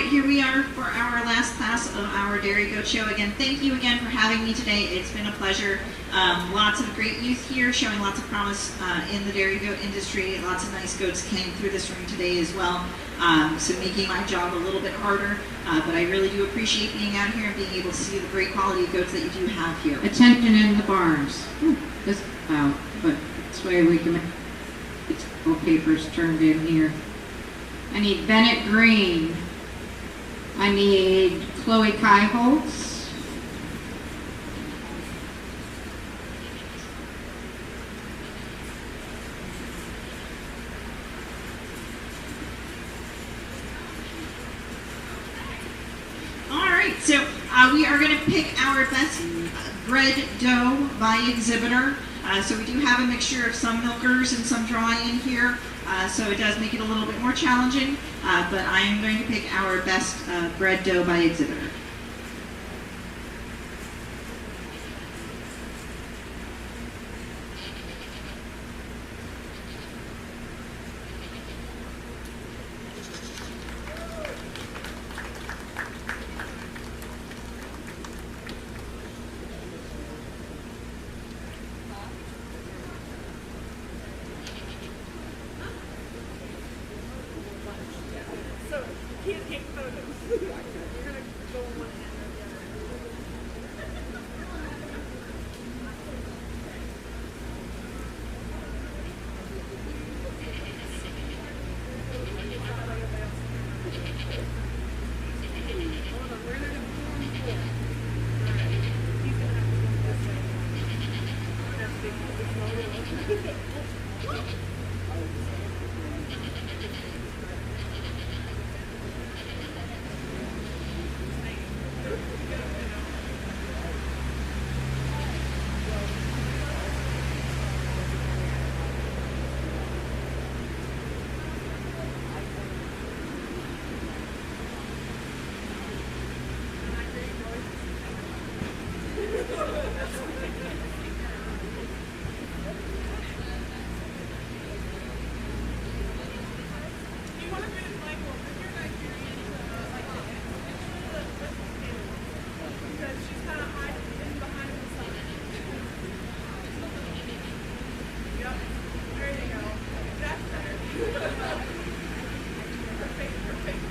right, here we are for our last class of our Dairy Goat Show. Again, thank you again for having me today. It's been a pleasure. Lots of great youth here showing lots of promise in the dairy goat industry. Lots of nice goats came through this ring today as well, so making my job a little bit harder. But I really do appreciate being out here and being able to see the great quality of goats that you do have here. Attention in the barns. This out, but this way we can get all papers turned in here. I need Bennett Green. I need Chloe Kaiholtz. All right, so we are going to pick our best bred doe by exhibitor. So we do have a mixture of some milkers and some dry in here, so it does make it a little bit more challenging, but I am going to pick our best bred doe by exhibitor. So you can't take photos. You're gonna go on one hand or the other. Hold on, we're gonna do form 4. Alright. He's gonna have to go this way. That's big. It's low. You want to do it like, well, if you're Nigerian, like because she's kind of hiding behind the sun. Yep. There you go. That's better. Perfect, perfect.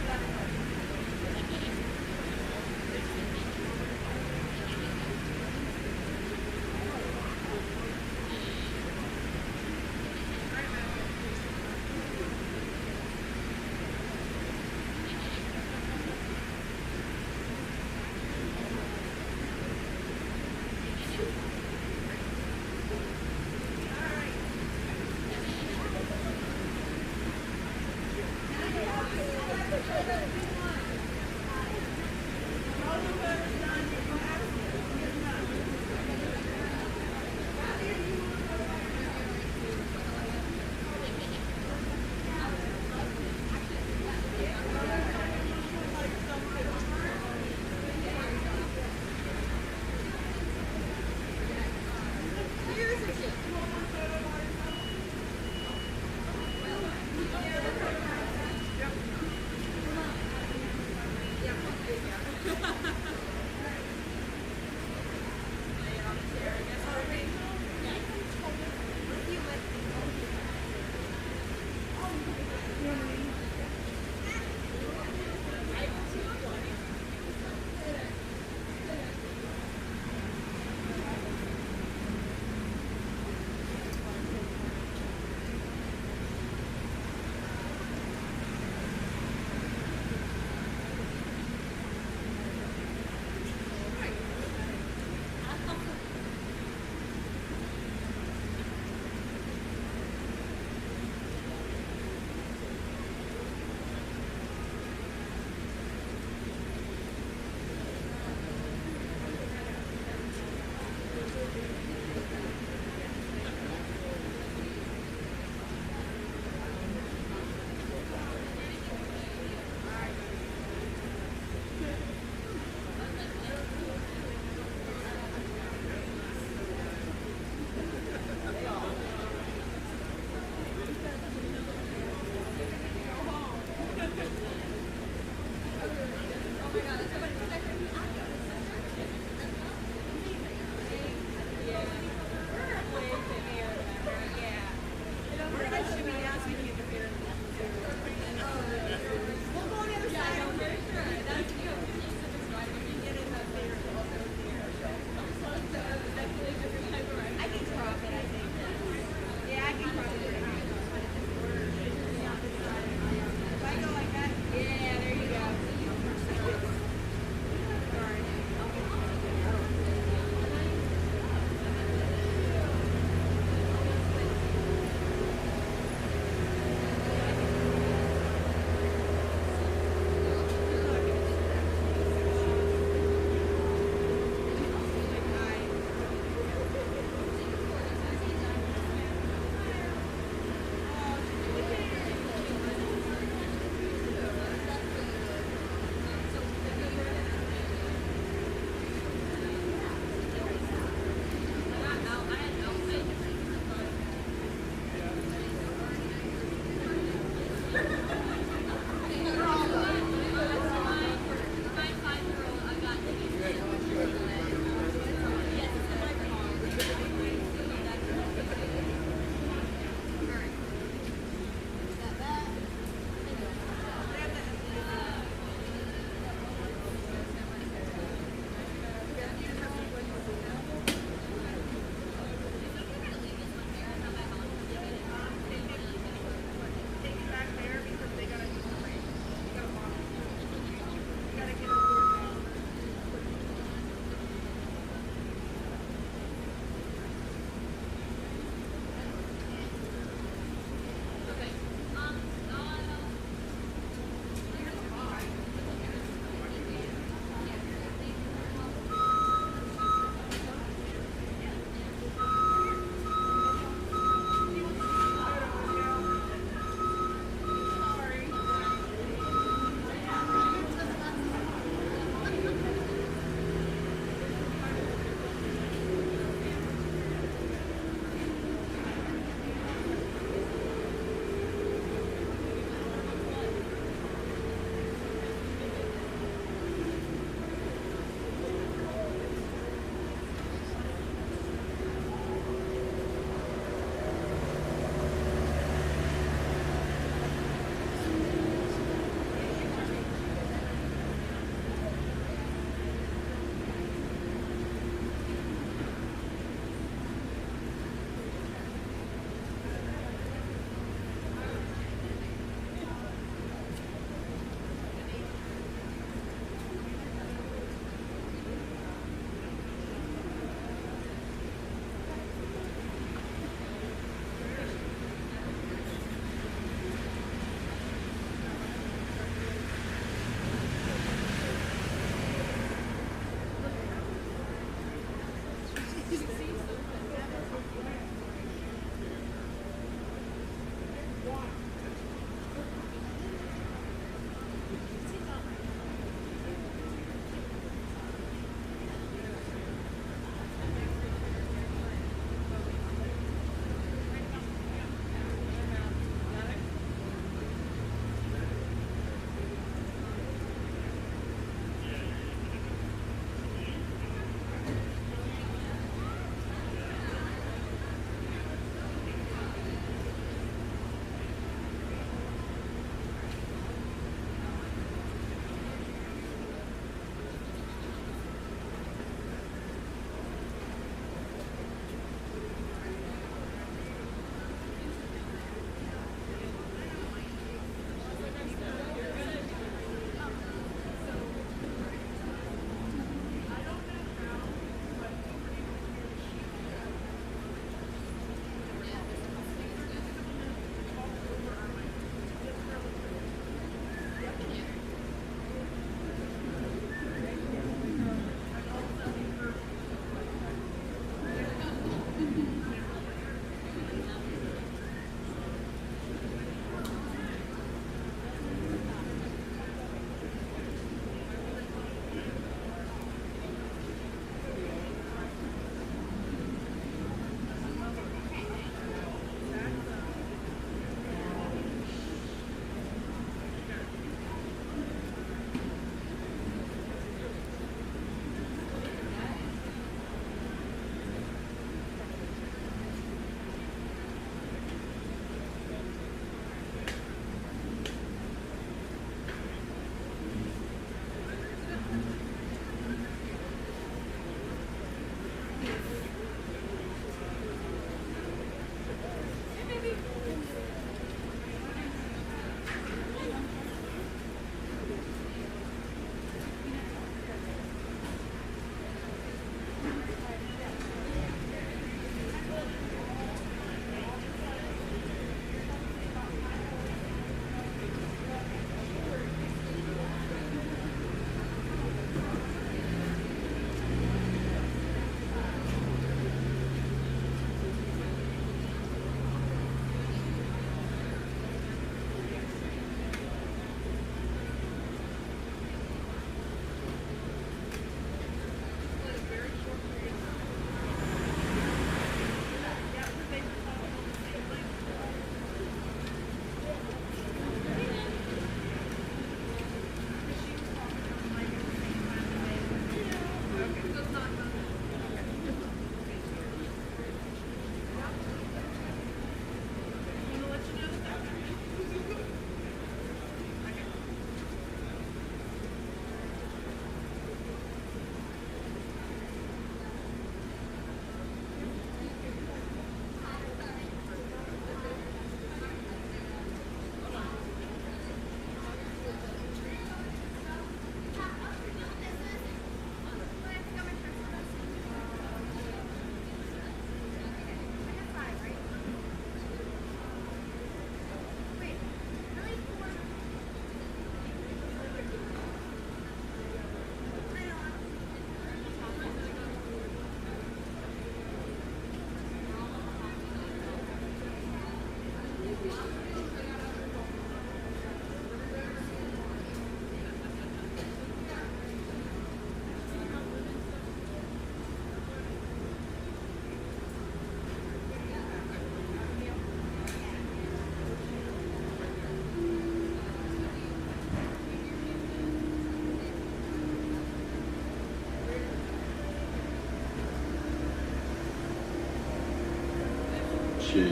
check,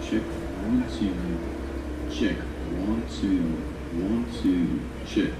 check, 1, 2, check, 1, 2, 1, 2, check.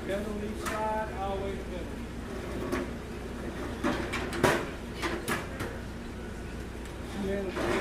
Kevin on each side, I'll wait a minute. Yeah.